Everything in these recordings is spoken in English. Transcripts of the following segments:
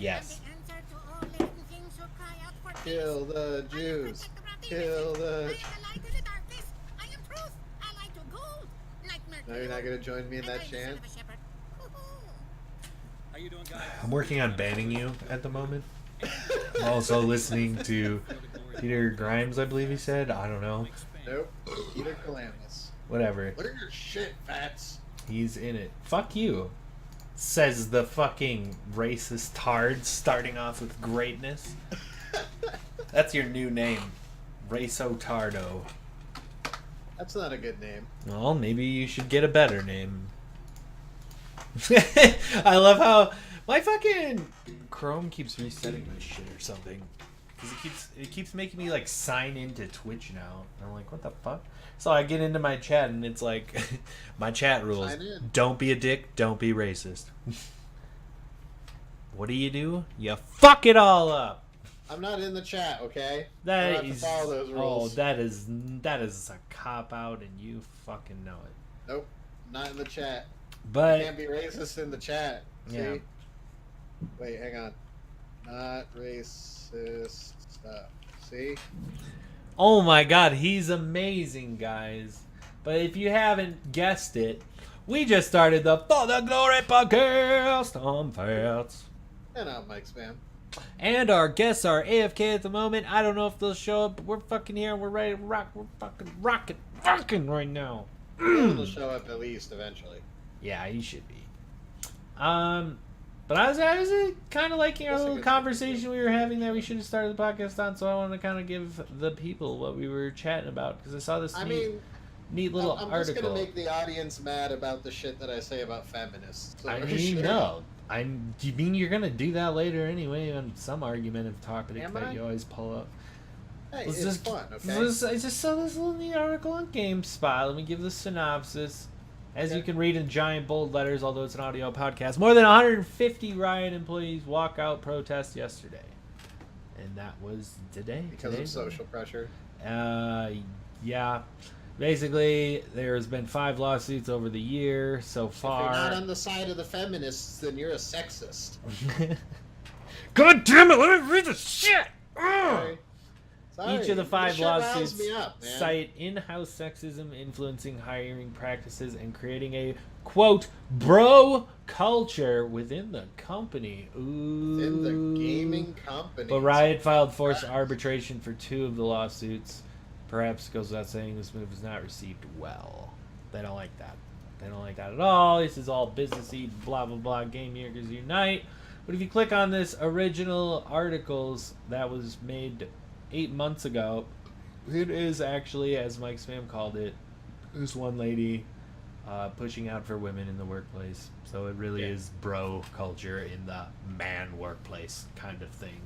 Yes. Kill the Jews. Kill the... No, you're not going to join me in that chant? I'm working on banning you at the moment. I'm also listening to Peter Grimes, I believe he said. I don't know. Nope. Peter Calamus. Whatever. Look at your shit, Fats. He's in it. Fuck you. Says the fucking racist tard starting off with greatness. That's your new name. Raco Tardo. That's not a good name. Well, maybe you should get a better name. I love how my fucking Chrome keeps resetting my shit or something. Because it keeps making me like sign into Twitch now. And I'm like, what the fuck? So I get into my chat and it's like my chat rules. Don't be a dick, don't be racist. What do? You fuck it all up. I'm not in the chat, okay? That is, follow those rules. Oh, that is a cop out and you fucking know it. Nope. Not in the chat. But you can't be racist in the chat. See? Yeah. Wait, hang on. Not racist stuff. See? Oh my god, he's amazing, guys. But if you haven't guessed it, we just started the For the Glory podcast on Fats. And I'm MicSpam. And our guests are AFK at the moment. I don't know if they'll show up, but we're fucking here and we're ready to rock. We're fucking rocking right now. He'll show up at least eventually. Yeah, he should be. But I was kind of liking our little conversation we were having that we should have started the podcast on, so I want to kind of give the people what we were chatting about, because I saw this neat little article. I'm just going to make the audience mad about the shit that I say about feminists. So I mean, no. You mean you're going to do that later anyway on some argumentative topic that you always pull up. Hey, it's fun, okay? I just saw this little neat article on GameSpot. Let me give the synopsis. As you can read in giant bold letters, although it's an audio podcast, more than 150 Riot employees walk out protest yesterday. And that was today. Because of social pressure? Yeah. Basically, there's been 5 lawsuits over the year so far. If you're not on the side of the feminists, then you're a sexist. God damn it, let me read the shit! Sorry. Each of the 5 lawsuits cite in-house sexism influencing hiring practices and creating a, quote, bro culture within the company. Ooh. Within the gaming company. But Riot filed forced arbitration for 2 of the lawsuits. Perhaps it goes without saying this move is not received well. They don't like that. They don't like that at all. This is all businessy, blah, blah, blah, game makers unite. But if you click on this original articles that was made 8 months ago, it is actually, as MicSpam called it, this one lady pushing out for women in the workplace. So it really is bro culture in the man workplace kind of thing.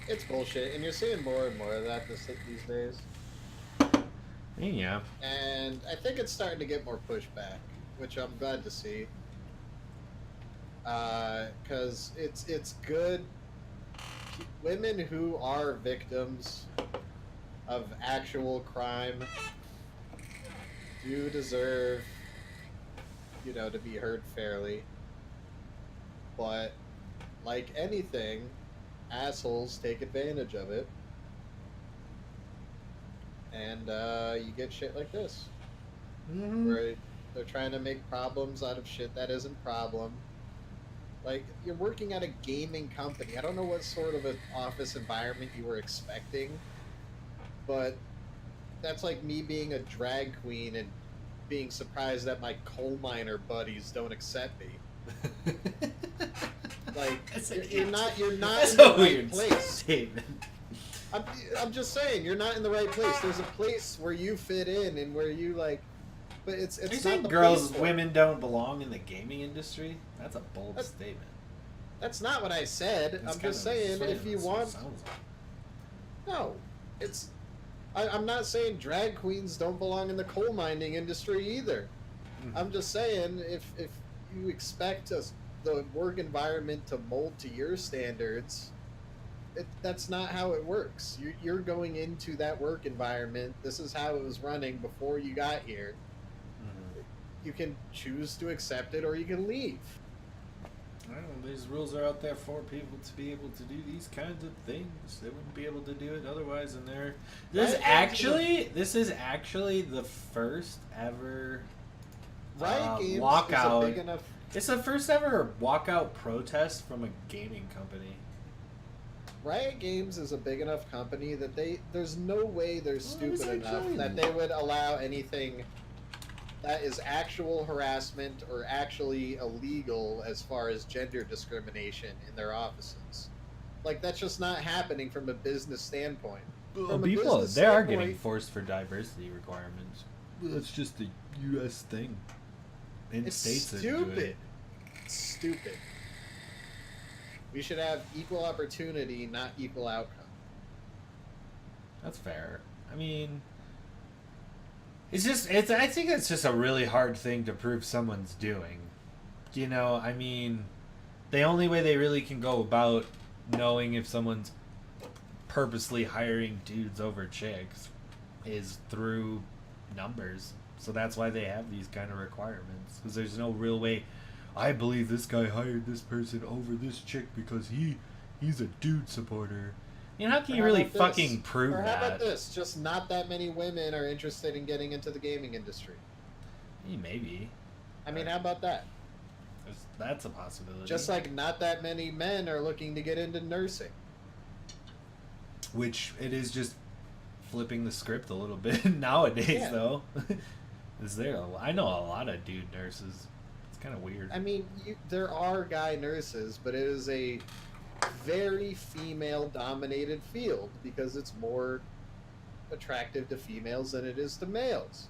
It's bullshit, and you're seeing more and more of that these days. Yeah. And I think it's starting to get more pushback, which I'm glad to see. Because it's good. Women who are victims of actual crime do deserve, to be heard fairly. But, like anything, assholes take advantage of it. And you get shit like this. Mm-hmm. Where they're trying to make problems out of shit that isn't problem. Like, you're working at a gaming company. I don't know what sort of an office environment you were expecting, but that's like me being a drag queen and being surprised that my coal miner buddies don't accept me. Like, you're not in the right place. Statement. I'm just saying, you're not in the right place. There's a place where you fit in and where you, like... But it's Are you not saying the women don't belong in the gaming industry? That's a bold statement. That's not what I said. I'm just saying, if you want... No. I'm not saying drag queens don't belong in the coal mining industry either. Mm-hmm. I'm just saying, if you expect the work environment to mold to your standards, that's not how it works. You're going into that work environment. This is how it was running before you got here. You can choose to accept it or you can leave. I don't know, these rules are out there for people to be able to do these kinds of things. They wouldn't be able to do it otherwise. And this is actually the first ever Riot Games walkout. is a big enough. It's the first ever walkout protest from a gaming company. Riot Games is a big enough company that there's no way they're stupid enough that they would allow anything that is actual harassment or actually illegal as far as gender discrimination in their offices. Like, that's just not happening from a business standpoint. They are getting forced for diversity requirements. That's just a U.S. thing. In states that do it. It's stupid. We should have equal opportunity, not equal outcome. That's fair. I mean, I think it's just a really hard thing to prove someone's doing. You know, I mean, the only way they really can go about knowing if someone's purposely hiring dudes over chicks is through numbers. So that's why they have these kind of requirements. Because there's no real way. I believe this guy hired this person over this chick because he's a dude supporter. You know, how can you really fucking prove that? Or how about this? Just not that many women are interested in getting into the gaming industry. Maybe. I mean, how about that? That's a possibility. Just like not that many men are looking to get into nursing. Which it is just flipping the script a little bit nowadays, though. I know a lot of dude nurses. It's kind of weird. I mean, there are guy nurses, but it is a very female-dominated field because it's more attractive to females than it is to males.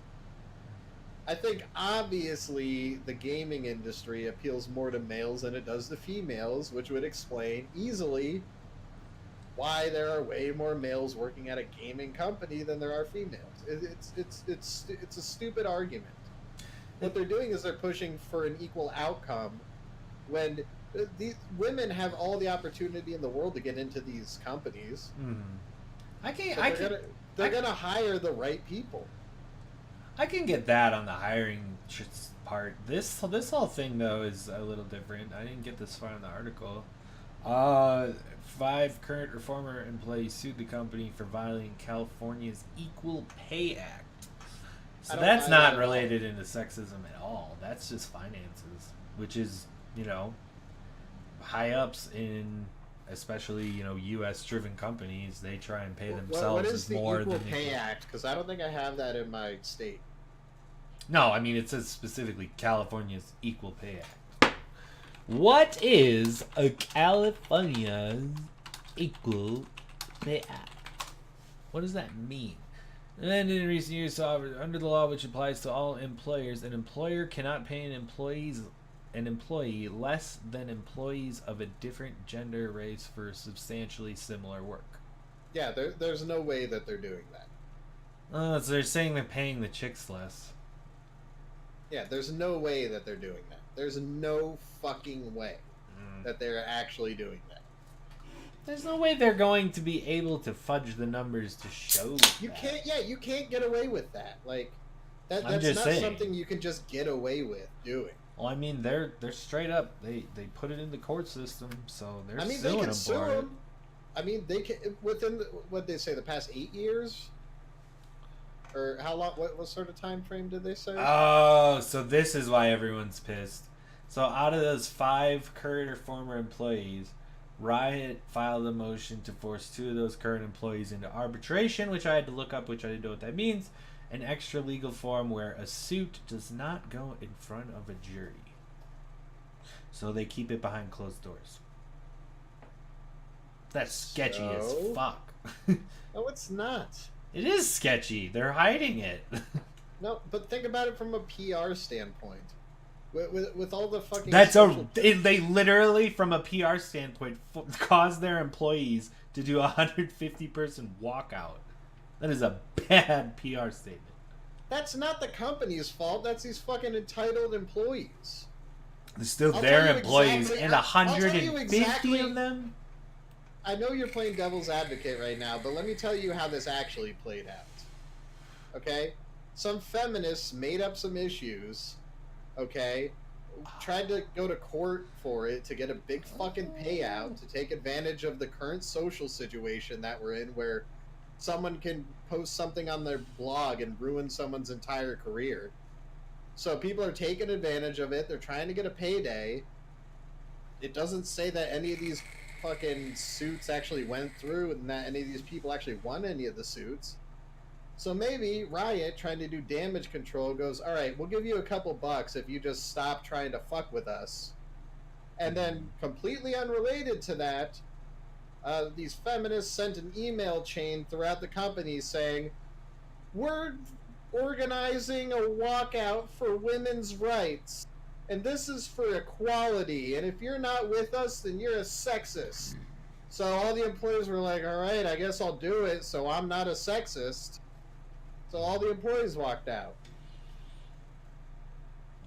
I think obviously the gaming industry appeals more to males than it does to females, which would explain easily why there are way more males working at a gaming company than there are females. It's a stupid argument. What they're doing is they're pushing for an equal outcome when these women have all the opportunity in the world to get into these companies. Mm-hmm. They're gonna hire the right people. I can get that on the hiring part. This whole thing though is a little different. I didn't get this far in the article. 5 current or former employees sued the company for violating California's Equal Pay Act. So that's not related into sexism at all. That's just finances, which is, you know, high ups in, especially, you know, U.S. driven companies. They try and pay themselves more than the Equal Pay Act? Because I don't think I have that in my state. No, I mean, it says specifically California's Equal Pay Act. What is a California's Equal Pay Act? What does that mean? And in recent years, under the law, which applies to all employers, an employer cannot pay an employee less than employees of a different gender race for substantially similar work. Yeah, there's no way that they're doing that. So they're saying they're paying the chicks less. Yeah, there's no way that they're doing that. There's no fucking way that they're actually doing that. There's no way they're going to be able to fudge the numbers to show you that. Can't. Yeah, you can't get away with that. Like that's not something you can just get away with doing. Well, I mean, they're straight up. They put it in the court system, so they're suing they can them sue for it. them. I mean, they can within what they say the past 8 years, or how long? What sort of time frame did they say? Oh, so this is why everyone's pissed. So out of those 5 current or former employees, Riot filed a motion to force 2 of those current employees into arbitration, which I had to look up, which I didn't know what that means. An extra legal form where a suit does not go in front of a jury. So they keep it behind closed doors. That's sketchy as fuck. No, it's not. It is sketchy. They're hiding it. No, but think about it from a PR standpoint. With all the fucking... They literally, from a PR standpoint, caused their employees to do a 150-person walkout. That is a bad PR statement. That's not the company's fault. That's these fucking entitled employees. They're still their employees, and 150 of them? I know you're playing devil's advocate right now, but let me tell you how this actually played out. Okay? Some feminists made up some issues, okay, tried to go to court for it to get a big fucking payout to take advantage of the current social situation that we're in, where someone can post something on their blog and ruin someone's entire career. So people are taking advantage of it. They're trying to get a payday. It doesn't say that any of these fucking suits actually went through and that any of these people actually won any of the suits. So maybe Riot, trying to do damage control, goes, all right, we'll give you a couple bucks if you just stop trying to fuck with us. And then, completely unrelated to that, these feminists sent an email chain throughout the company saying, we're organizing a walkout for women's rights, and this is for equality, and if you're not with us, then you're a sexist. So all the employees were like, all right, I guess I'll do it, so I'm not a sexist. So all the employees walked out.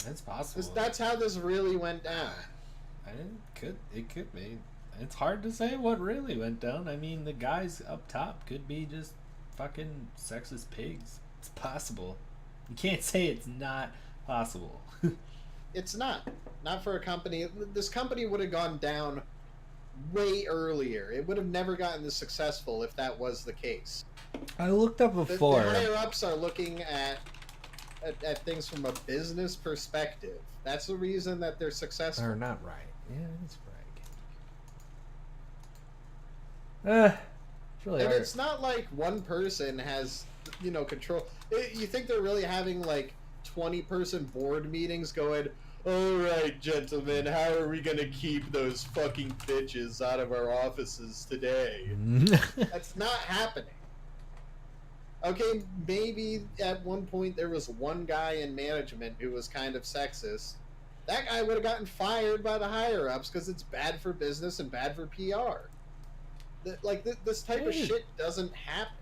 That's possible. That's how this really went down. It could be. It's hard to say what really went down. I mean, the guys up top could be just fucking sexist pigs. It's possible. You can't say it's not possible. It's not. Not for a company. This company would have gone down way earlier. It would have never gotten this successful if that was the case. I looked up before. The higher-ups are looking at things from a business perspective. That's the reason that they're successful. Or not right. Yeah, it's right. It's really and hard. it's not like one person has, control. You think they're really having, 20-person board meetings going, all right, gentlemen, how are we going to keep those fucking bitches out of our offices today? That's not happening. Okay, maybe at one point there was one guy in management who was kind of sexist. That guy would have gotten fired by the higher-ups because it's bad for business and bad for PR. This type of shit doesn't happen.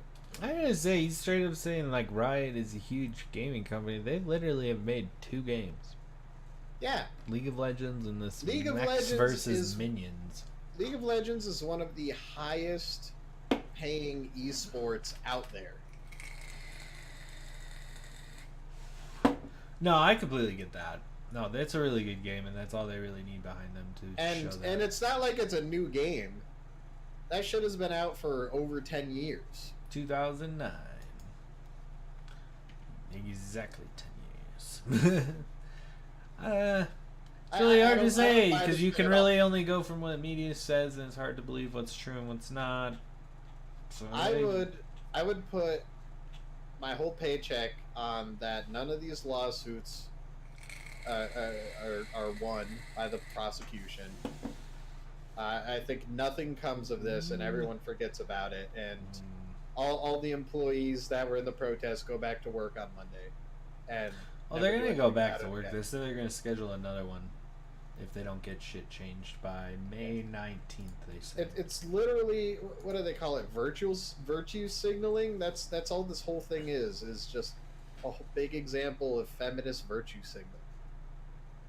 I gotta say, he's straight up saying, Riot is a huge gaming company. They literally have made 2 games. Yeah. League of Legends and this League of Max Legends versus Minions. League of Legends is one of the highest paying esports out there. No, I completely get that. No, that's a really good game, and that's all they really need behind them to show that. And it's not like it's a new game. That shit has been out for over 10 years. 2009. Exactly 10 years. It's really hard to say, because you can really only go from what media says, and it's hard to believe what's true and what's not. So I would put my whole paycheck on that none of these lawsuits are won by the prosecution. I think nothing comes of this, and everyone forgets about it, and all the employees that were in the protest go back to work on Monday. And they're going to go back to work. They said they're going to schedule another one if they don't get shit changed by May 19th, they said. It's literally, what do they call it, virtue signaling? That's all this whole thing is just a big example of feminist virtue signaling.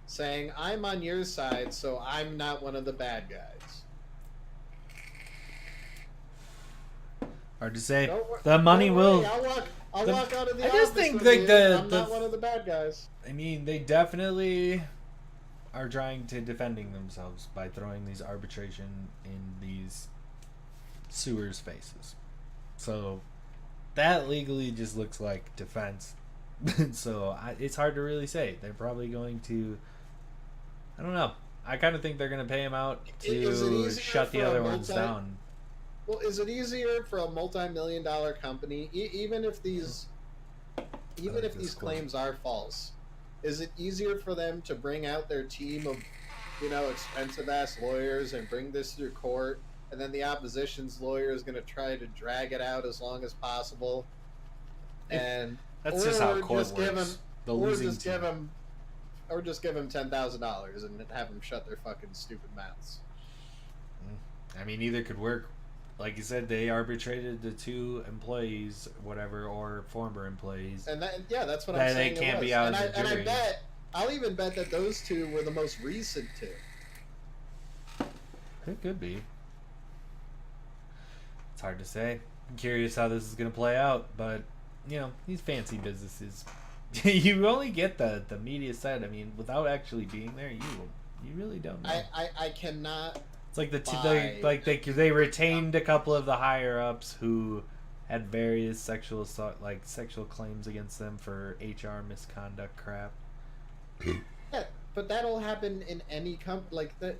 Saying, I'm on your side, so I'm not one of the bad guys. Hard to say. The money will... I'll walk out of the office. I just think I'm not one of the bad guys. I mean, they definitely are trying to defending themselves by throwing these arbitration in these sewers' faces. So that legally just looks like defense. So it's hard to really say. They're probably going to... I don't know. I kind of think they're going to pay him out to shut the other ones down. Well, is it easier for a multi-million-dollar company, even if these claims are false, is it easier for them to bring out their team of, expensive-ass lawyers and bring this through court, and then the opposition's lawyer is going to try to drag it out as long as possible? And that's just how court works. Or just give him $10,000 and have them shut their fucking stupid mouths. I mean, either could work. Like you said, they arbitrated the 2 employees, whatever, or former employees. And that's what I'm saying. They can't be out as a jury. And I'll even bet that those 2 were the most recent 2. It could be. It's hard to say. I'm curious how this is going to play out, but, these fancy businesses, You only get the media side. I mean, without actually being there, you really don't know. I cannot. It's like they retained a couple of the higher ups who had various sexual claims against them for HR misconduct crap. Yeah, but that'll happen in any company. Like that,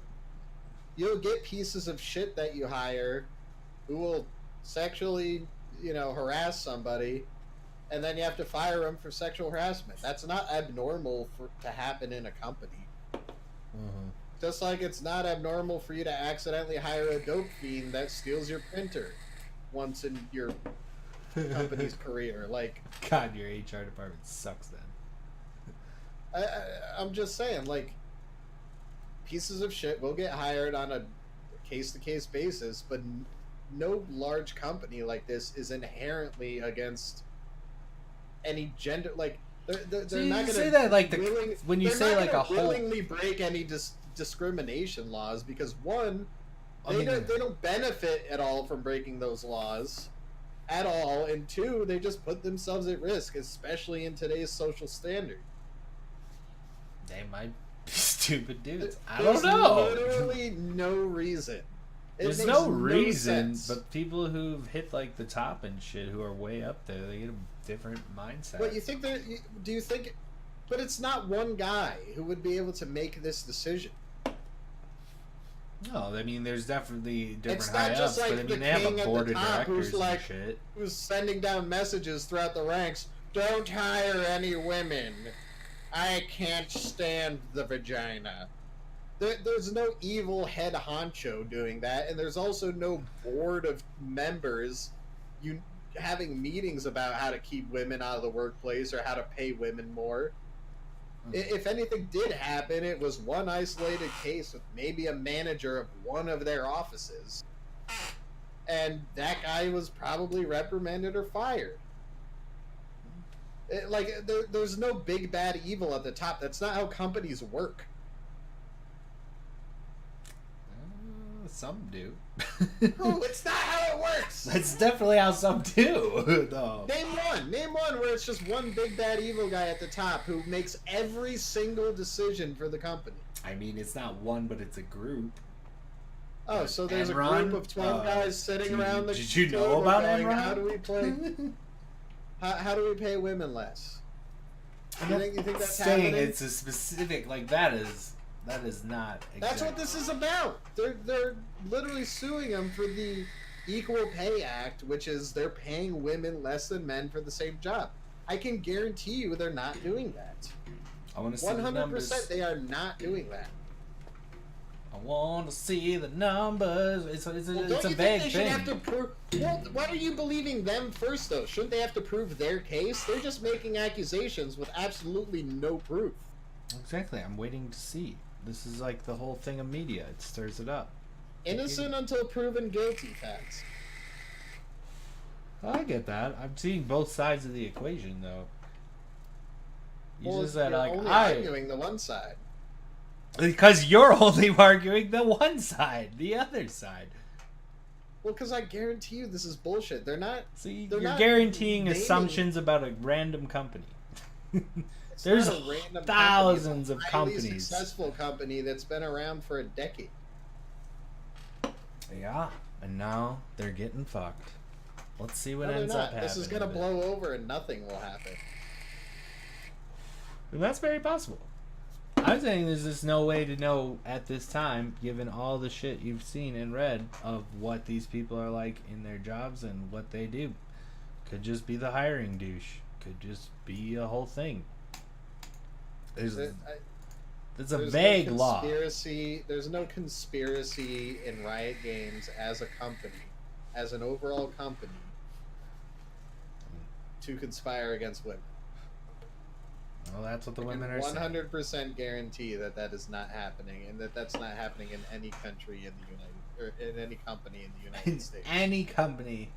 you'll get pieces of shit that you hire who will sexually, harass somebody, and then you have to fire them for sexual harassment. That's not abnormal to happen in a company. Mm-hmm. Just like it's not abnormal for you to accidentally hire a dope fiend that steals your printer once in your company's career. Like, God, your HR department sucks then. I'm just saying, like, pieces of shit will get hired on a case-to-case basis, but no large company like this is inherently against any gender. Like, they're not going to say that like when you say like a whole willingly break any discrimination laws, because one, they don't benefit at all from breaking those laws at all, and two, they just put themselves at risk, especially in today's social standard. They might be stupid dudes. I don't know. There's literally no reason. There's no reason, but people who've hit like the top and shit, who are way up there, they get a different mindset. But you think that? Do you think? But it's not one guy who would be able to make this decision. No, I mean, there's definitely different it's not high just ups, like but I the mean, they have king a at board the of top directors who's like, and shit. Who's sending down messages throughout the ranks. Don't hire any women. I can't stand the vagina. There's no evil head honcho doing that, and there's also no board of members having meetings about how to keep women out of the workplace or how to pay women more. If anything did happen, it was one isolated case with maybe a manager of one of their offices, and that guy was probably reprimanded or fired. There's no big bad evil at the top. That's not how companies work. Some do. No, it's not how it works. That's definitely how some do. No. Name one where it's just one big bad evil guy at the top who makes every single decision for the company. I mean, it's not one, but it's a group. Oh, so there's Enron? A group of 12 guys sitting around the Did you know about going, Enron? How do we play? how do we pay women less? You think that's happening? It's a specific that is not. Exactly. That's what this is about. They're literally suing them for the Equal Pay Act, which is they're paying women less than men for the same job. I can guarantee you they're not doing that. I want to see 100%. The numbers. They are not doing that. I want to see the numbers. It's a vague thing. Have to prove? Well, why are you believing them first, though? Shouldn't they have to prove their case? They're just making accusations with absolutely no proof. Exactly. I'm waiting to see. This is like the whole thing of media. It stirs it up. Innocent until proven guilty, Fats. I get that. I'm seeing both sides of the equation, though. You're only arguing the one side. Because you're only arguing the one side, the other side. Well, because I guarantee you this is bullshit. They're not. See, you're guaranteeing assumptions about a random company. There's thousands of companies. Highly successful company that's been around for a decade. Yeah, and now they're getting fucked. Let's see what ends up happening. This is gonna blow over and nothing will happen. And that's very possible. I'm saying there's just no way to know at this time, given all the shit you've seen and read of what these people are like in their jobs and what they do. Could just be the hiring douche. Could just be a whole thing. It's a vague law. There's no conspiracy in Riot Games as a company, as an overall company, to conspire against women. Well, that's what the women are saying. 100% guarantee that is not happening, and that's not happening in any country in in any company in the United States. Any company,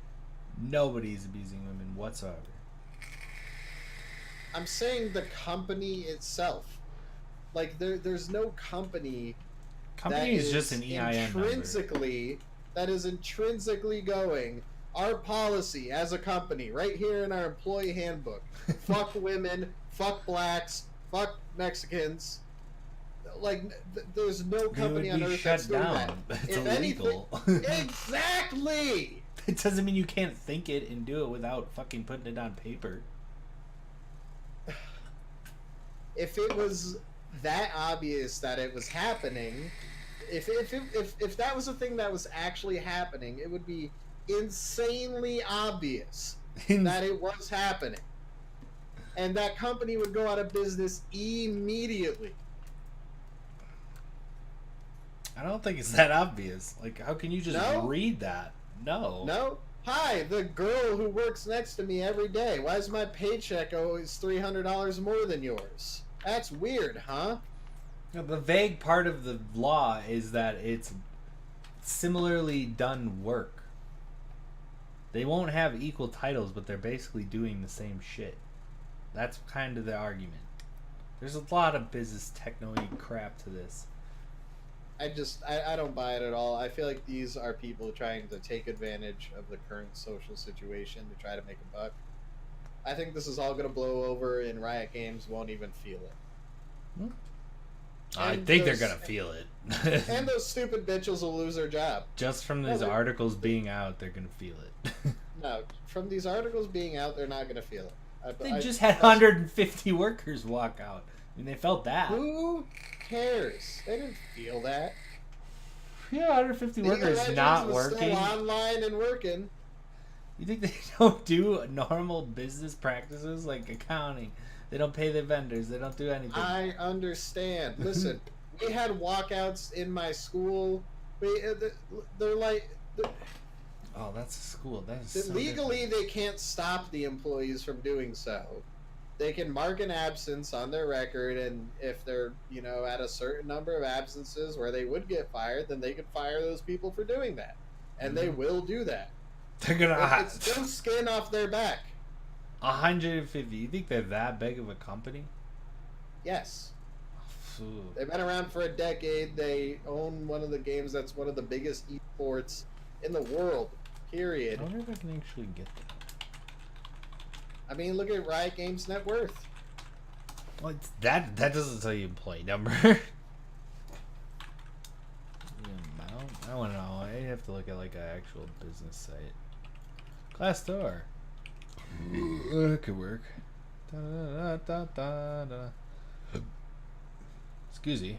nobody's abusing women whatsoever. I'm saying the company itself. Like there's no company. Company is just an EIN intrinsically number. That is intrinsically going. our policy as a company, right here in our employee handbook, fuck women, fuck blacks, fuck Mexicans. Like, there's no company on earth that's doing that. It's If illegal. Exactly! It doesn't mean you can't think it and do it without fucking putting it on paper. If it was that obvious that it was happening, if that was a thing that was actually happening, it would be insanely obvious that it was happening. And that company would go out of business immediately. I don't think it's that obvious. Like, how can you just read that? No. Hi, the girl who works next to me every day. Why is my paycheck always $300 more than yours? That's weird, huh? The vague part of the law is that it's similarly done work. They won't have equal titles, but they're basically doing the same shit. That's kind of the argument. There's a lot of business techno-y crap to this. I don't buy it at all. I feel like these are people trying to take advantage of the current social situation to try to make a buck. I think this is all going to blow over and Riot Games won't even feel it. I think they're going to feel it. And those stupid bitches will lose their job. Just from these articles being out, they're going to feel it. No, from these articles being out, they're not going to feel it. They just had 150 workers walk out. I mean, they felt that. Who cares? They didn't feel that. Yeah, 150 workers not working. Still online and working. You think they don't do normal business practices like accounting? They don't pay their vendors. They don't do anything. I understand. Listen, we had walkouts in my school. They're like... Oh, that's a school. That's so legally, they can't stop the employees from doing so. They can mark an absence on their record, and if they're, at a certain number of absences where they would get fired, then they could fire those people for doing that. And they will do that. They're gonna... It's no skin off their back. 150. You think they're that big of a company? Yes. Ooh. They've been around for a decade. They own one of the games that's one of the biggest esports in the world. Period. I wonder if I can actually get that. I mean, look at Riot Games' net worth. Well, that doesn't tell you employee number. The amount? I don't know. I have to look at like an actual business site. Glassdoor. That could work. Excuse me.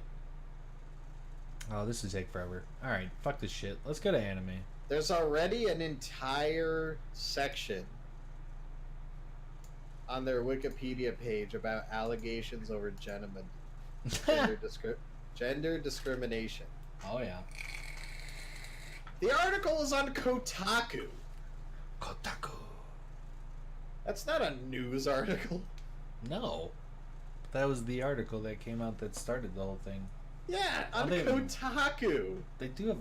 Oh, this would take forever. Alright, fuck this shit. Let's go to anime. There's already an entire section on their Wikipedia page about allegations over gender discrimination. Oh, yeah. The article is on Kotaku. Kotaku. That's not a news article. No. That was the article that came out that started the whole thing. Yeah, on Kotaku. They do have...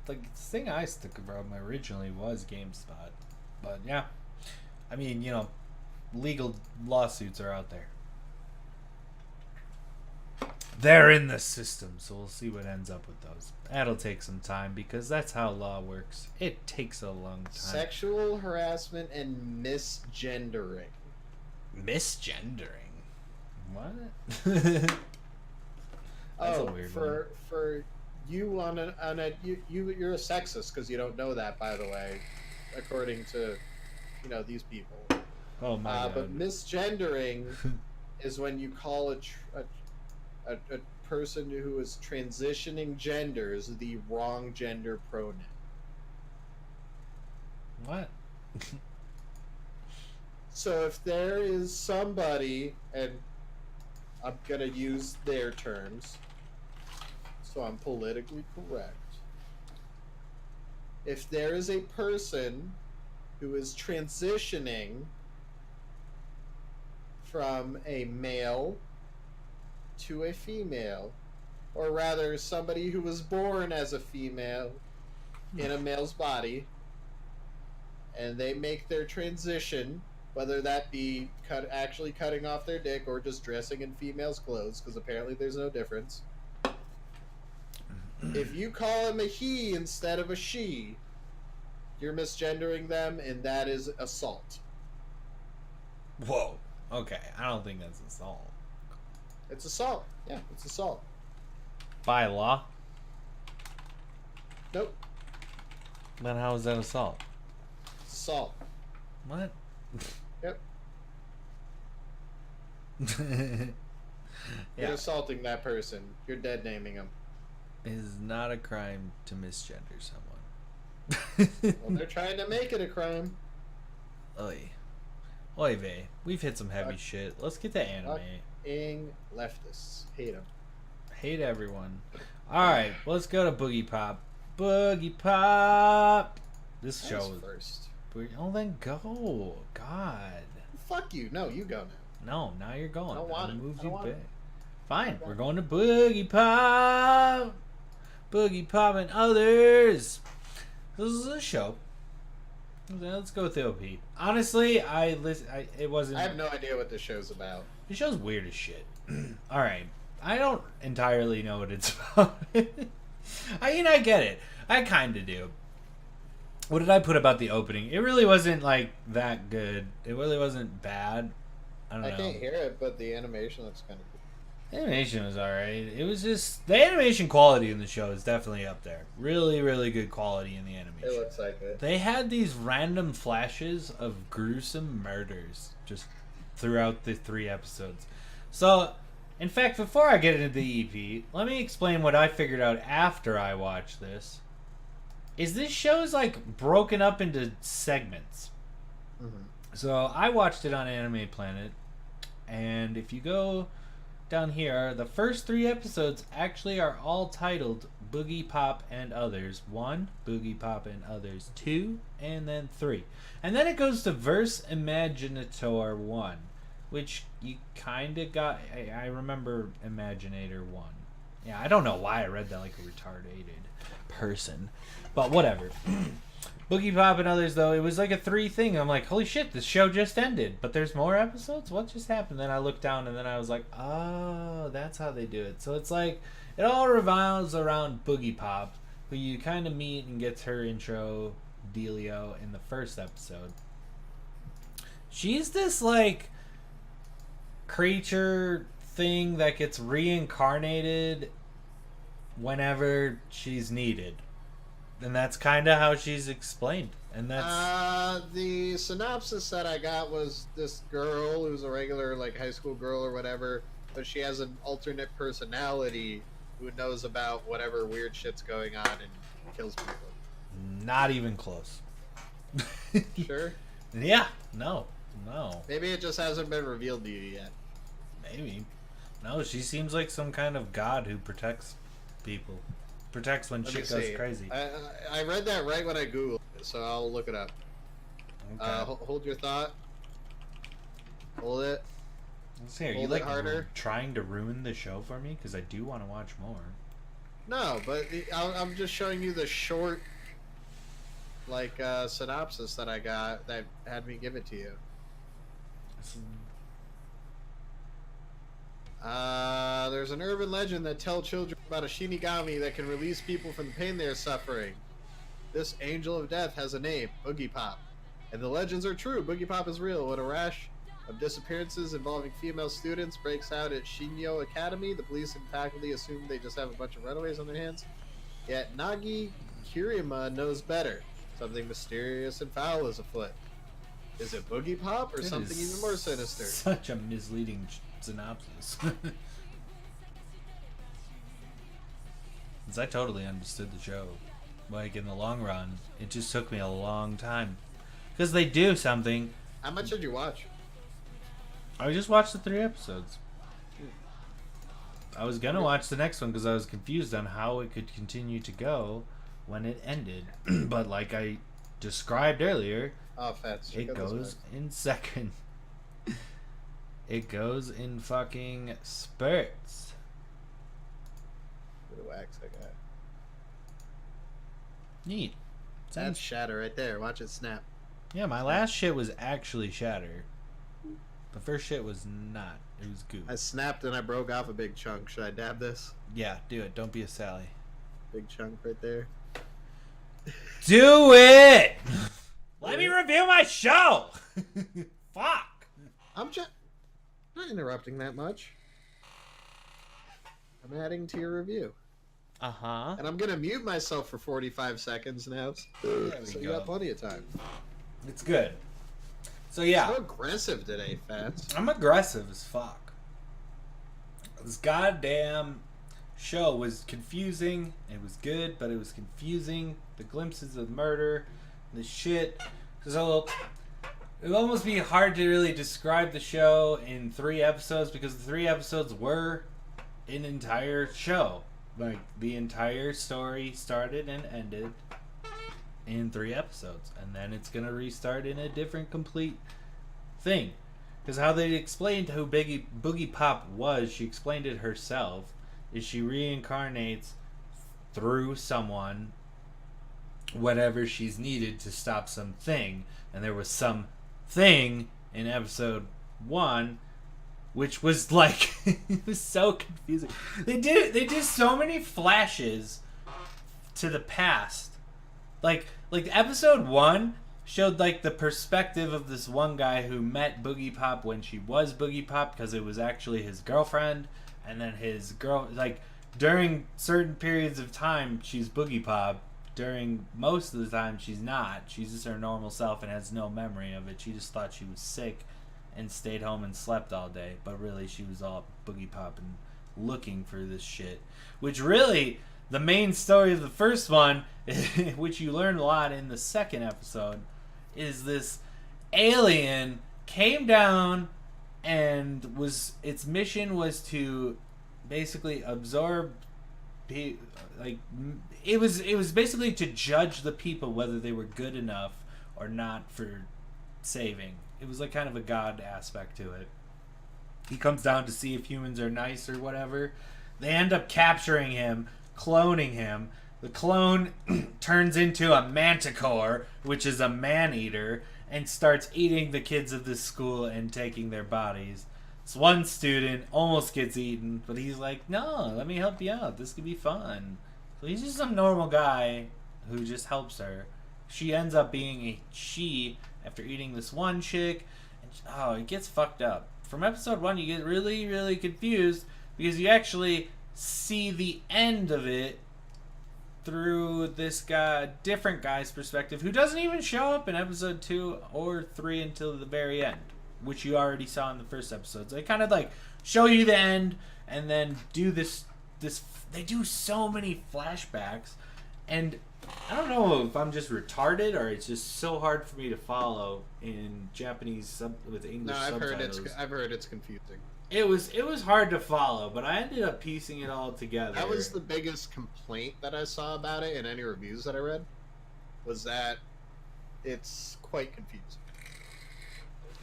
Like, the thing I stuck from originally was GameSpot. But, yeah. I mean, legal lawsuits are out there. They're in the system, so we'll see what ends up with those. That'll take some time because that's how law works. It takes a long time. Sexual harassment and misgendering. Misgendering? What? That's a weird one. For you you're a sexist because you don't know that, by the way, according to these people. Oh my God. But misgendering is when you call a person who is transitioning genders the wrong gender pronoun. What? So if there is somebody, and I'm gonna use their terms, so I'm politically correct. If there is a person who is transitioning from a male to a female, or rather somebody who was born as a female in a male's body, and they make their transition, whether that be actually cutting off their dick or just dressing in female's clothes, because apparently there's no difference. If you call him a he instead of a she, You're misgendering them, and that is assault. Whoa. Okay, I don't think that's assault. It's assault. Yeah, it's assault. By law? Nope. Then how is that assault? It's assault. What? Yep. Yeah. You're assaulting that person. You're dead naming him. It is not a crime to misgender someone. Well, they're trying to make it a crime. Oy. Oy vey. We've hit some heavy shit. Let's get to anime. Fucking leftists. Hate them. Hate everyone. Alright, let's go to Boogiepop. Boogiepop! This show is first. Oh, then go. God. Fuck you. No, you go now. No, now you're going. I don't want it. Moved I don't you want back. it. Fine, we're going to Boogiepop. Boogiepop and Others. This is a show. Let's go with the OP. Honestly, it wasn't. I have no idea what the show's about. The show's weird as shit. All right, I don't entirely know what it's about. I mean, I get it. I kind of do. What did I put about the opening? It really wasn't like that good. It really wasn't bad. I don't know. I can't hear it, but the animation looks kind of cool. The animation was alright. It was just... The animation quality in the show is definitely up there. Really, really good quality in the animation. It looks like it. They had these random flashes of gruesome murders just throughout the 3 episodes. So, in fact, before I get into the EP, let me explain what I figured out after I watched this. Is this show is like broken up into segments. Mm-hmm. So I watched it on Anime Planet, and if you go down here, the first 3 episodes actually are all titled Boogiepop and Others 1, Boogiepop and Others 2, and then 3. And then it goes to Verse Imaginator 1, which you kind of got... I remember Imaginator 1. Yeah, I don't know why I read that like a retarded person, but whatever. Boogiepop and Others, though, it was like a 3 thing. I'm like, holy shit, this show just ended, but there's more episodes? What just happened? Then I looked down, and then I was like, oh, that's how they do it. So it's like, it all revolves around Boogiepop, who you kind of meet and gets her intro dealio in the first episode. She's this, like, creature thing that gets reincarnated whenever she's needed. And that's kind of how she's explained. And that's... the synopsis that I got was this girl who's a regular, like, high school girl or whatever, but she has an alternate personality who knows about whatever weird shit's going on and kills people. Not even close. Sure? Yeah. No. Maybe it just hasn't been revealed to you yet. Maybe. No, she seems like some kind of god who protects people. Protects when shit goes crazy. I read that right when I googled it, so I'll look it up. Okay. Hold your thought. Hold it. Let's see. Are you like trying to ruin the show for me? Because I do want to watch more. No, but I'm just showing you the short, like, synopsis that I got that had me give it to you. There's an urban legend that tells children about a Shinigami that can release people from the pain they are suffering. This angel of death has a name, Boogiepop. And the legends are true. Boogiepop is real. When a rash of disappearances involving female students breaks out at Shinyo Academy, the police and faculty assume they just have a bunch of runaways on their hands. Yet Nagi Kirima knows better. Something mysterious and foul is afoot. Is it Boogiepop or something even more sinister? Such a misleading synopsis. Because I totally understood the show. Like, in the long run, it just took me a long time. Because they do something. How much did you watch? I just watched the 3 episodes. I was gonna watch the next one because I was confused on how it could continue to go when it ended. But like I described earlier, it goes in second. It goes in fucking spurts. The wax I got. Neat. That's Shatter right there. Watch it snap. Yeah, my last shit was actually Shatter. The first shit was not. It was goop. I snapped and I broke off a big chunk. Should I dab this? Yeah, do it. Don't be a Sally. Big chunk right there. Do it! Let me review my show. Fuck. I'm just not interrupting that much. I'm adding to your review. Uh-huh. And I'm gonna mute myself for 45 seconds now. So you got plenty of time. It's good. So yeah. So aggressive today, Fats. I'm aggressive as fuck. This goddamn show was confusing. It was good, but it was confusing. The glimpses of murder, the shit. So it would almost be hard to really describe the show in 3 episodes because the 3 episodes were an entire show. Like, the entire story started and ended in 3 episodes. And then it's going to restart in a different, complete thing. Because how they explained who Boogiepop was, she explained it herself, is she reincarnates through someone, whatever she's needed to stop something. And there was some thing in episode 1, which was like, it was so confusing. They did so many flashes to the past. Like episode 1 showed like the perspective of this one guy who met Boogiepop when she was Boogiepop because it was actually his girlfriend, and then his girl, like, during certain periods of time she's Boogiepop, during most of the time she's not. She's just her normal self and has no memory of it. She just thought she was sick and stayed home and slept all day, but really she was all Boogiepop and looking for this shit. Which really, the main story of the first one, which you learn a lot in the second episode, is this alien came down and its mission was to basically absorb, like, it was basically to judge the people whether they were good enough or not for saving. It was like kind of a god aspect to it. He comes down to see if humans are nice or whatever. They end up capturing him, cloning him. The clone turns into a manticore, which is a man-eater, and starts eating the kids of this school and taking their bodies. This one student almost gets eaten, but he's like, no, let me help you out. This could be fun. So he's just some normal guy who just helps her. She ends up being a she after eating this one chick. And, it gets fucked up. From episode 1, you get really, really confused because you actually see the end of it through this different guy's perspective who doesn't even show up in episode 2 or 3 until the very end, which you already saw in the first episode. So they kind of like show you the end and then do this. They do so many flashbacks, and I don't know if I'm just retarded or it's just so hard for me to follow in Japanese with English subtitles. I've heard it's confusing. It was hard to follow, but I ended up piecing it all together. That was the biggest complaint that I saw about it in any reviews that I read, was that it's quite confusing.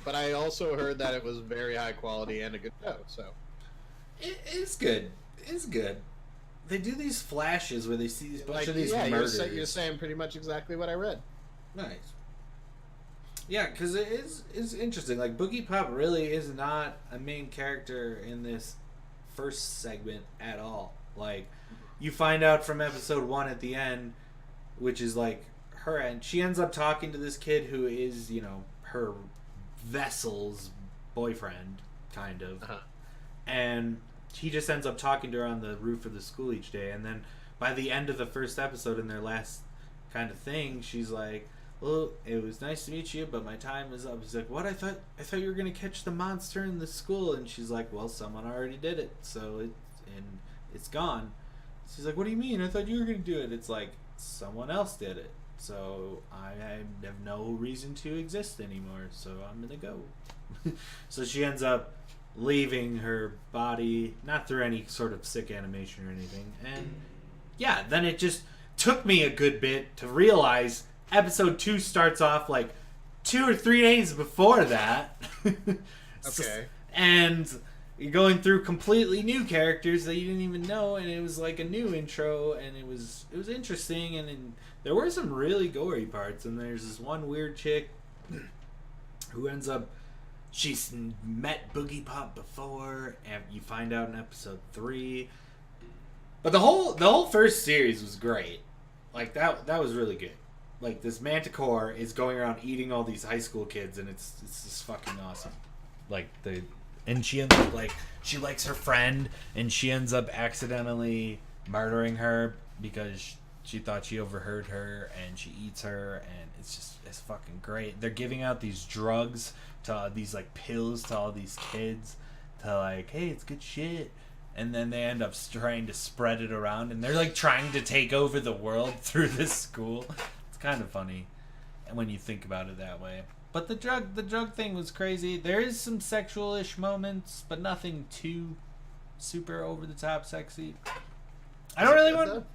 But I also heard that it was very high quality and a good show, so. It's good. It's good. They do these flashes where they see these bunch of these murders. You're saying pretty much exactly what I read. Nice. Yeah, because it is interesting. Like, Boogiepop really is not a main character in this first segment at all. Like, you find out from episode 1 at the end, which is like her end. She ends up talking to this kid who is, her vessel's boyfriend, kind of. Uh-huh. And he just ends up talking to her on the roof of the school each day. And then by the end of the first episode, in their last kind of thing, she's like, well, it was nice to meet you, but my time is up. He's like, what? I thought you were going to catch the monster in the school. And she's like, well, someone already did it, so it's gone. She's like, what do you mean? I thought you were going to do it. It's like, someone else did it, so I have no reason to exist anymore, so I'm going to go. So she ends up leaving her body, not through any sort of sick animation or anything. And yeah, then it just took me a good bit to realize episode 2 starts off like 2 or 3 days before that. Okay. And you're going through completely new characters that you didn't even know, and it was like a new intro, and it was interesting, and there were some really gory parts. And there's this one weird chick who ends up, she's met Boogiepop before, and you find out in episode 3. But the whole first series was great. Like, that was really good. like this manticore is going around eating all these high school kids, and it's just fucking awesome. Like and she ends up she likes her friend, and she ends up accidentally murdering her because she thought she overheard her, and she eats her, and it's fucking great. They're giving out these drugs to these pills to all these kids to hey, it's good shit. And then they end up trying to spread it around, and they're trying to take over the world through this school. It's kind of funny, and when you think about it that way. But the drug thing was crazy. There is some sexual-ish moments, but nothing too super over the top sexy. I don't really want.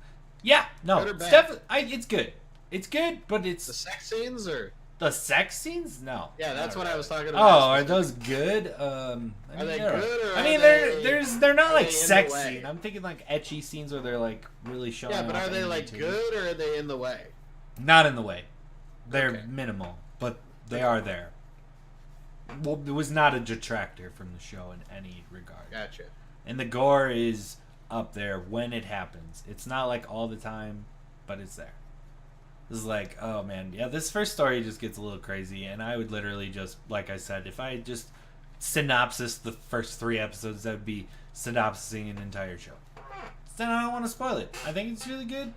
Yeah, no, it's definitely. It's good. It's good, but it's the sex scenes or the sex scenes. No. Yeah, that's what I was talking about. Oh, are those good? Are they good? Or they're not sex scenes. I'm thinking etchy scenes where they're really showing. Yeah, but are they good or are they in the way? Not in the way. They're minimal, but they are there. Well, it was not a detractor from the show in any regard. Gotcha. And the gore is up there when it happens. It's not all the time, but it's there. This is oh man, yeah, this first story just gets a little crazy, and I would literally just, like I said, if I just synopsis the first 3 episodes, that would be synopsising an entire show. Then I don't want to spoil it. I think it's really good.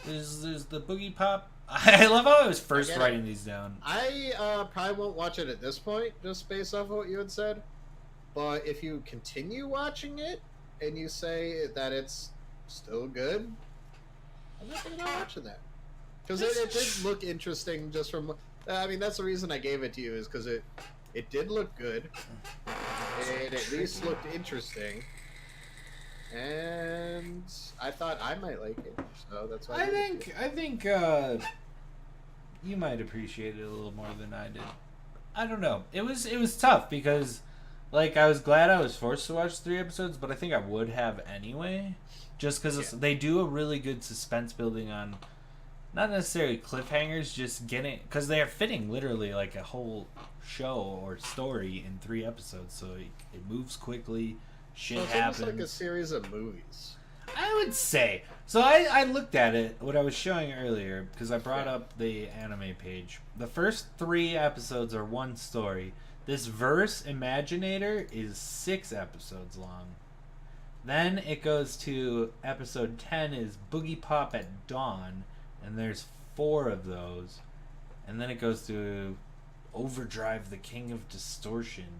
There's the Boogiepop. I love how I was first writing these down. I probably won't watch it at this point, just based off of what you had said. But if you continue watching it, and you say that it's still good, I'm not thinking about watching that. Because it did look interesting just from... I mean, that's the reason I gave it to you, is because it did look good. It at least looked interesting. And I thought I might like it, so that's why I think you might appreciate it a little more than I did. I don't know. It was tough because... I was glad I was forced to watch 3 episodes, but I think I would have anyway. Just because they do a really good suspense building on, not necessarily cliffhangers, just getting... Because they are fitting literally a whole show or story in 3 episodes, so it moves quickly, shit happens. It's almost like a series of movies. I would say. So I looked at it, what I was showing earlier, because I brought up the anime page. The first 3 episodes are one story. This Verse Imaginator is 6 episodes long. Then it goes to episode 10 is Boogiepop at Dawn, and there's 4 of those. And then it goes to Overdrive, the King of Distortion,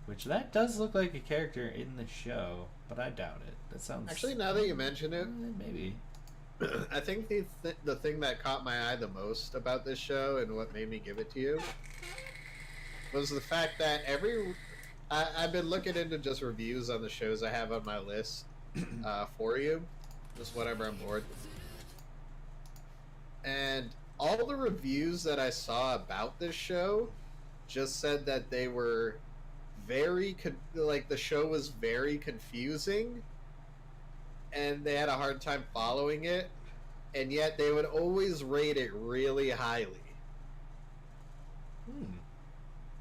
which that does look like a character in the show, but I doubt it. That sounds... Actually, now that you mention it, maybe. I think the thing that caught my eye the most about this show and what made me give it to you was the fact that I've been looking into just reviews on the shows I have on my list for you, just whenever I'm bored. And all the reviews that I saw about this show just said that they were the show was very confusing, and they had a hard time following it, and yet they would always rate it really highly.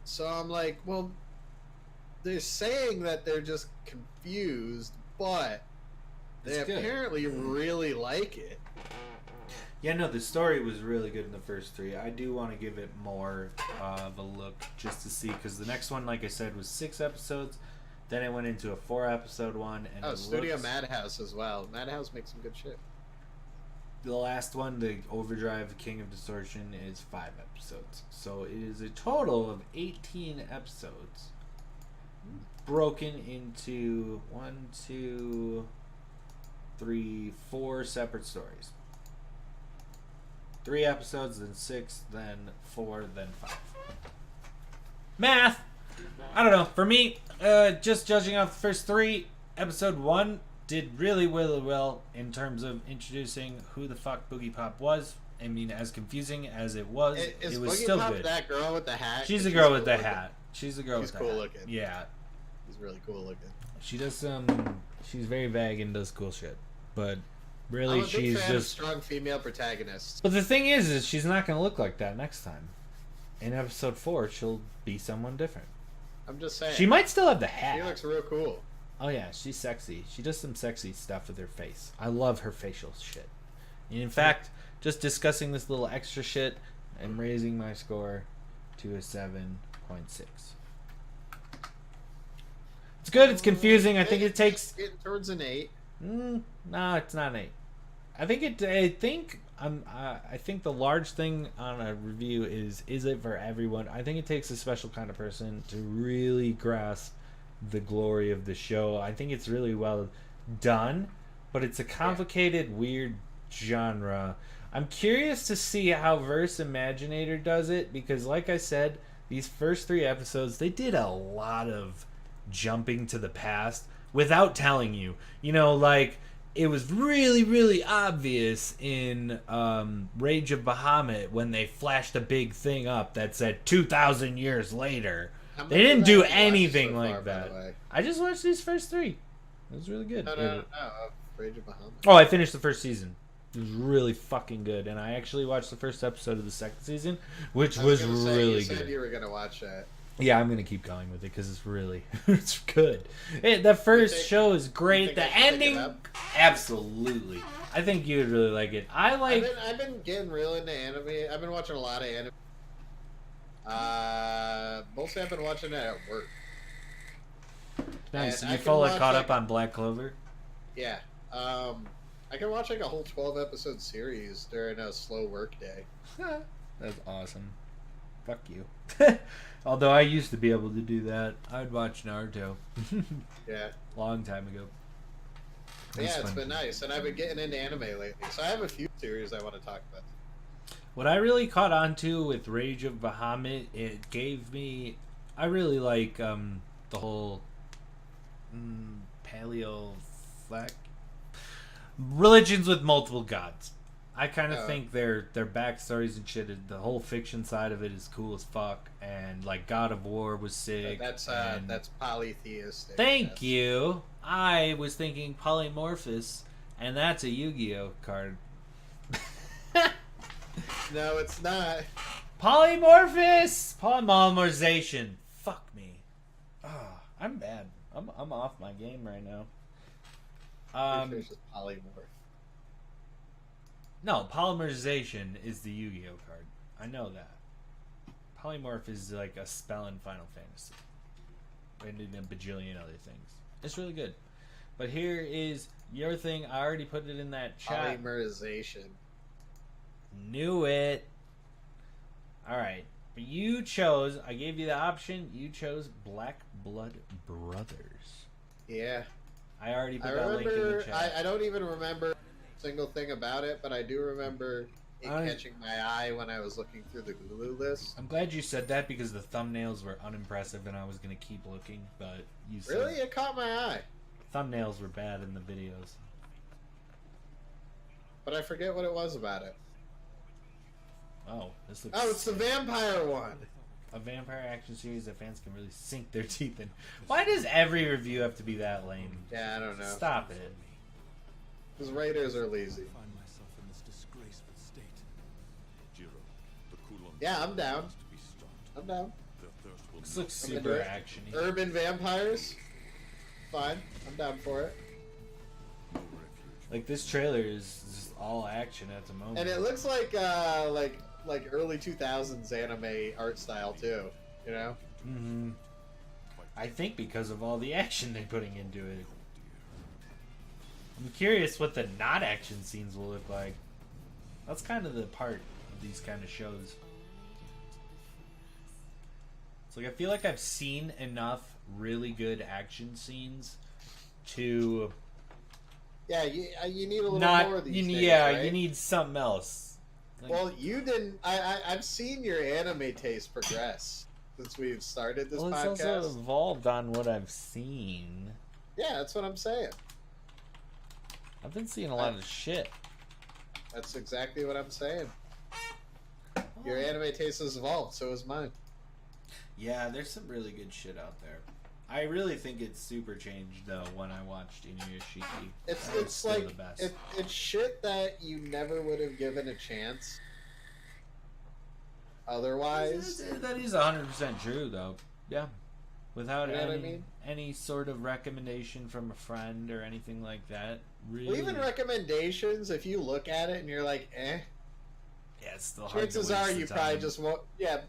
So I'm like, well, they're saying that they're just confused, but they apparently really like it. Yeah, no, the story was really good in the first 3. I do want to give it more of a look just to see, because the next one, like I said, was 6 episodes. Then it went into a 4-episode one. And Studio Madhouse as well. Madhouse makes some good shit. The last one, the Overdrive, the King of Distortion, is 5 episodes. So it is a total of 18 episodes. Broken into 1, 2, 3, 4 separate stories. 3 episodes, then 6, then 4, then 5. Math! I don't know. For me, just judging off the first 3, episode 1 did really, really well in terms of introducing who the fuck Boogiepop was. I mean, as confusing as it was, it was still good. That girl with the hat? She's the girl with the hat. She's the girl with the hat. She's cool looking. Yeah. She's really cool looking. She does she's very vague and does cool shit. But really, I'm a big fan of strong female protagonists. But the thing is she's not going to look like that next time. In episode 4, she'll be someone different. I'm just saying. She might still have the hat. She looks real cool. Oh yeah, she's sexy. She does some sexy stuff with her face. I love her facial shit. And in fact, just discussing this little extra shit and raising my score to a 7.6. It's good. It's confusing. I think it takes. Getting towards an 8. No, it's not an 8. I think the large thing on a review is it for everyone? I think it takes a special kind of person to really grasp the glory of the show. I think it's really well done, but it's a complicated, weird genre. I'm curious to see how Verse Imaginator does it, because like I said, these first 3 episodes, they did a lot of jumping to the past without telling you. You know, like, it was really, really obvious in Rage of Bahamut when they flashed a big thing up that said 2,000 years later. They didn't do anything like that. I just watched these first 3. It was really good. No. Rage of Bahamut. Oh, I finished the first season. It was really fucking good. And I actually watched the first episode of the second season, which was really good. You said you were going to watch that. Yeah, I'm gonna keep going with it because it's really, it's good. The first show is great. The ending, absolutely. I think you would really like it. I've been getting real into anime. I've been watching a lot of anime. Mostly I've been watching it at work. Nice. You fully caught up on Black Clover? Yeah. I can watch like a whole 12-episode series during a slow work day. That's awesome. Fuck you. Although I used to be able to do that. I'd watch Naruto. Yeah. Long time ago. It's been nice. And I've been getting into anime lately. So I have a few series I want to talk about. What I really caught on to with Rage of Bahamut, it gave me... I really like the whole paleo... religions with multiple gods. I kind of think their backstories and shit, the whole fiction side of it is cool as fuck, and like God of War was sick. That's polytheistic. Thank you. I was thinking polymorphous, and that's a Yu-Gi-Oh card. No, it's not. Polymorphous, polymerization. Fuck me. Oh, I'm bad. I'm off my game right now. It's just polymorph. No, polymerization is the Yu-Gi-Oh card. I know that. Polymorph is like a spell in Final Fantasy. And in a bajillion other things. It's really good. But here is your thing. I already put it in that chat. Polymerization. Knew it. Alright. But you chose, I gave you the option, you chose Black Blood Brothers. Yeah. I already put that link in the chat. I don't even remember single thing about it, but I do remember it catching my eye when I was looking through the Hulu list. I'm glad you said that because the thumbnails were unimpressive and I was going to keep looking, but you said... Really? It caught my eye. Thumbnails were bad in the videos. But I forget what it was about it. Oh, this looks... Oh, it's the vampire one. A vampire action series that fans can really sink their teeth in. Why does every review have to be that lame? Yeah, I don't know. Stop it. Because writers are lazy. Yeah, I'm down. I'm down. This looks super action-y. Urban vampires? Fine. I'm down for it. Like, this trailer is just all action at the moment. And it looks like early 2000s anime art style, too. You know? Mm-hmm. I think because of all the action they're putting into it. I'm curious what the not action scenes will look like. That's kind of the part of these kind of shows. It's like I feel like I've seen enough really good action scenes to... Yeah, you need a little more of these things, right? You need something else. Like, well, you didn't... I've seen your anime taste progress since we've started this podcast. It's also evolved on what I've seen. Yeah, that's what I'm saying. I've been seeing a lot of shit. That's exactly what I'm saying. Your anime taste has evolved, so has mine. Yeah, there's some really good shit out there. I really think it's super changed though when I watched Inuyashiki. It's like the best. It's shit that you never would have given a chance. Otherwise, that is 100% true though. Yeah, without you any sort of recommendation from a friend or anything like that. Really, well, even recommendations, if you look at it and you're like, eh, Yeah, it's still hard. Chances are you probably just won't. Yeah,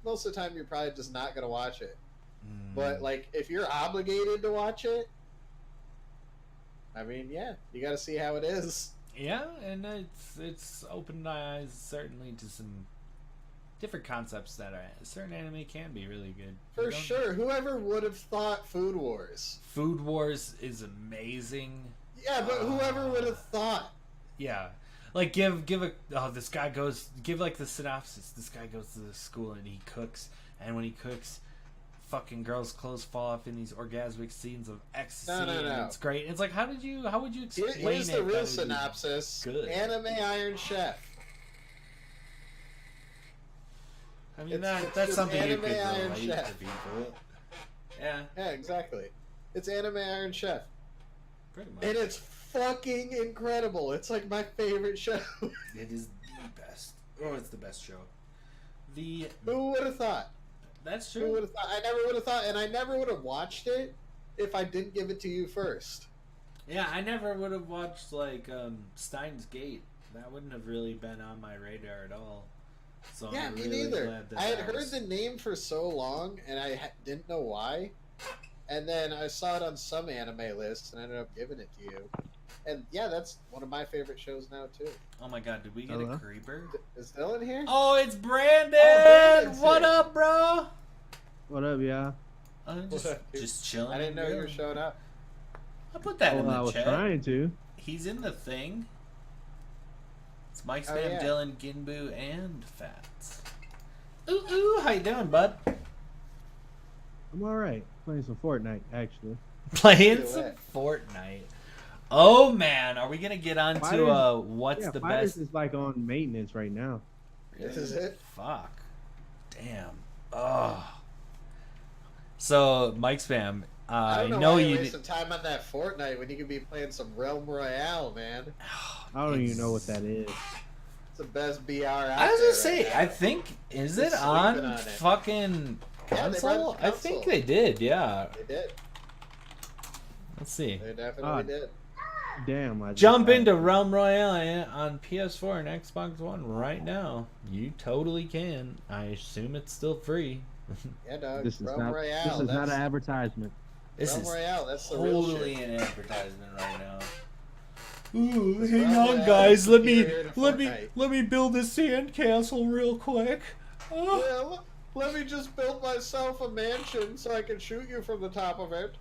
most of the time you're probably just not gonna watch it. But like, if you're obligated to watch it, I mean, yeah, you got to see how it is. Yeah, and it's opened my eyes certainly to some different concepts that certain anime can be really good. For sure. Whoever would have thought Food Wars? Food Wars is amazing. Yeah, but whoever would have thought? Yeah. Like, give this guy goes, give like the synopsis. This guy goes to the school and he cooks, and when he cooks, fucking girls' clothes fall off in these orgasmic scenes of ecstasy. No. And it's great. It's like, how would you explain it? Here's the real synopsis. Good. Anime Iron Chef. I mean, that's something you could relate to people. Yeah. Yeah, exactly. It's Anime Iron Chef. Pretty much. And it's fucking incredible. It's like my favorite show. It is the best. Oh, it's the best show. Who would have thought? That's true. Who would have thought? I never would have thought, and I never would have watched it if I didn't give it to you first. Yeah, I never would have watched like Steins Gate. That wouldn't have really been on my radar at all. So yeah, I'm me really neither. glad that I had heard the name for so long, and I didn't know why. And then I saw it on some anime lists, and I ended up giving it to you. And yeah, that's one of my favorite shows now too. Oh my god, did we get a creeper? Is Dylan here? Oh, it's Brandon! What up, bro? What up, y'all? Just chilling. I didn't know you were showing up. I put that in the I was chat. trying to. He's in the thing. It's MicSpam, Dylan, Ginboo, and Fats. Ooh, how you doing, bud? I'm alright. Playing some Fortnite, actually. Playing some Fortnite. Oh man, are we gonna get on to what's the Fighters best? Is like on maintenance right now. This is it. Fuck. Damn. Oh. So MicSpam, I don't know why you waste some time on that Fortnite when you could be playing some Realm Royale, man. I don't even know what that is. It's the best BR out there. I was gonna say, right I think is it on fucking console? I think they did. Yeah. They did. Let's see. They definitely did. Damn. Jump into Realm Royale on PS4 and Xbox One right now. You totally can. I assume it's still free. Yeah, dog. This is Realm Royale. This is not an advertisement. This Realm is Royale. That's the real totally shit. an advertisement right now. Ooh, hang on, guys. Let me build a sand castle real quick. Oh. Yeah, let me just build myself a mansion so I can shoot you from the top of it.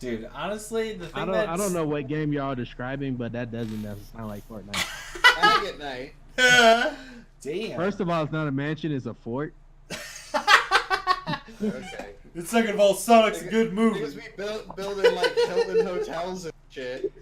Dude, honestly, the thing I don't know what game y'all are describing, but that doesn't sound like Fortnite. Agate Night. Damn. First of all, it's not a mansion; it's a fort. Okay. The second of all, Sonic's a good movie. Because we building like Hilton hotels and shit.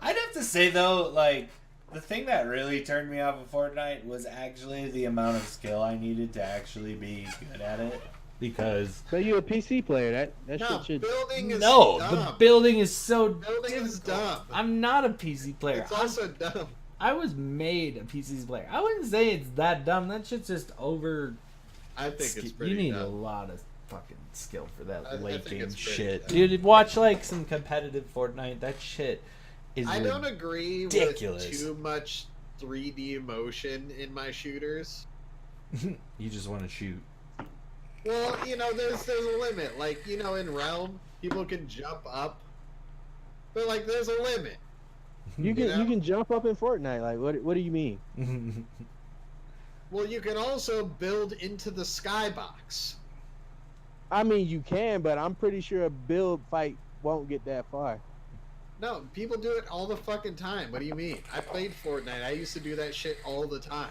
I'd have to say though, like the thing that really turned me off of Fortnite was actually the amount of skill I needed to actually be good at it. Because so you a PC player? That no, shit should. Building is no, dumb. the building is so building difficult. is dumb. I'm not a PC player. It's also dumb. I was made a PC player. I wouldn't say it's that dumb. That shit's just over. I think it's pretty You need dumb. a lot of fucking skill for that I late think game it's pretty shit. dumb. Dude, watch like some competitive Fortnite. That shit is I don't agree ridiculous. with too much 3D motion in my shooters. You just want to shoot. Well, you know, there's a limit. Like, you know, in Realm, people can jump up, but like, there's a limit. You can jump up in Fortnite. Like, what do you mean? Well, you can also build into the skybox. I mean, you can, but I'm pretty sure a build fight won't get that far. No, people do it all the fucking time. What do you mean? I played Fortnite. I used to do that shit all the time.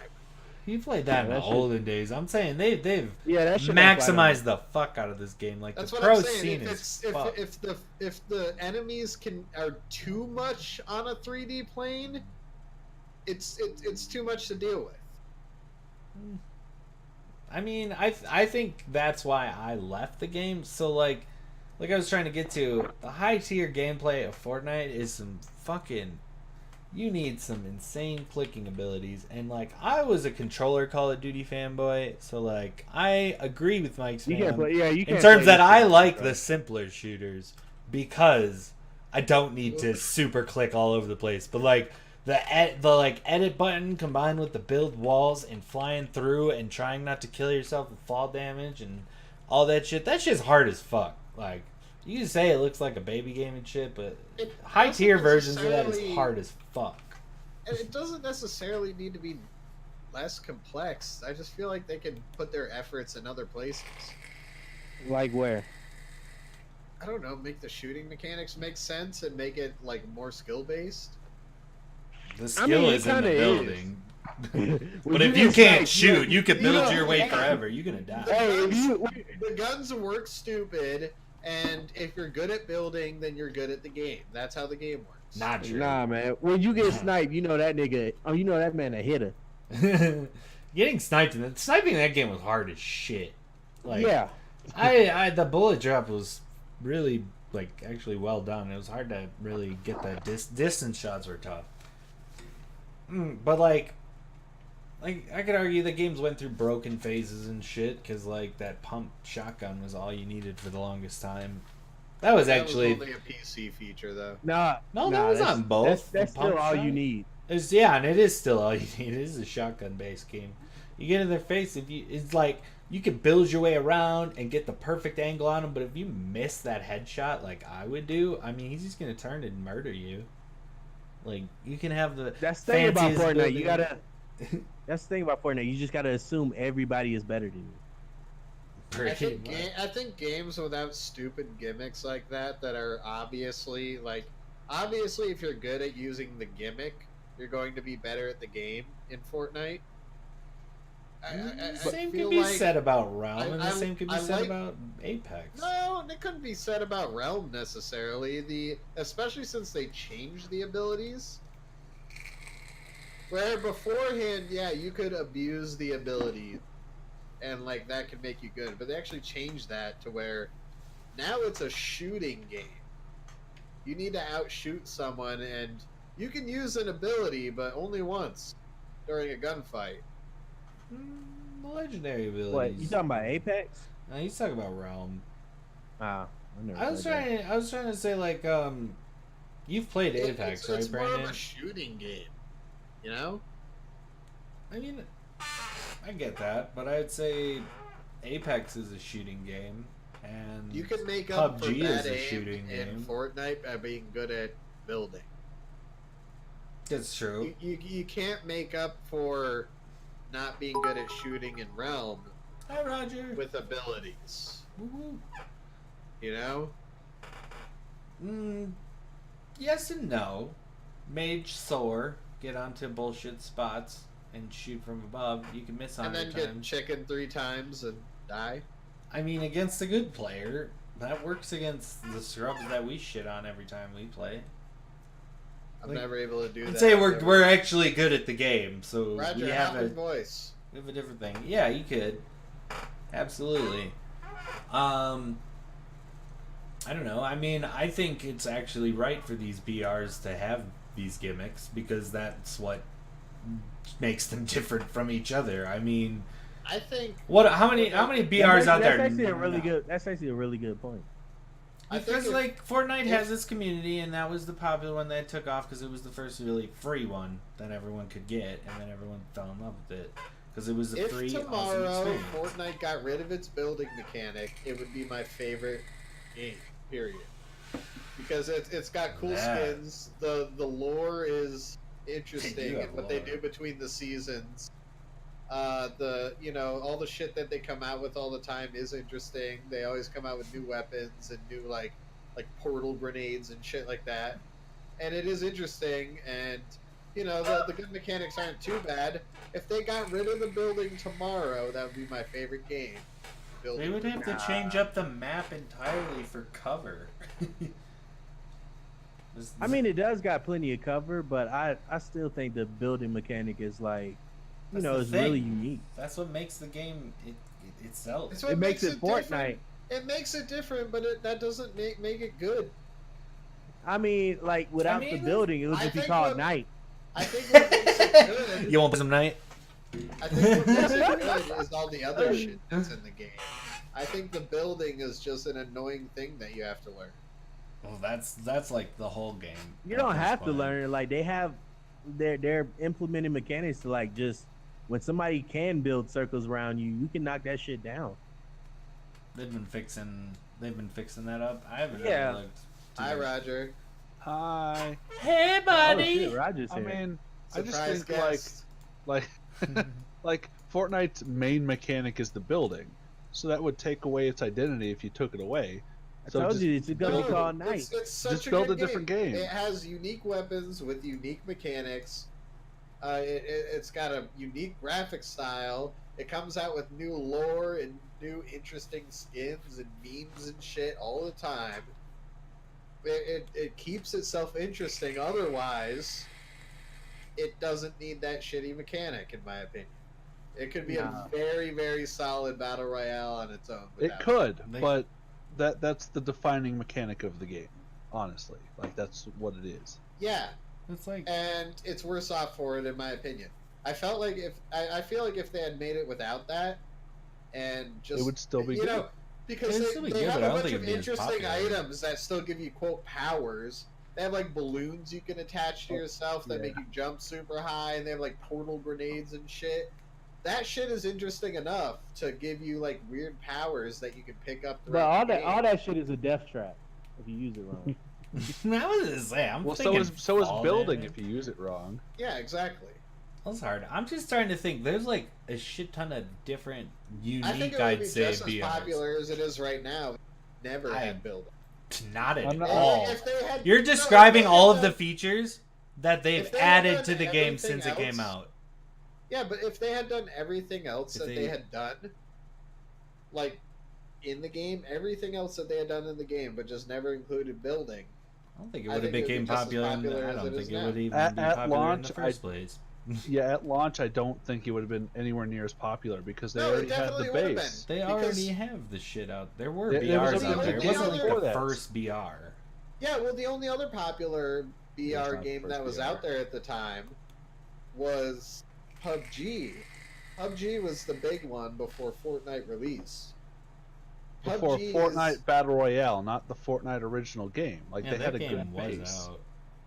You played that in the olden days. I'm saying they've that maximized the fuck out of this game. Like that's the what pro I'm saying. scene If the enemies are too much on a 3D plane, it's too much to deal with. I mean, I think that's why I left the game. So like I was trying to get to, the high tier gameplay of Fortnite is some fucking. You need some insane clicking abilities, and like I was a controller Call of Duty fanboy, so like I agree with Mike's you can't play, you can't in terms play that I like the simpler shooters because I don't need to super click all over the place. But like the like edit button combined with the build walls and flying through and trying not to kill yourself with fall damage and all that shit. That shit's hard as fuck. Like, you can say it looks like a baby game and shit, but high tier versions of that is hard as fuck. And it doesn't necessarily need to be less complex. I just feel like they could put their efforts in other places. Like where? I don't know, make the shooting mechanics make sense and make it like more skill based. The skill is in the building. But if you can't shoot, you can build your way forever. You're gonna die. The guns work stupid, and if you're good at building, then you're good at the game. That's how the game works. Not true. Nah, man. When you get sniped, you know that nigga. Oh, you know that man a hitter. Getting sniped in sniping in that game was hard as shit. Like, yeah. I the bullet drop was really like actually well done. It was hard to really get the distance shots were tough. But like I could argue the games went through broken phases and shit because like that pump shotgun was all you needed for the longest time. That was actually only a PC feature though. No, that was on both. That's still all you need. And it is still all you need. It is a shotgun based game. You get in their face it's like you can build your way around and get the perfect angle on him, but if you miss that headshot like I would do, I mean he's just gonna turn and murder you. Like you can have the that's the thing about Fortnite. Building. You gotta. That's the thing about Fortnite. You just gotta assume everybody is better than you. I think games without stupid gimmicks like that are obviously if you're good at using the gimmick, you're going to be better at the game in Fortnite. The same could be said about Realm, and the same could be said about Apex. No, it couldn't be said about Realm necessarily. Especially since they changed the abilities. Where beforehand, yeah, you could abuse the ability, and like that could make you good. But they actually changed that to where now it's a shooting game. You need to outshoot someone, and you can use an ability, but only once during a gunfight. Legendary abilities. What, you talking about Apex? No, he's talking about Realm. Ah, I was trying to say like you've played Apex, right, Brandon? It's more of a shooting game, you know. I mean, I get that, but I'd say Apex is a shooting game, and you can make up PUBG for bad is a aim shooting in game. Fortnite by being good at building. That's true. You can't make up for not being good at shooting in Realm. Hi, Roger. With abilities. Woo-hoo. You know? Yes and no. Mage soar, get onto bullshit spots and shoot from above. You can miss on and then get chicken 3 times and die. I mean, against a good player, that works against the scrubs that we shit on every time we play. I'm never able to do that. I'd say we're actually good at the game, so Roger, we have a voice. We have a different thing. Yeah, you could. Absolutely. I don't know. I mean, I think it's actually right for these BRs to have these gimmicks because that's what makes them different from each other. I mean, I think how many BRs out there? That's actually a really good point. Because like Fortnite has its community, and that was the popular one that took off because it was the first really free one that everyone could get, and then everyone fell in love with it because it was a free. If tomorrow Fortnite got rid of its building mechanic, it would be my favorite game. Period. Because it's got cool skins. The lore is interesting, and what they do between the seasons. All the shit that they come out with all the time is interesting. They always come out with new weapons and new like portal grenades and shit like that. And it is interesting, and the good mechanics aren't too bad. If they got rid of the building tomorrow, that would be my favorite game. They would have to change up the map entirely for cover. I mean, it does got plenty of cover, but I still think the building mechanic is like, it's really unique. That's what makes the game itself. It makes it Fortnite. It makes it different, but that doesn't make it good. I mean, like without the building, it would just be called Night. I think what makes it good. You want some Night? I think what makes it good is all the other shit that's in the game. I think the building is just an annoying thing that you have to learn. Well, that's like the whole game. You don't have to learn it. Like they have they're implementing mechanics to like just when somebody can build circles around you, you can knock that shit down. They've been fixing that up. I haven't Yeah. really looked. Hi, Roger. Hi. Hey, Oh buddy. shit, Roger's I here. mean, I just Surprise think guest. like like Fortnite's main mechanic is the building, so that would take away its identity if you took it away. I So told just you it's gonna be No, called Night. It's such Just a build good a different game. It has unique weapons with unique mechanics. It's got a unique graphic style. It comes out with new lore and new interesting skins and memes and shit all the time. It keeps itself interesting. Otherwise, it doesn't need that shitty mechanic, in my opinion. It could be a very, very solid battle royale on its own. It could, but that's the defining mechanic of the game. Honestly, like that's what it is. Yeah, It's like and it's worse off for it, in my opinion. I feel like if they had made it without that, and just It would still be you good. know, because It'd still be they good, have but I a don't bunch think of it'd be as interesting popular. items that still give you quote powers. They have like balloons you can attach to yourself that make you jump super high, and they have like portal grenades and shit. That shit is interesting enough to give you like weird powers that you can pick up. But all the that game. that shit is a death trap if you use it wrong. I was gonna say. I'm Well, thinking so is fall building damage. if you use it wrong. Yeah, exactly. That's hard. I'm just starting to think. There's like a shit ton of different unique. I think it would I'd be say just as BRs. popular as it is right now. Never I- had building. Not at I'm not- all. If they had, You're no, if describing they all had of the done- features that they've if they had added done to the game everything since it came else- out. Yeah, but if they had done everything else If that they- they had done, like in the game, everything else that they had done in the game, but just never included building. I don't think it I would have think it would became be just as popular. popular I as don't it think is it now. would even At be popular launch, in the first place. Yeah, at launch, I don't think it would have been anywhere near as popular because they No, it already had definitely the would have base. been. They Because- already have the shit out. There were There was BRs a- out there. It the wasn't only like the that. first BR. Yeah, well, the only other popular It's BR not the game that first was BR. out there at the time was PUBG. PUBG was the big one before Fortnite release. Before PUBG Fortnite is- Battle Royale, not the Fortnite original game. Like Yeah, they that had a game good was base. out.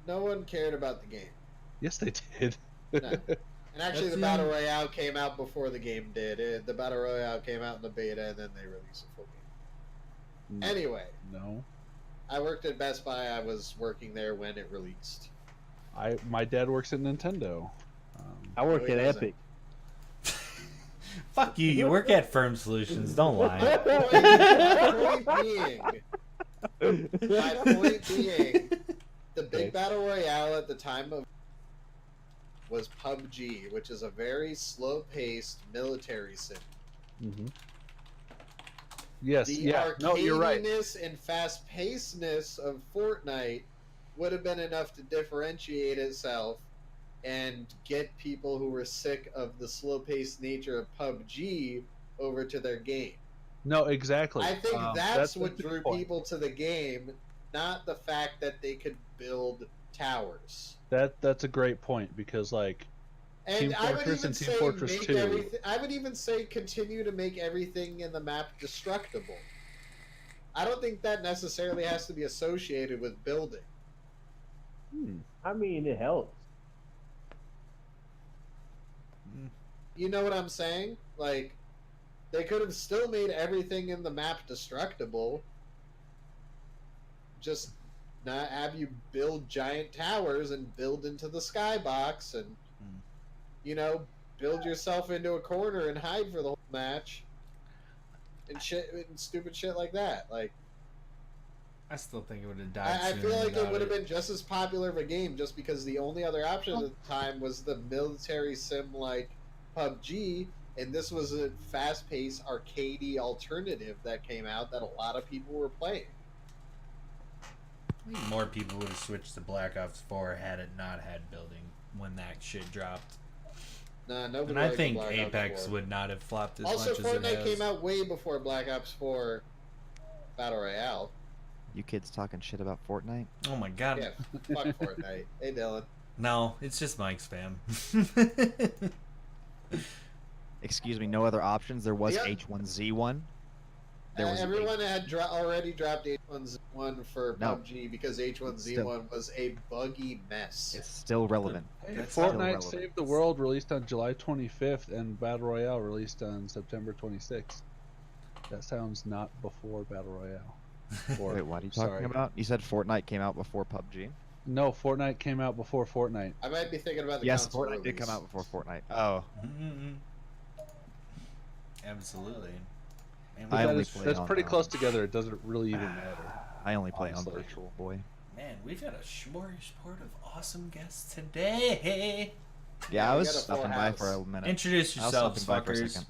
No one cared about the game. Yes, they did. No. And actually, That's the the Battle only- Royale came out before the game did. The Battle Royale came out in the beta, and then they released a full game. Anyway, No, I worked at Best Buy. I was working there when it released. my dad works at Nintendo. I work No, he at doesn't. Epic. Fuck you. You work at Firm Solutions. Don't lie. My point being, the big Okay. Battle Royale at the time of was PUBG, which is a very slow-paced military sim. Mm-hmm. Yes, The yeah, no, you're right. arcadiness and fast-pacedness of Fortnite would have been enough to differentiate itself and get people who were sick of the slow-paced nature of PUBG over to their game. No, exactly. I think that's what the drew point. people to the game, not the fact that they could build towers. That's a great point because like And Team I would Fortress even and Team say Fortress make 2. everything. I would even say continue to make everything in the map destructible. I don't think that necessarily has to be associated with building. I mean, it helps. You know what I'm saying? Like, they could have still made everything in the map destructible. Just not have you build giant towers and build into the skybox and, you know, build yourself into a corner and hide for the whole match. And shit, and stupid shit like that. Like, I still think it would have died. I sooner feel like it without would have been just as popular of a game just because the only other option at the time was the military sim like PUBG, and this was a fast-paced, arcadey alternative that came out that a lot of people were playing. I think more people would have switched to Black Ops 4 had it not had building when that shit dropped. Nah, nobody And I liked think Black Ops Apex 4. would not have flopped as Also, much as it Fortnite has. came out way before Black Ops 4 Battle Royale. You kids talking shit about Fortnite? Oh my god. Yeah, fuck Fortnite. Hey, Dylan. No, it's just Mike's fam. Excuse me, no other options. There was Yeah. H1Z1. there was everyone had already dropped H1Z1 for No. PUBG because H1Z1 was a buggy mess. It's still relevant. Hey, It's still Fortnite relevant. Save the World released on July 25th and Battle Royale released on September 26th. That sounds not before Battle Royale. Or, Wait, what are you talking about? You said Fortnite came out before PUBG? No, Fortnite came out before Fortnite. I might be thinking about the Yes, console Fortnite did release. come out before Fortnite. Oh. Absolutely. Man, I only That's play on, pretty close together. It doesn't really even matter. I only play on Honestly. Virtual Boy. man, we've got a smorgasbord of awesome guests today. Yeah, I we was got a full stopping by house. for a minute. Introduce I was yourselves, stopping by for a fuckers. second.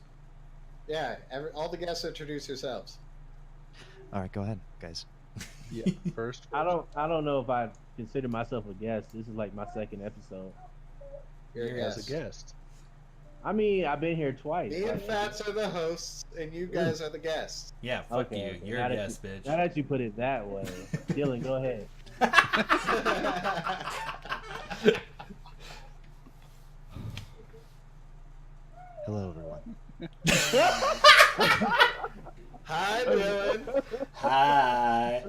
Yeah, all the guests introduce yourselves. All right, go ahead, guys. Yeah, first. I don't know if I consider myself a guest. This is like my second episode. You're a You're guest. As a guest. I mean, I've been here twice. Me and Fats are the hosts, and you guys are the guests. Yeah, fuck Okay, you. You're now a that guest, you- bitch. Now that you put it that way, Dylan, go ahead. Hello, everyone. Hi, Dylan. Hi.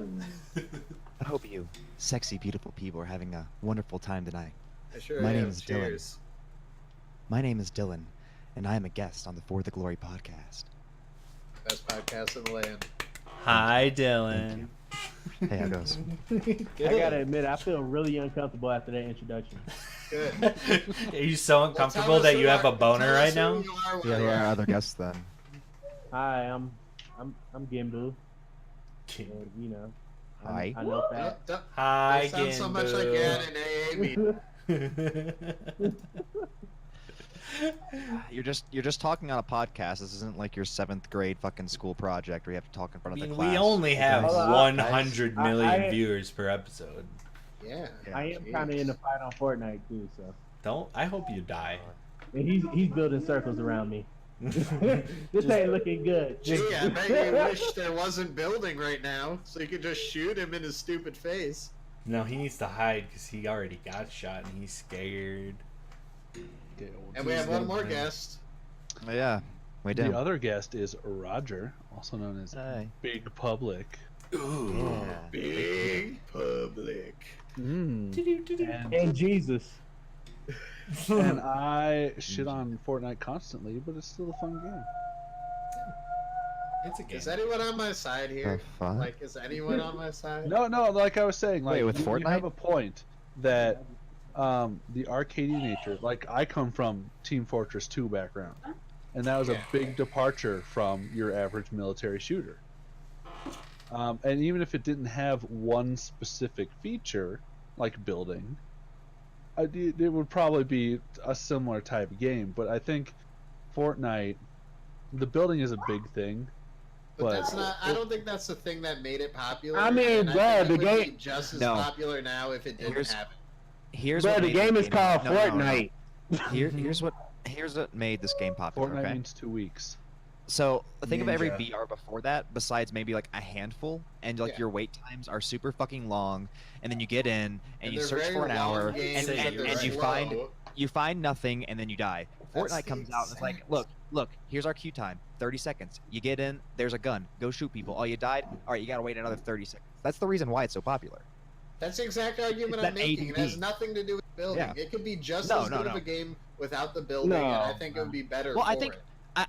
I hope you sexy, beautiful people are having a wonderful time tonight. I sure My am. name is Dylan. Cheers. My name is Dylan, and I am a guest on the For the Glory podcast. Best podcast in the land. Hi, Dylan. Hey, how goes? I gotta admit, I feel really uncomfortable after that introduction. Good. Are you so Well, uncomfortable tell us that who you have are- a boner tell us right who now? you are, Yeah, who who are you our are. other guests then? Hi, I'm Gimbu. And, you know, Hi. I know Don't, that. don't, Hi, don't sound so much like you had an AA meeting. Gimbu. You're just talking on a podcast. This isn't like your 7th grade fucking school project where you have to talk in I front of mean, the class. we only have Hold on, 100 million I- viewers per episode. Yeah. I am kind of in the fight on Fortnite too, so. Don't. I hope you die. And he's building circles around me. This ain't looking good. Gee, I bet you wish there wasn't building right now, so you could just shoot him in his stupid face. No, he needs to hide because he already got shot and he's scared. Okay, well, And we have one more man. guest. Yeah, we do. The other guest is Roger, also known as Hey. Big Public. Ooh. Yeah. Big public. And, And Jesus. and I shit on Fortnite constantly, but it's still a fun game. It's a game. Is anyone on my side here? The fuck? Like, is anyone on my side? No, like I was saying, like Wait, with you Fortnite? have a point that the arcadey nature. Like I come from Team Fortress 2 background, and that was Yeah. a big departure from your average military shooter. And even if it didn't have one specific feature, like building, it would probably be a similar type of game. But I think Fortnite, the building is a big thing. But that's not. I don't think that's the thing that made it popular. I mean, and bro, I think the it would game- be just as No. popular now if it didn't Here's- have it. Here's Bro, what the made game this is called No, no, no. Fortnite. Here's what made this game popular. Fortnite okay? means 2 weeks. So think of every Ninja. BR before that, besides maybe like a handful, and like Yeah. your wait times are super fucking long, and then you get in and you they're search very for an long hour, games and, and and, they're and you slow. find nothing, and then you die. That's Fortnite the comes out and it's like, exact- look, here's our queue time, 30 seconds. You get in, there's a gun, go shoot people. Oh, you died. All right, you gotta wait another 30 seconds. That's the reason why it's so popular. That's the exact argument It's I'm that making. It has ADD. nothing to do with building. Yeah. It could be just No, as no, good of no. a game without the building, No. and I think it would be better Well, for I think- it.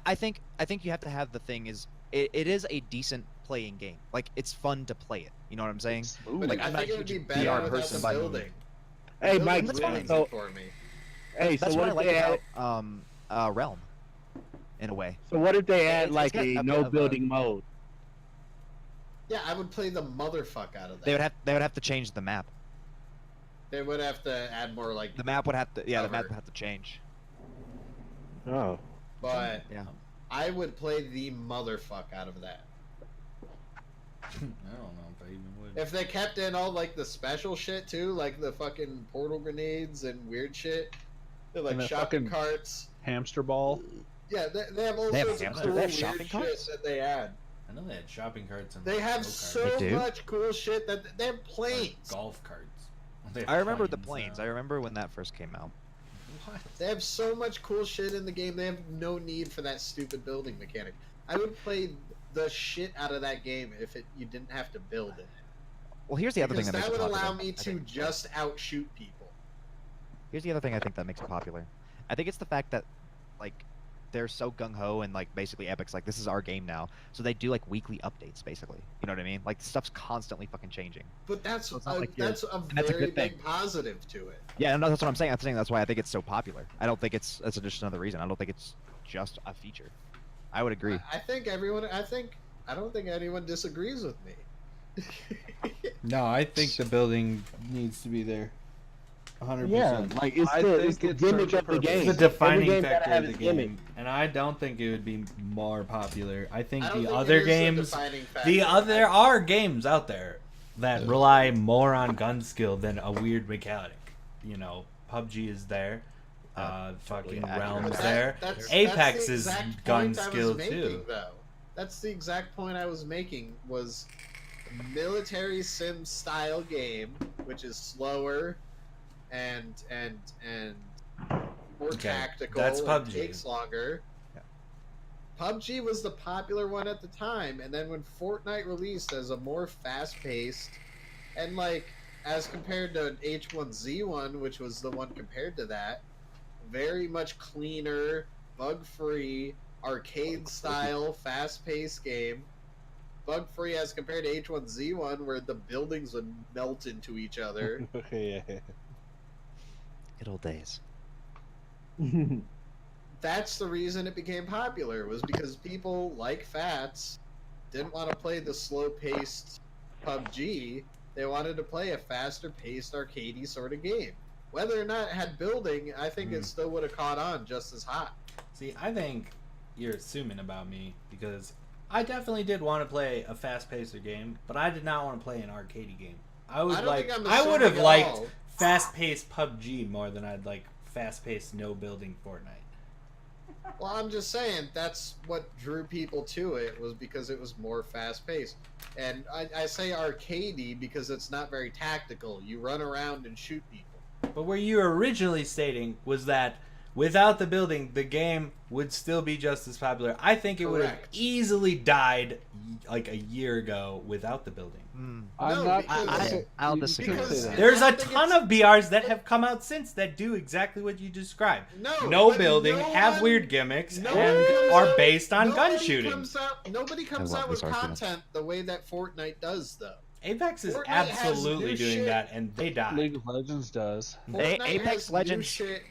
I think you have to have the thing is it is a decent playing game. Like it's fun to play it. You know what I'm saying? Smooth. But Like, I I'm not think a it would be huge better VR without person the by any building. Hey, The Mike. building that's ruins So, it for me. hey, so That's what what I if like they add? about Realm, in a way. So what if they Yeah, add it's like got a a bit no of a- building mode? Yeah, I would play the motherfuck out of that. They would have to change the map. They would have to add more like, The map would have to the map Cover. would have to change. Oh. but Yeah. I would play the motherfuck out of that. I don't know if I even would. If they kept in all like the special shit too, like the fucking portal grenades and weird shit, they're like And the shopping fucking- carts. Hamster ball. Yeah, they have all They have sorts of hamster- cool they have weird shopping shit carts? that they add. I know they had shopping carts and They have go-karts. so They do? much cool shit that they have Or planes. golf carts. They have I remember the planes planes. I remember when that first came out. What? They have so much cool shit in the game. They have no need for that stupid building mechanic. I would play the shit out of that game if you didn't have to build it. Well, here's the other thing Because that makes that it would popular. allow me to just outshoot people. Here's the other thing I think that makes it popular. I think it's the fact that, like, they're so gung-ho and, like, basically Epic's like, this is our game now. So they do, like, weekly updates, basically. You know what I mean? Like, stuff's constantly fucking changing. But that's it's not like that's a that's a very good thing. big positive to it. Yeah, no, that's what I'm saying. I'm saying that's why I think it's so popular. I don't think that's just another reason. I don't think it's just a feature. I would agree. I don't think anyone disagrees with me. No, I think the building needs to be there. 100%. Yeah, like it's I the, think it's the it gimmick serves a of the purpose. game. It's the defining Every game gotta factor have of the its game, gimmick. and I don't think it would be more popular. I think I don't the think other it is games, defining factor. there are games out there that rely more on gun skill than a weird mechanic. You know, PUBG is there, fucking accurate. Realms But there. that's Apex the is exact gun point I was skill making, too. Though. That's the exact point I was making. Was a military sim style game, which is slower and more tactical. that's and PUBG. takes longer. Yeah. PUBG was the popular one at the time, and then when Fortnite released as a more fast-paced, and like as compared to H1Z1, which was the one compared to that, very much cleaner, bug-free, arcade-style, fast-paced game. Bug-free as compared to H1Z1, where the buildings would melt into each other. Yeah. Good old days. That's the reason it became popular, was because people like Fats didn't want to play the slow-paced PUBG. They wanted to play a faster-paced, arcadey sort of game. Whether or not it had building, I think it still would have caught on just as hot. See, I think you're assuming about me because I definitely did want to play a fast-paced game, but I did not want to play an arcadey game. I would I don't like. think I'm I would have assuming at liked all. fast-paced PUBG more than I'd like fast-paced no-building Fortnite. Well, I'm just saying that's what drew people to it, was because it was more fast-paced. And I say arcadey because it's not very tactical. You run around and shoot people. But what you were originally stating was that without the building, the game would still be just as popular. I think it would have Correct. easily died like a year ago without the building. I'm No, not. because- I'll you disagree. can't say that. There's a I think ton it's- of BRs that have come out since that do exactly what you described. No but building, no have one- weird gimmicks, no and one comes are out- based on gun nobody shooting. Nobody comes love out with this argument. content the way that Fortnite does, though. Apex is Fortnite has absolutely new doing shit. that, and they die. League of Legends does. Fortnite Apex has new Legends- shit.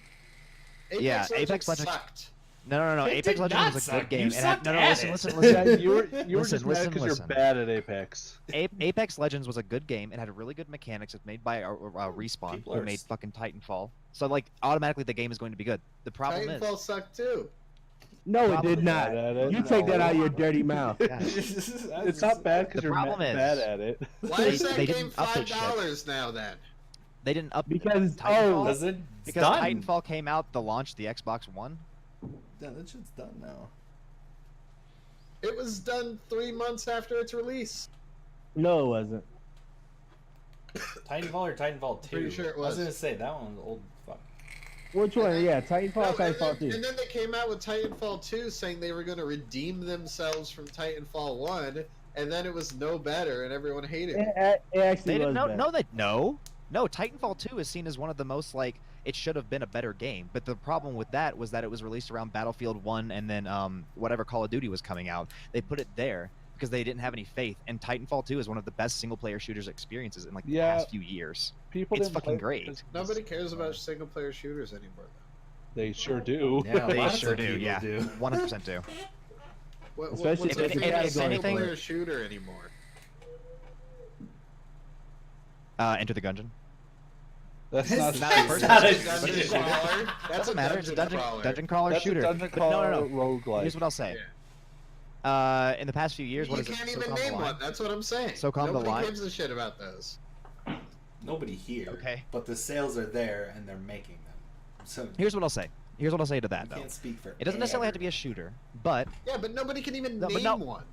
Yeah, Apex Legends- sucked. No. It Apex did Legends not was a good suck. game. You It had, sucked no, at listen, it. listen, Yeah, listen. you were Listen, just mad listen, because you're listen. bad at Apex. Apex Legends was a good game. It had really good mechanics. It's made by Respawn, People who are made s- fucking Titanfall. So like automatically the game is going to be good. The problem Titanfall is, sucked too. No, it Probably did not. bad at it. You take that No. out of your dirty mouth. It's not bad because The you're problem is- bad at it. Why They- is that they game didn't update shit. $5 now then? they didn't up Because Titanfall, Does it? It's because done. Titanfall came out the launch the Xbox One. Yeah, that shit's done now. It was done 3 months after its release. no, it wasn't. Titanfall or Titanfall 2? Pretty sure it I was was. gonna say that one's old. Fuck. Which one? Yeah, No, Titanfall, and, Titanfall then, 2. and then they came out with Titanfall 2 saying they were going to redeem themselves from Titanfall 1, and then it was no better and everyone hated it. It actually They didn't was bad. no. Titanfall 2 is seen as one of the most like it should have been a better game. But the problem with that was that it was released around Battlefield 1 and then whatever Call of Duty was coming out. They put it there because they didn't have any faith. And Titanfall 2 is one of the best single player shooters experiences in like the Yeah. past few years. People It's didn't fucking play it great. because- Nobody cares about single-player shooters anymore, though. They sure do. Yeah, They lots sure of do, people yeah. do. 100% do. Especially What's if a anything- single-player shooter anymore? Enter the Gungeon. That's It's not. not true. a person. not a Dungeon shooter. crawler. That's Doesn't a matter. It's a dungeon crawler That's shooter. a dungeon But crawler no. roguelike. Here's what I'll say. In the past few years, what You is it? can't SOCOM even The name Line? one. That's what I'm saying. SOCOM The Nobody Line? gives a shit about those. Nobody here. Okay. But the sales are there and they're making them. So Here's what I'll say. Here's what I'll say to that you though. can't speak for. It doesn't necessarily have to be a shooter, but Yeah, but nobody can even No, but name no. one.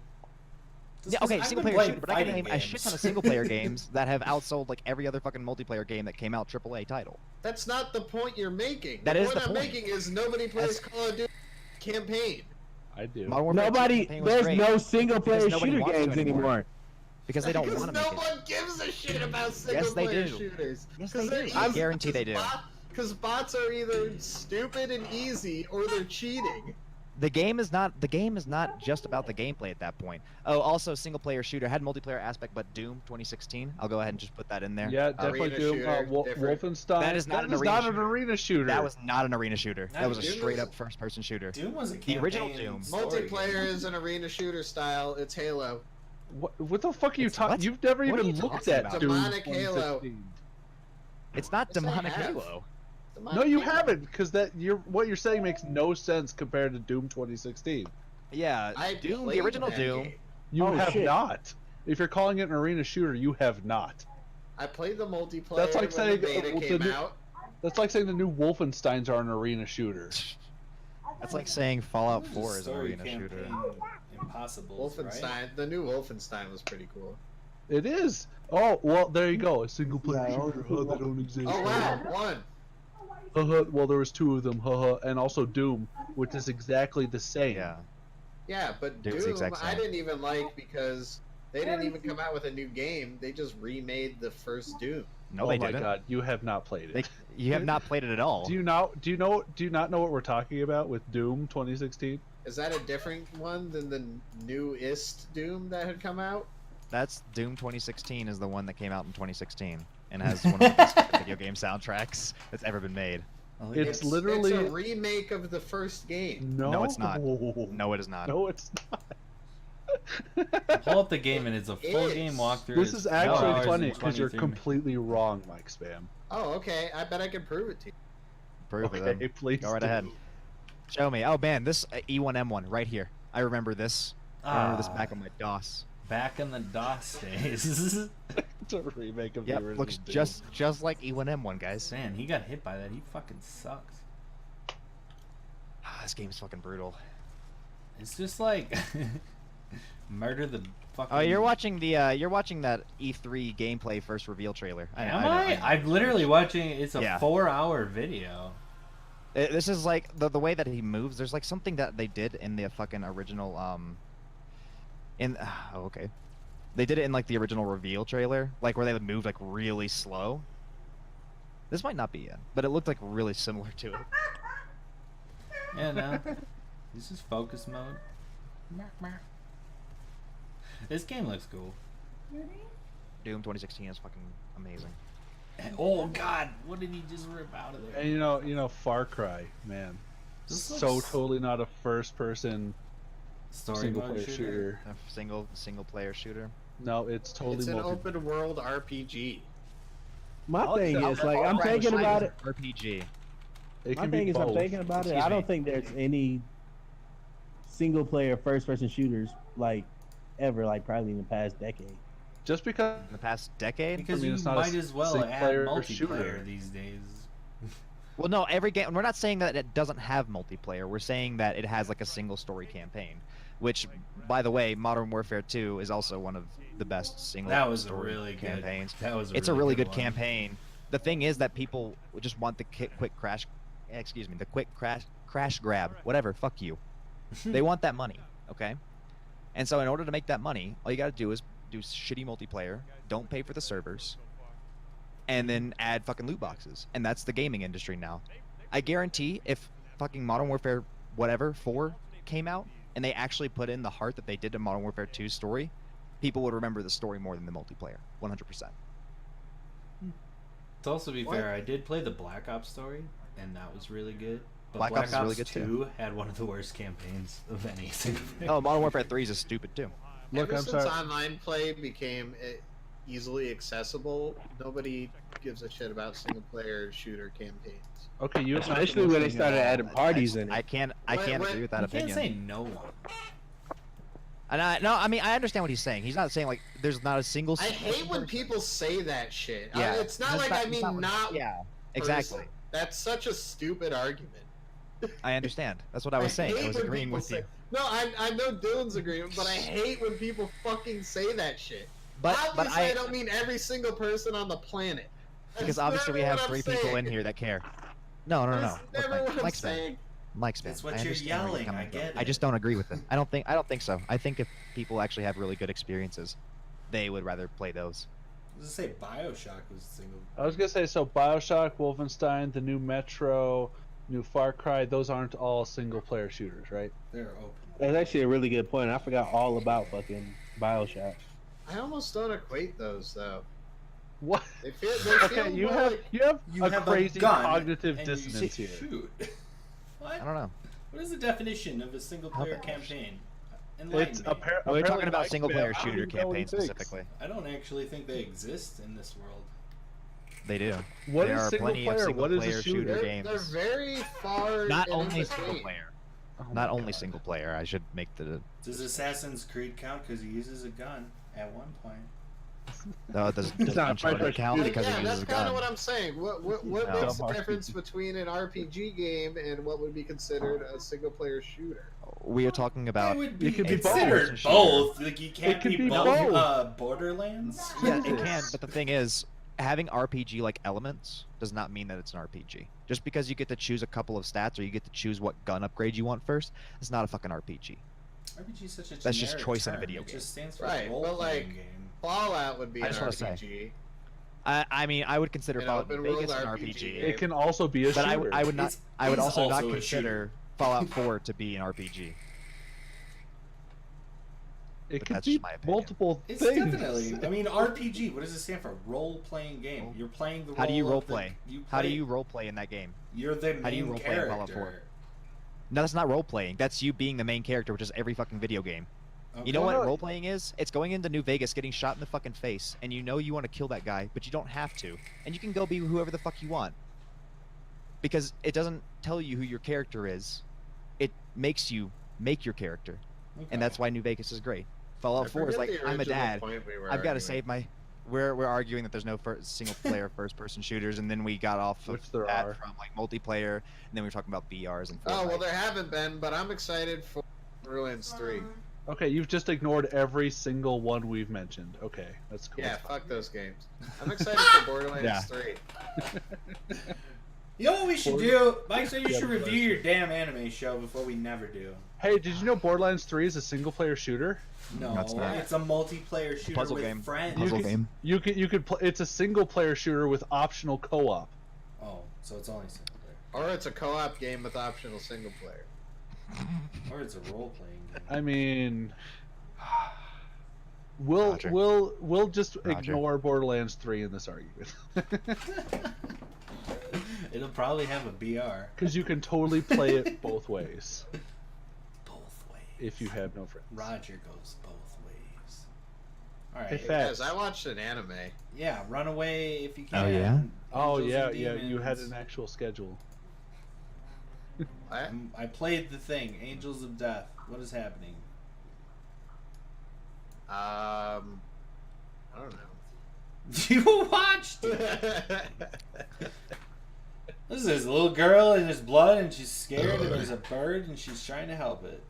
yeah, okay, single player shooter. But I can name a shit ton of single player games that have outsold like every other fucking multiplayer game that came out AAA title. That's not the point you're making. That the is point the I'm point. making is nobody plays That's- Call of Duty campaign. I do. Modern Warfare 2 Nobody, campaign was there's great no single player because nobody shooter wants to games anymore. because they don't Because want to no make it. one gives a shit about Yes, they single-player do. shooters. Yes, they 'Cause they're do. I easy. guarantee they do. Because bots are either stupid and easy, or they're cheating. The game is not just about the gameplay at that point. Oh, also single player shooter had multiplayer aspect, but Doom 2016. I'll go ahead and just put that in there. Yeah, definitely Arena Doom. shooter, different. Wolfenstein. That is not an arena shooter. That was not an arena shooter. Not That was a Doom straight is- up first person shooter. Doom was a The campaign original Doom. story Multiplayer game. is an arena shooter style. It's Halo. What the fuck are you It's talking? what? You've never What are even you looked talking at about? Doom Demonic Halo. 2016. It's not Yes, I demonic have. Halo. No, you haven't, because what you're saying makes no sense compared to Doom 2016. Yeah, I Doom, the played original that Doom. game. You Oh, have shit. not. If you're calling it an arena shooter, you have not. I played the multiplayer That's like when saying the beta the came new- out. That's like saying the new Wolfensteins are an arena shooter. That's like saying Fallout What 4 is an story arena shooter. campaign Impossibles, Wolfenstein. right? The new Wolfenstein was pretty cool. It is. Oh, well, there you go. A single player Yeah, shooter. Huh, they don't exist. Oh wow, one. Well, there was two of them. And also Doom, which is exactly the same. Yeah. Yeah, but Dude, it's Doom the exact I same. didn't even like because they didn't even come out with a new game. They just remade the first Doom. No, oh they my didn't. god, you have not played it. You have not played it at all. Do you not know what we're talking about with Doom 2016? Is that a different one than the newest Doom that had come out? That's Doom 2016 is the one that came out in 2016 and has one of the best video game soundtracks that's ever been made. It's literally it's a remake of the first game. No, it's not. No, it is not. No, it's not. Pull up the game and it's a full Is. game walkthrough. This It's is 4 actually hours funny and because you're 23 completely wrong, MicSpam. Oh, okay. I bet I can prove it to you. Prove it Okay, then. please. Go right do. ahead. Show me. Oh man, this E1M1 right here. I remember this. I remember this back on my DOS. Back in the DOS days. It's a remake of Yep, the original. looks Doom. just like E1M1, guys. Man, he got hit by that. He fucking sucks. Ah, this game is fucking brutal. It's just like murder the fucking. Oh, you're watching that E3 gameplay first reveal trailer. Am I? I'm literally watching. It's a Yeah. 4-hour video. This is like the way that he moves. There's like something that they did in the fucking original okay. They did it in like the original reveal trailer, like where they moved like really slow. This might not be it, but it looked like really similar to it. Yeah, no. This is focus mode. This game looks cool. Doom 2016 is fucking amazing. Oh God, what did he just rip out of there? And you know, Far Cry, man. This So looks- totally not a first-person Story single mode player shooter. A single player shooter. No, it's totally It's an multi. open world RPG. My I'll thing tell- is like I'll I'm try thinking to about it. RPG. It My can thing be is I'm both. thinking about it. Excuse I don't me. think there's any single player first person shooters like ever, like probably in the past decade. Just because In the past decade. Because I mean, you it's not a might as well single add player multiplayer shooter. these days. Well, no, every game. We're not saying that it doesn't have multiplayer. We're saying that it has like a single story campaign, which, by the way, Modern Warfare 2 is also one of the best single That was a story really good campaigns. That was. It's a really good one. campaign. The thing is that people just want the quick crash. Excuse me, the quick crash grab. Whatever. Fuck you. They want that money. Okay. And so in order to make that money, all you got to do is do shitty multiplayer. Don't pay for the servers. And then add fucking loot boxes. And that's the gaming industry now. I guarantee if fucking Modern Warfare whatever 4 came out and they actually put in the heart that they did to Modern Warfare 2's story, people would remember the story more than the multiplayer. 100%. To also be What? fair, I did play the Black Ops story, and that was really good. But Black Ops is really good, 2 too. had one of the worst campaigns of any single. Oh, Modern Warfare 3 is stupid too. Look, Ever I'm since sorry. online play became easily accessible, nobody gives a shit about single player shooter campaigns. Okay, you have not Especially been when they listening started at all. adding parties in I it. can't What- agree with that You opinion. can't say no one. And I mean, I understand what he's saying. He's not saying like there's not a single. I hate when people say that shit. Yeah, It's not that's like I that's mean what- not Yeah, person. exactly. That's such a stupid argument. I understand. That's what I was saying. I hate was when agreeing people with say- you. No, I know Dylan's agreeing, but I hate when people fucking say that shit. But Obviously, I I don't mean every single person on the planet. because That's obviously we never have what I'm 3 people in saying. here that care. No. That's Look, never what I'm Mike's bad. saying. MicSpam. That's what I you're understand where yelling, coming I from. get I it. just don't agree with it. I don't think so. I think if people actually have really good experiences, they would rather play those. I was gonna say Bioshock was single. I was gonna say, so Bioshock, Wolfenstein, the new Metro, new Far Cry, those aren't all single player shooters, right? They're open. That's actually a really good point. I forgot all about fucking Bioshock. I almost don't equate those though. What? They feel Okay, you more have like, you have a crazy gun cognitive and you dissonance here. shoot. What? I don't know. What is the definition of a single player Okay. campaign? It's Enlighten me. We're apparently talking about MicSpam, single player I don't shooter even know what he campaigns thinks. specifically. I don't actually think they exist in this world. They do. What there is are single plenty player? of single What is a player shooter? shooter they're games. very far. Not and in only single between. player. Oh Not my only God. single player. I should make the. Does Assassin's Creed count because he uses a gun at one point? No, does It's not a Uncharted first-person count shooter. because yeah, he uses that's a kind of gun? what I'm saying. What No. makes the Dumb difference RPG. between an RPG game and what would be considered a single player shooter? We are talking about. It would be It could be considered both. both. Like you can't could be both. both. Borderlands. Yeah, it Jesus. can, but the thing is, having RPG like elements does not mean that it's an RPG. Just because you get to choose a couple of stats or you get to choose what gun upgrade you want first, it's not a fucking RPG. RPG is such a That's just generic choice in a term. video It game. just stands for Right, role but, playing like, game. Fallout would be I an just wanna say, RPG. I mean, I would consider An Fallout New open world Vegas an RPG. RPG, It can also be a but shooter. I would not. It's- I would it's also not also a consider Fallout 4 to be an RPG. It but could that's be just my opinion. multiple It's things. definitely. I mean, RPG. What does it stand for? Role playing game. You're playing the role. How do you of role the- play? You How do play- you role play in that game? You're the how do you main role play in Fallout 4? character. No, that's not role playing. That's you being the main character, which is every fucking video game. You know Okay. what role playing is? It's going into New Vegas, getting shot in the fucking face, and you know you want to kill that guy, but you don't have to, and you can go be whoever the fuck you want, because it doesn't tell you who your character is. It makes you make your character, Okay. and that's why New Vegas is great. Fallout 4 is I like, forget the I'm a original dad. point we were I've got to arguing. save my. We're arguing that there's no single player first person shooters, and then we got off of Which there that are. from like multiplayer, and then we were talking about VRs and. Oh well, Fortnite. there haven't been, but I'm excited for Ruins 3. Okay, you've just ignored every single one we've mentioned. Okay, that's cool. Yeah, That's fine. fuck those games. I'm excited for Borderlands Yeah. 3. You know what we should do? Mike said you Yeah, should but review your damn anime show before we never do. Hey, did you know Borderlands 3 is a single player shooter? No, No, it's not. it's a multiplayer shooter Puzzle with game. friends. Puzzle could- game. You could play. It's a single player shooter with optional co-op. Oh, so it's only single player. Or it's a co-op game with optional single player. Or it's a role playing game. I mean, Roger. we'll just Roger. ignore Borderlands 3 in this argument It'll probably have a BR. because you can totally play it both ways Both ways. if you have no friends. Roger goes both ways. Hey, Alright. Fat- Guys, I watched an anime. Yeah, run away if you can. Oh, yeah? Oh Angels yeah, and yeah. You had Demons. an actual schedule. What? I played the thing, Angels of Death. What is happening? I don't know. You watched it. This is this little girl and there's blood and she's scared and there's a bird and she's trying to help it.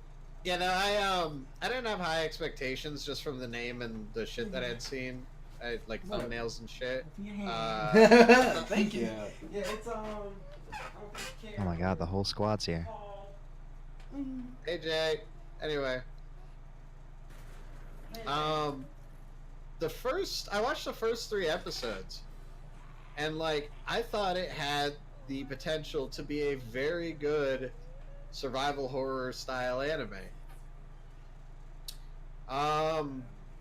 Yeah, no, I didn't have high expectations just from the name and the shit that I'd seen, like thumbnails and shit. Thank you. Yeah, it's Oh my god, the whole squad's here. Hey Jay. Anyway, I watched the first 3 episodes, and like I thought it had the potential to be a very good survival horror style anime.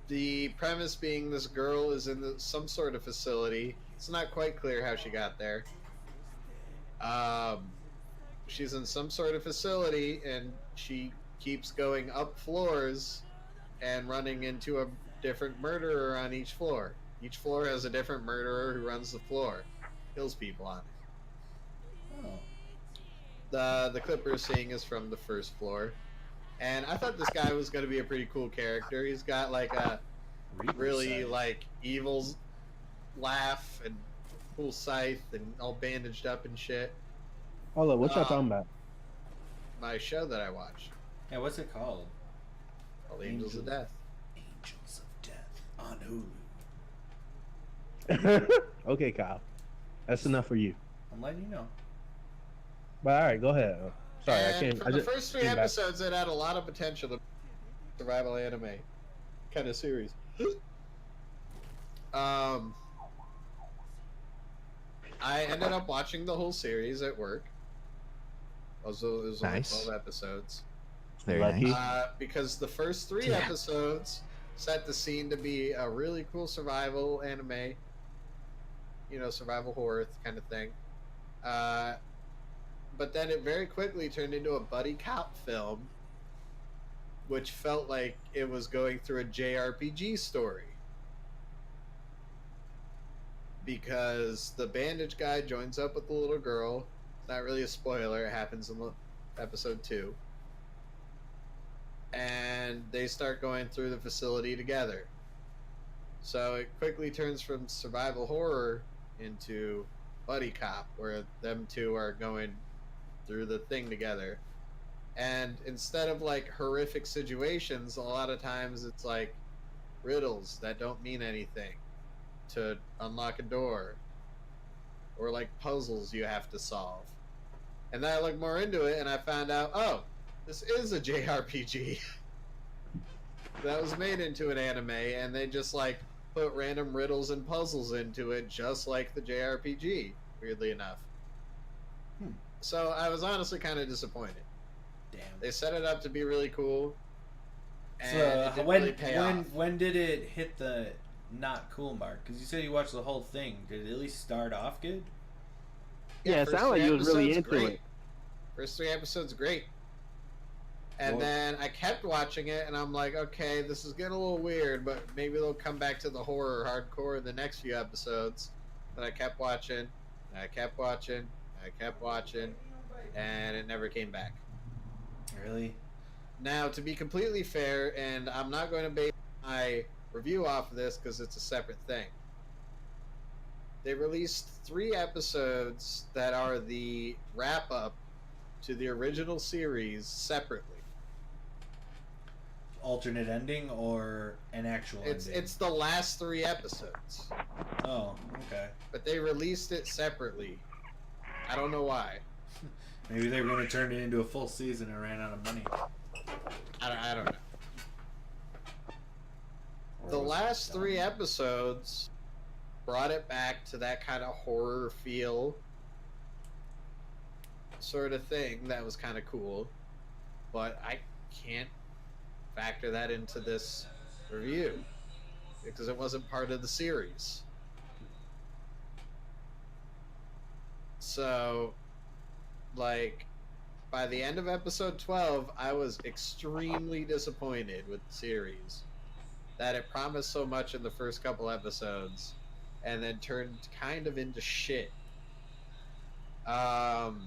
The premise being this girl is in some sort of facility. It's not quite clear how she got there. She's in some sort of facility and she keeps going up floors and running into a different murderer on each floor. Each floor has a different murderer who runs the floor, kills people on it. Oh. The clip we're seeing is from the first floor, and I thought this guy was going to be a pretty cool character. He's got like a really like evil laugh and cool scythe and all bandaged up and shit. Hold up, what y'all talking about? My show that I watched, Yeah, what's it called? called Angels of Death. Angels of Death on Hulu. Okay, Kyle. That's enough for you. I'm letting you know. But alright, go ahead. Sorry, I And can't. for I the just first 3 came back. episodes, it had a lot of potential to survival anime kind of series. I ended up watching the whole series at work. It was only Nice. 12 episodes. Very Lucky. nice. Because the first 3 episodes set the scene to be a really cool survival anime. You know, survival horror kind of thing. But then it very quickly turned into a buddy cop film, which felt like it was going through a JRPG story. Because the bandage guy joins up with the little girl. It's not really a spoiler, it happens in episode 2. And they start going through the facility together. So it quickly turns from survival horror into buddy cop, where them two are going through the thing together. And instead of like horrific situations, a lot of times it's like riddles that don't mean anything to unlock a door, or like puzzles you have to solve. And then I looked more into it and I found out, oh, this is a JRPG that was made into an anime, and they just like put random riddles and puzzles into it, just like the JRPG, weirdly enough. So I was honestly kind of disappointed. Damn. They set it up to be really cool, and So it didn't really pay off. when did it hit the not cool mark? Because you said you watched the whole thing. Did it at least start off good? Yeah, it first sounded like 3 you was really episodes, into great. it. First 3 episodes, great. And then I kept watching it, and I'm like, okay, this is getting a little weird, but maybe they'll come back to the horror hardcore in the next few episodes. But I kept watching, and I kept watching, and I kept watching, and it never came back. Really? Now, to be completely fair, and I'm not going to base my review off of this because it's a separate thing. They released 3 episodes that are the wrap-up to the original series separately. Alternate ending or an actual ending? It's the last 3 episodes, Oh, okay. but they released it separately. I don't know why. Maybe they were going to turn it into a full season and ran out of money. I don't know. The last 3 episodes brought it back to that kind of horror feel sort of thing that was kind of cool, but I can't factor that into this review because it wasn't part of the series. So, like, by the end of episode 12, I was extremely disappointed with the series. That it promised so much in the first couple episodes and then turned kind of into shit. Damn,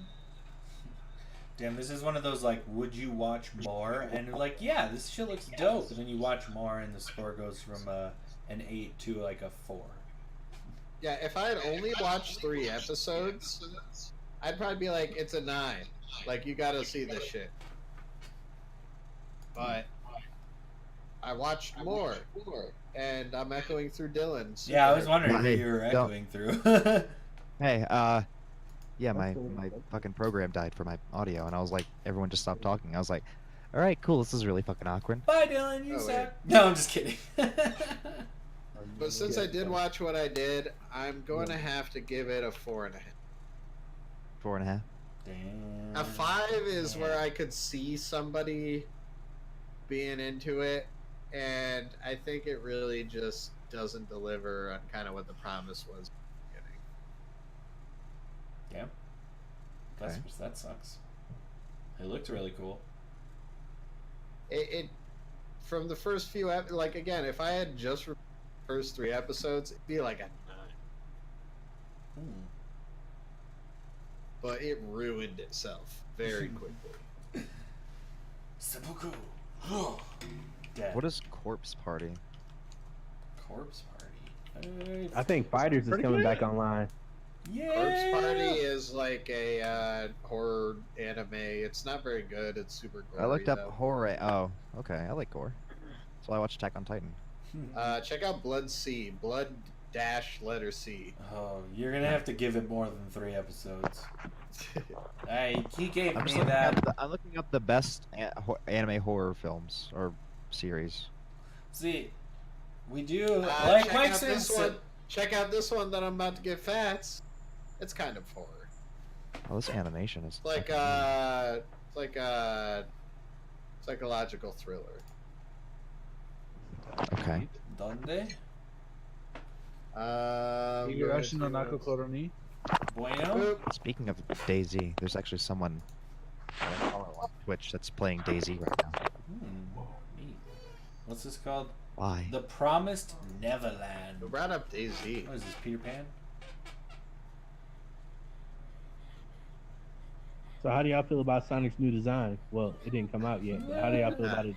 this is one of those, like, would you watch more? And you're like, yeah, this shit looks dope. And then you watch more and the score goes from an 8 to, like, a 4. Yeah, if I had only watched 3 episodes, I'd probably be like, it's a 9. Like, you gotta see this shit. But I watched more, and I'm echoing through Dylan. Yeah, I was wondering who Hey, you were don't- echoing through. Hey, yeah, my fucking program died for my audio, and I was like, everyone just stopped talking. I was like, all right, cool, this is really fucking awkward. Bye, Dylan, you Oh, suck. wait. No, I'm just kidding. But since I did watch what I did, I'm going to have to give it a 4.5. 4.5. Damn. A 5 is where I could see somebody being into it, and I think it really just doesn't deliver on kind of what the promise was. Yeah. That sucks. It looked really cool. It from the first few like again, if I had just the first 3 episodes, it'd be like a 9. But it ruined itself very quickly. Seppuku. Dead. What is Corpse Party? Corpse Party? I think Fighters is Pretty coming good. back online. Yeah. Corpse Party is like a horror anime. It's not very good. It's super gory. I looked up though. horror. Oh, okay, I like gore. So I watched Attack on Titan. Check out Blood Sea. Blood dash letter C. Oh, you're gonna have to give it more than 3 episodes. He gave I'm, me just looking that. I'm looking up the best anime horror films or series. See, we do Check Mike out this said. one. Check out this one that I'm about to give Fats. It's kind of horror. Oh, this animation is It's like a psychological thriller. okay. Donde? Higurashi no Nako Koro ni? Bueno? Speaking of DayZ, there's actually someone on Twitch that's playing DayZ right now. Neat. What's this called? Why? The Promised Neverland. We brought up DayZ. What is this, Peter Pan? So how do y'all feel about Sonic's new design? Well, it didn't come out yet, but how do y'all feel about it?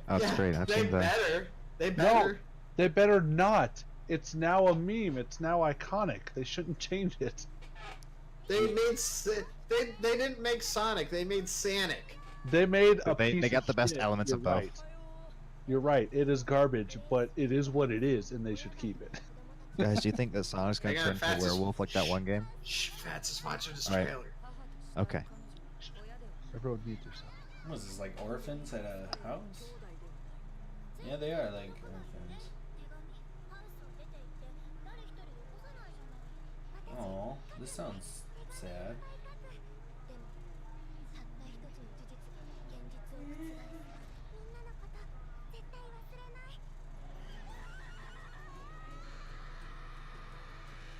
Oh, it's great. I've seen the. They better. No, they better not. It's now a meme. It's now iconic. They shouldn't change it. They didn't make Sonic. They made Sanic. They made a They piece got of the best shit. elements You're of both. right. You're right. It is garbage, but it is what it is, and they should keep it. Guys, do you think that Sonic's gonna Hang turn on, into a Fats is- werewolf like that one game? Shh, Fats is watching this Alright. trailer. Okay. Everyone needs their stuff. What is this, like orphans at a house? Yeah, they are like orphans. Oh, this sounds sad.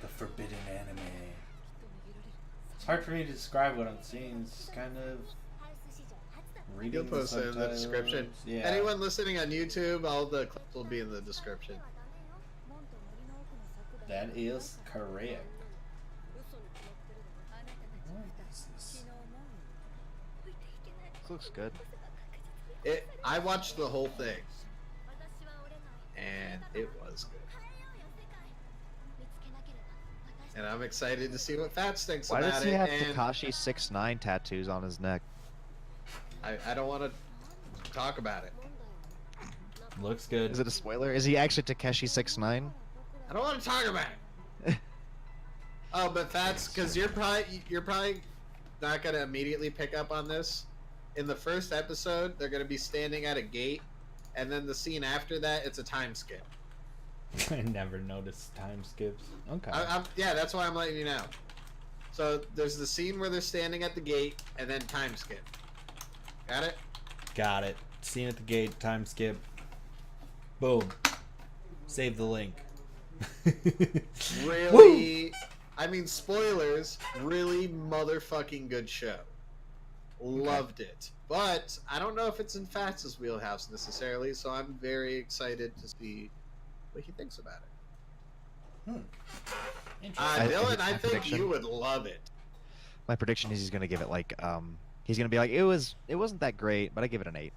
The forbidden anime. It's hard for me to describe what I'm seeing. It's kind of reading You'll the post it in the subtitles. description. Yeah. Anyone listening on YouTube, all the clips will be in the description. That is correct. What is this? This looks good. I watched the whole thing, and it was good. And I'm excited to see what Fats thinks Why about does he it. have And Tekashi69 tattoos on his neck? I don't want to talk about it. Looks good. Is it a spoiler? Is he actually Takeshi69? I don't want to talk about it. Oh, but Fats, because you're probably not gonna immediately pick up on this. In the first episode, they're gonna be standing at a gate, and then the scene after that, it's a time skip. I never noticed time skips. Okay. Yeah, that's why I'm letting you know. So there's the scene where they're standing at the gate, and then time skip. Got it? Got it. Scene at the gate, time skip. Boom. Save the link. Really? I mean, spoilers. Really motherfucking good show. Loved it. But I don't know if it's in Fats' wheelhouse necessarily, so I'm very excited to see what he thinks about it. Interesting. Dylan, I my think prediction. you would love it. My prediction is he's gonna give it like he's gonna be like it wasn't that great, but I give it an 8.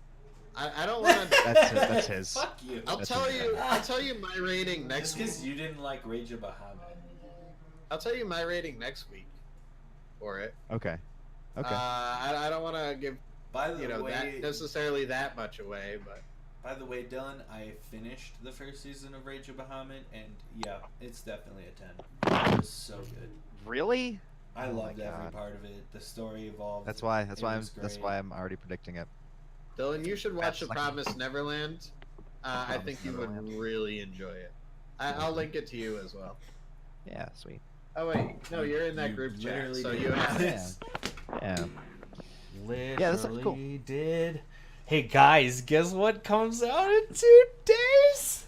I don't want to. That's his. Fuck you. I'll That's tell his. you my rating next Just week. because you didn't like Rage of Bahamut. I'll tell you my rating next week for it. Okay. Okay. I don't want to give By the way, that necessarily that much away, but by the way, Dylan, I finished the first season of Rage of Bahamut, and yeah, it's definitely a 10. It was so good. Really? I Oh my loved every God. part of it. The story evolved. That's why It was great. I'm already predicting it. Dylan, you should watch That's The like- Promised Neverland. I Promised think you would Neverland. really enjoy it. I'll link it to you as well. Yeah, sweet. Oh wait, no, you're in that You group chat, literally so did you have it. Yeah. Literally Yeah, this looks cool. did. Hey guys, guess what comes out in 2 days?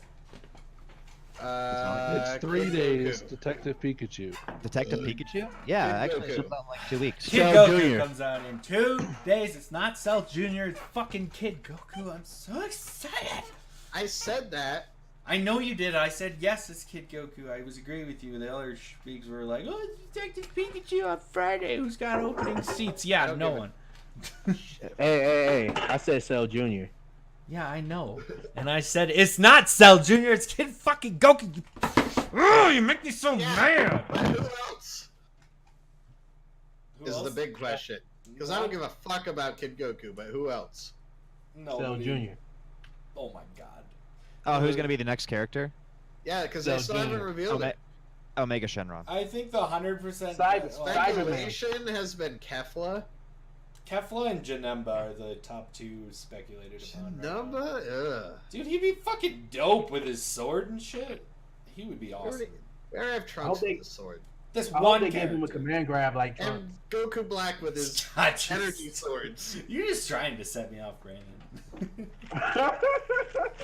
It's 3 Kid days. Goku. Detective Pikachu. Detective Pikachu? Yeah, Kid actually Goku. shipped out in like 2 weeks. Kid Cell Goku Jr. comes out in 2 days. It's not Cell Jr. It's fucking Kid Goku. I'm so excited. I said that. I know you did. I said yes, it's Kid Goku. I was agreeing with you. The other speaks were like, "Oh, it's Detective Pikachu on Friday. Who's got opening seats?" I Yeah, don't no give a- one. Hey! I said Cell Jr. Yeah, I know. And I said it's not Cell Jr. It's Kid fucking Goku. You make me so mad. But who else Who is the else? big question? Because I don't give a fuck about Kid Goku, but who else? No. Cell Jr. Oh my god. Oh, who's gonna be the next character? Yeah, because they still haven't revealed it. Omega Shenron. I think the 100% Speculation has been Kefla. Kefla and Janemba are the top two speculated upon. Janemba? Ugh. Dude, he'd be fucking dope with his sword and shit. He would be awesome. We already have Trunks with his sword. This I one hope they gave him a command grab like Trunks. And Goku Black with his energy swords. You're just trying to set me off, Brandon.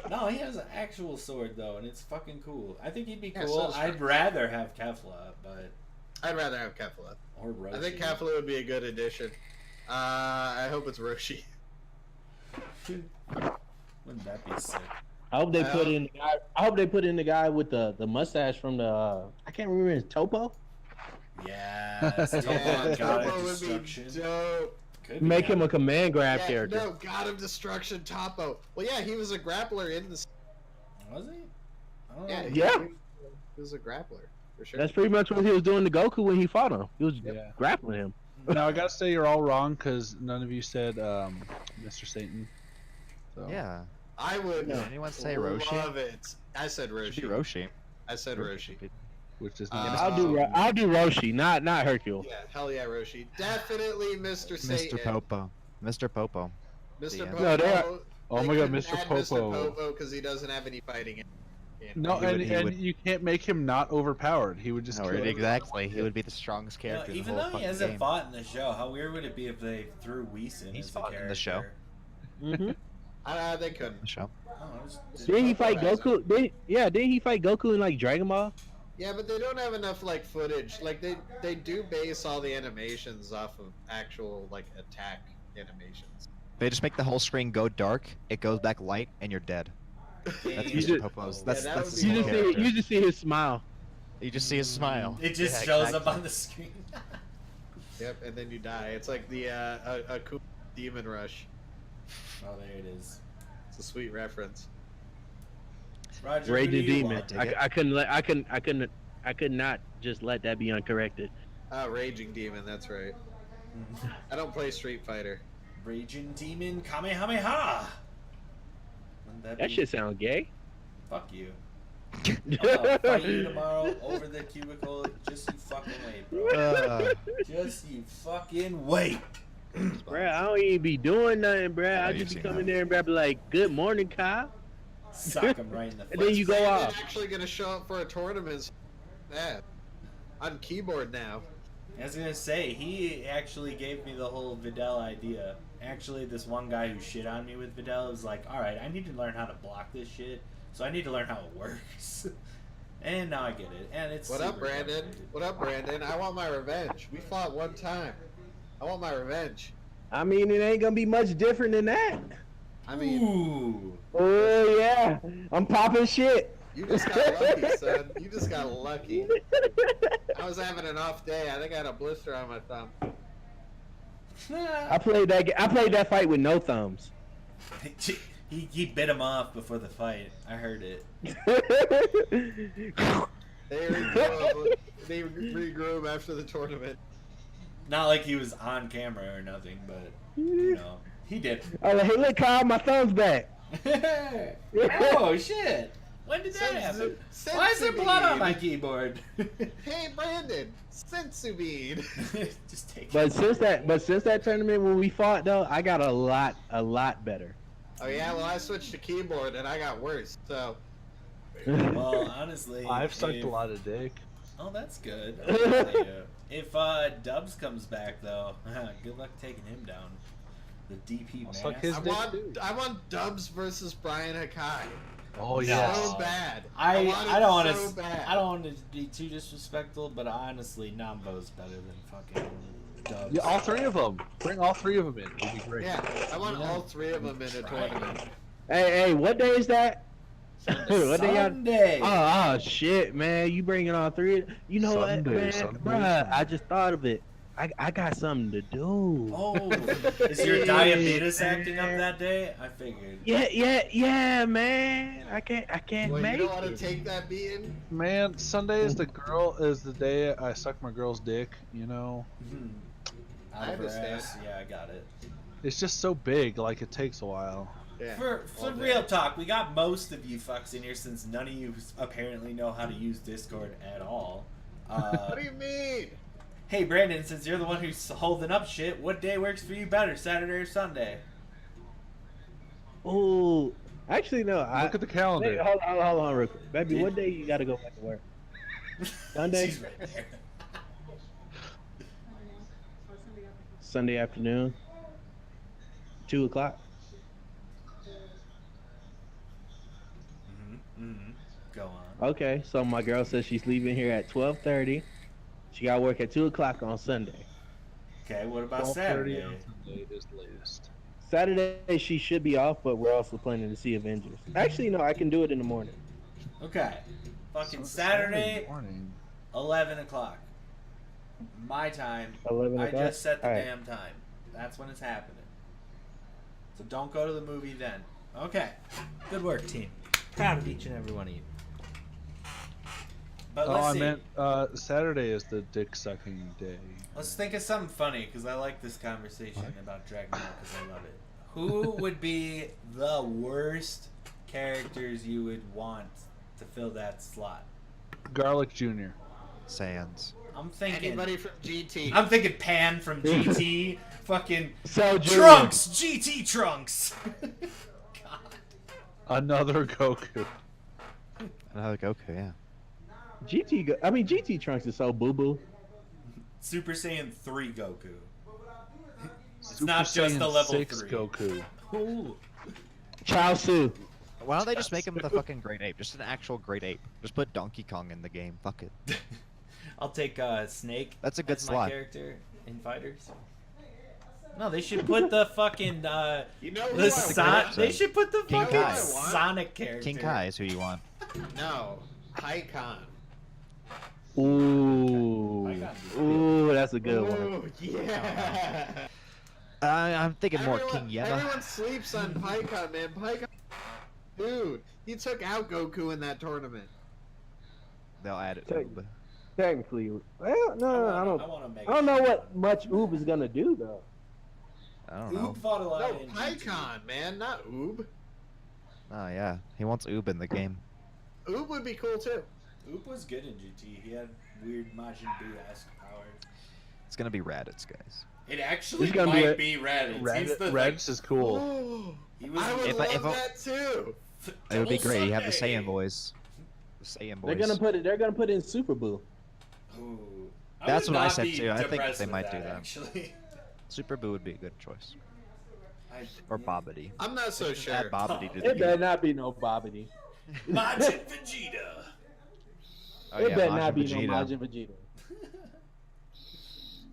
No, he has an actual sword though, and it's fucking cool. I think he'd be cool. So I'd rather have Kefla, but I'd rather have Kefla. Or Roshi. I think Kefla would be a good addition. I hope it's Roshi. Wouldn't that be sick? I hope they put in. I hope they put in the guy with the mustache from the. I can't remember his Topo. Yes, Topo would be dope. Make him a command grab character. No, God of Destruction Topo. Well, yeah, he was a grappler in the. Was he? Oh. Yeah. He was a grappler for sure. That's pretty much what he was doing to Goku when he fought him. He was grappling him. Now I gotta say you're all wrong because none of you said Mr. Satan. So. Yeah. I would. Did anyone say Roshi? Love it. I said Roshi. Roshi. I said Roshi. Which is I'll do Roshi, not Hercule. Yeah, hell yeah, Roshi. Definitely Mr. Satan. Mr. Popo. Mr. Popo. Mr. Popo. No, oh my god, Mr. Mr. Popo. Popo because he doesn't have any fighting in. No, and you can't make him not overpowered. He would just kill him. Exactly. He would be the strongest character. No, even though he hasn't fought in the show, how weird would it be if they threw Whis in? He's as fought the in the show. They couldn't. The show. Didn't he fight Goku? Didn't he fight Goku in like Dragon Ball? Yeah, but they don't have enough like footage. Like they do base all the animations off of actual like attack animations. They just make the whole screen go dark. It goes back light, and you're dead. That's Mr. Popo's. That's you just see his smile. You just see his smile. It just shows up on the screen. Yep, and then you die. It's like the a cool Demon Rush. Oh, there it is. It's a sweet reference. Roger, Raging Demon. I could not just let that be uncorrected. Raging Demon. That's right. I don't play Street Fighter. Raging Demon Kamehameha. That shit sound gay. Fuck you. I'll fight you tomorrow over the cubicle. Just you fucking wait, bro. Just you fucking wait. Bruh, I don't even be doing nothing, bruh. I just be coming there and be like, "Good morning, Kyle." Sock him right in the face. And then you go off. I'm actually gonna show up for a tournament. Yeah, on keyboard now. I was gonna say, he actually gave me the whole Videl idea. Actually, this one guy who shit on me with Videl was like, alright, I need to learn how to block this shit, so I need to learn how it works. And now I get it. And it's What up, Brandon? What up, Brandon? I want my revenge. We fought one time. I want my revenge. I mean, it ain't gonna be much different than that. I mean... Ooh. Oh, yeah. I'm popping shit. You just got lucky, son. You just got lucky. I was having an off day. I think I had a blister on my thumb. I played that fight with no thumbs. He bit him off before the fight. I heard it. They regrew him after the tournament. Not like he was on camera or nothing, but you know, he did. I was like, hey, look, Kyle, my thumb's back. Oh shit! When did that happen? Why is there blood on my keyboard? Hey, Brandon, sensu bead. Just take But it. since that tournament when we fought though, I got a lot better. Oh yeah, well I switched to keyboard and I got worse. So. Well, honestly, I've sucked a lot of dick. Oh, that's good. If Dubs comes back though, good luck taking him down. The DP man. I want Dubs versus Brian Hakai. Oh yeah. So bad. I don't want to be too disrespectful, but honestly, Nambo's better than fucking Dubs. Yeah, all three of them. Bring all three of them in. It'd be great. Yeah, I want all three of them in a tournament. Hey, what day is that? What Sunday. Oh shit, man! You bringing all three? You know Sunday, what, man? Bruh, I just thought of it. I got something to do. Oh, is your diabetes acting up that day? I figured. Yeah, man. I can't Well, make you don't want it. to take that beating? Man, Sunday is the day I suck my girl's dick. You know. I understand. Yeah, I got it. It's just so big. Like it takes a while. Yeah, For all day. real talk, we got most of you fucks in here since none of you apparently know how to use Discord at all. What do you mean? Hey Brandon, since you're the one who's holding up shit, what day works for you better, Saturday or Sunday? Oh, actually no. Look at the calendar. Hey, hold on, real quick, baby. What day you gotta go back to work? Sunday. She's right there. Sunday afternoon. 2 o'clock. Go on. Okay, so my girl says she's leaving here at 12:30. She got work at 2 o'clock on Sunday. Okay, what about 12:30 Saturday? on Sunday is latest. Saturday she should be off, but we're also planning to see Avengers. Actually, no, I can do it in the morning. Okay. Fucking So Saturday, morning. 11 o'clock. My time. 11 I o'clock? just set the Alright. damn time. That's when it's happening. So don't go to the movie then. Okay. Good work, team. Proud of each and every one of you. But Oh, let's I see. meant Saturday is the dick sucking day. Let's think of something funny because I like this conversation about Dragon Ball because I love it. Who would be the worst characters you would want to fill that slot? Garlic Jr. Sans. I'm thinking. Anybody from GT? I'm thinking Pan from GT. Fucking So Trunks, GT Trunks. God. Another Goku. Another Goku, yeah. GT Trunks is so boo boo. Super Saiyan 3 Goku. It's Super not just the Saiyan level 6 3. Goku. Ooh. Chaozu. Why don't they just make him the fucking great ape? Just an actual great ape. Just put Donkey Kong in the game. Fuck it. I'll take Snake. That's a good as my slot. character in Fighters. No, they should put the fucking You know who the I want? They should put the King fucking Kai. Sonic character. King Kai is who you want. No, Icon. Ooh. Ooh, that's a good one. Ooh, yeah. I'm thinking more King Yeba. Everyone sleeps on Pycon, man. Pycon, dude, he took out Goku in that tournament. They'll add it. Take- Oob. Technically, well, no, I don't. make I don't know what much Oob is gonna do though. I don't know. Oob fought a lot No, in GT. Pycon, man, not Oob. Oh yeah, he wants Oob in the game. Oob would be cool too. Oob was good in GT. He had weird Majin Buu-esque powers. It's gonna be Raditz, guys. It actually He's gonna might be be Raditz. He's the Raditz is cool. Oh, He was. I would If love I- that too. It would be Double great. You have the Sunday. Saiyan boys. The Saiyan boys. They're gonna put in Super Boo. Ooh. That's would what I not said be too. I think depressed they with might do that. Actually. Super Boo would be a good choice. Or Yeah. Bobbity. I'm not so Add sure. Bobbity to It the better game. not be no Bobbity. Majin Vegeta. Oh, It yeah, better Majin not be Vegeta. no Majin Vegeta.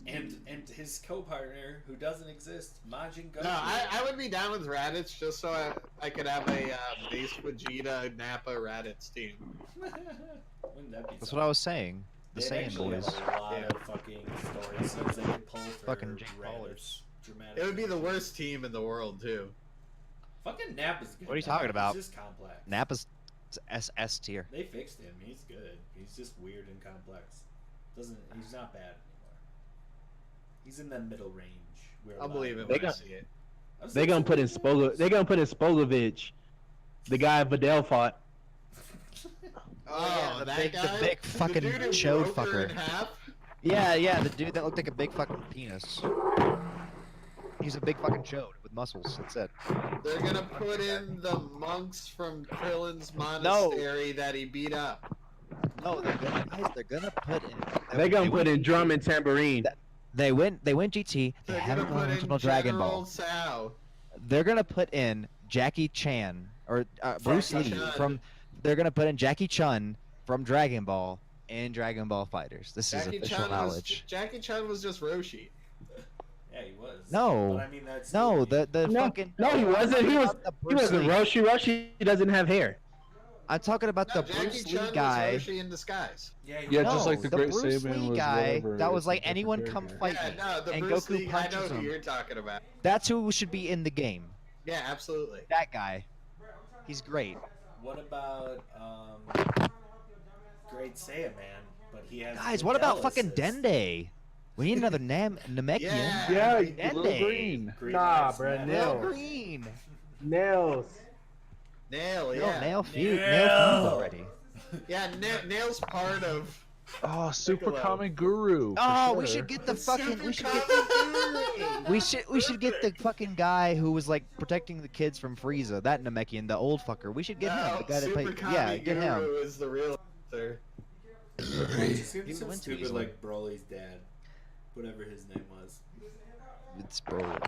And his co-partner who doesn't exist, Majin Goku. No, I would be down with Raditz just so I could have a base Vegeta Nappa Raditz team. Wouldn't that be That's what I was saying. The They'd Saiyan actually boys. have a lot Yeah. of fucking story scenes they could pull for Fucking Jake Raditz Paulers. dramatic. It would be the worst team in the world too. Fucking Nap is good. What are you talking about? He's just complex. Nappa's SS tier. They fixed him. He's good. He's just weird and complex. He's not bad anymore. He's in the middle range. Where I'll believe it They when I got- see it. They're gonna put in Spogovich, the guy Videl fought. Oh, the that big- guy? the big fucking dude who chode broke her fucker. in half? Yeah, the dude that looked like a big fucking penis. He's a big fucking chode with muscles. That's it. They're gonna put in the monks from Krillin's monastery that he beat up. No, they're gonna put in. They're gonna put in drum and tambourine. They went GT. They They're haven't gonna gone put original in Dragon General Ball. Sao. They're gonna put in Jackie Chan or Bruce Jackie Lee Chun. from. They're gonna put in Jackie Chun from Dragon Ball in Dragon Ball Fighters. This is official knowledge. Jackie Chun was just Roshi. Yeah, he was. No. But I mean, that's No, the No, fucking. no, he wasn't. He was. The He Bruce wasn't Lee. Roshi. Roshi doesn't have hair. I'm talking about No, the Jackie Bruce Chun Lee guy. was Roshi in disguise. Yeah, he Yeah, was. just like the Great Bruce Saiyan Lee was guy whatever, that it's was a like different anyone come character. fight Yeah, me, no, the and Bruce Goku Lee, I punches know who him. you're talking about. That's who should be in the game. Yeah, absolutely. That guy. He's great. What about Great Saiyan Man? But he has. Guys, what about Videl fucking assist. Dende? We need another Namekian. Yeah. Yeah, Dende. Little Green. Green Nah, Eyes bruh, Man. no. Lil Green. Nails. Nail, No, yeah. nail feud Nail. already. Yeah, Nail's part of. Oh, Super Piccolo. Kami Guru. for Oh, we sure. should get the It's fucking. Super We should get. Kami Guru. We should get the fucking guy who was like protecting the kids from Frieza. That Namekian, the old fucker. We should get him. The guy that Super played. Kami Yeah, get Guru him. is the real answer. It's gonna be He so went too stupid easily. like Broly's dad. Whatever his name was. It's Broly.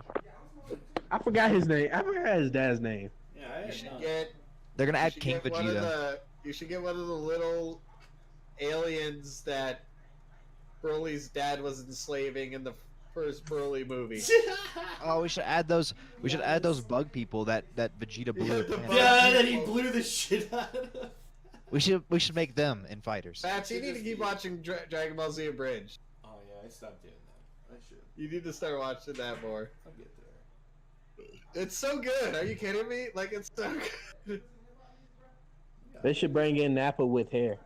I forgot his name. I forgot his dad's name. Yeah, I You had should no. get. They're gonna you add should King get one of Vegeta. you should get one of the little aliens that Broly's dad was enslaving in the first Broly movie. Oh, we should add those. We should add those bug people that Vegeta blew. Yeah, their the pants. bug- Yeah, that he blew the shit out of. We should make them in fighters. Fats, you need to keep watching Dragon Ball Z Abridged. Oh yeah, I stopped doing that. I should. You need to start watching that more. I'll get there. It's so good. Are you kidding me? Like, it's so good. They should bring in Nappa with hair.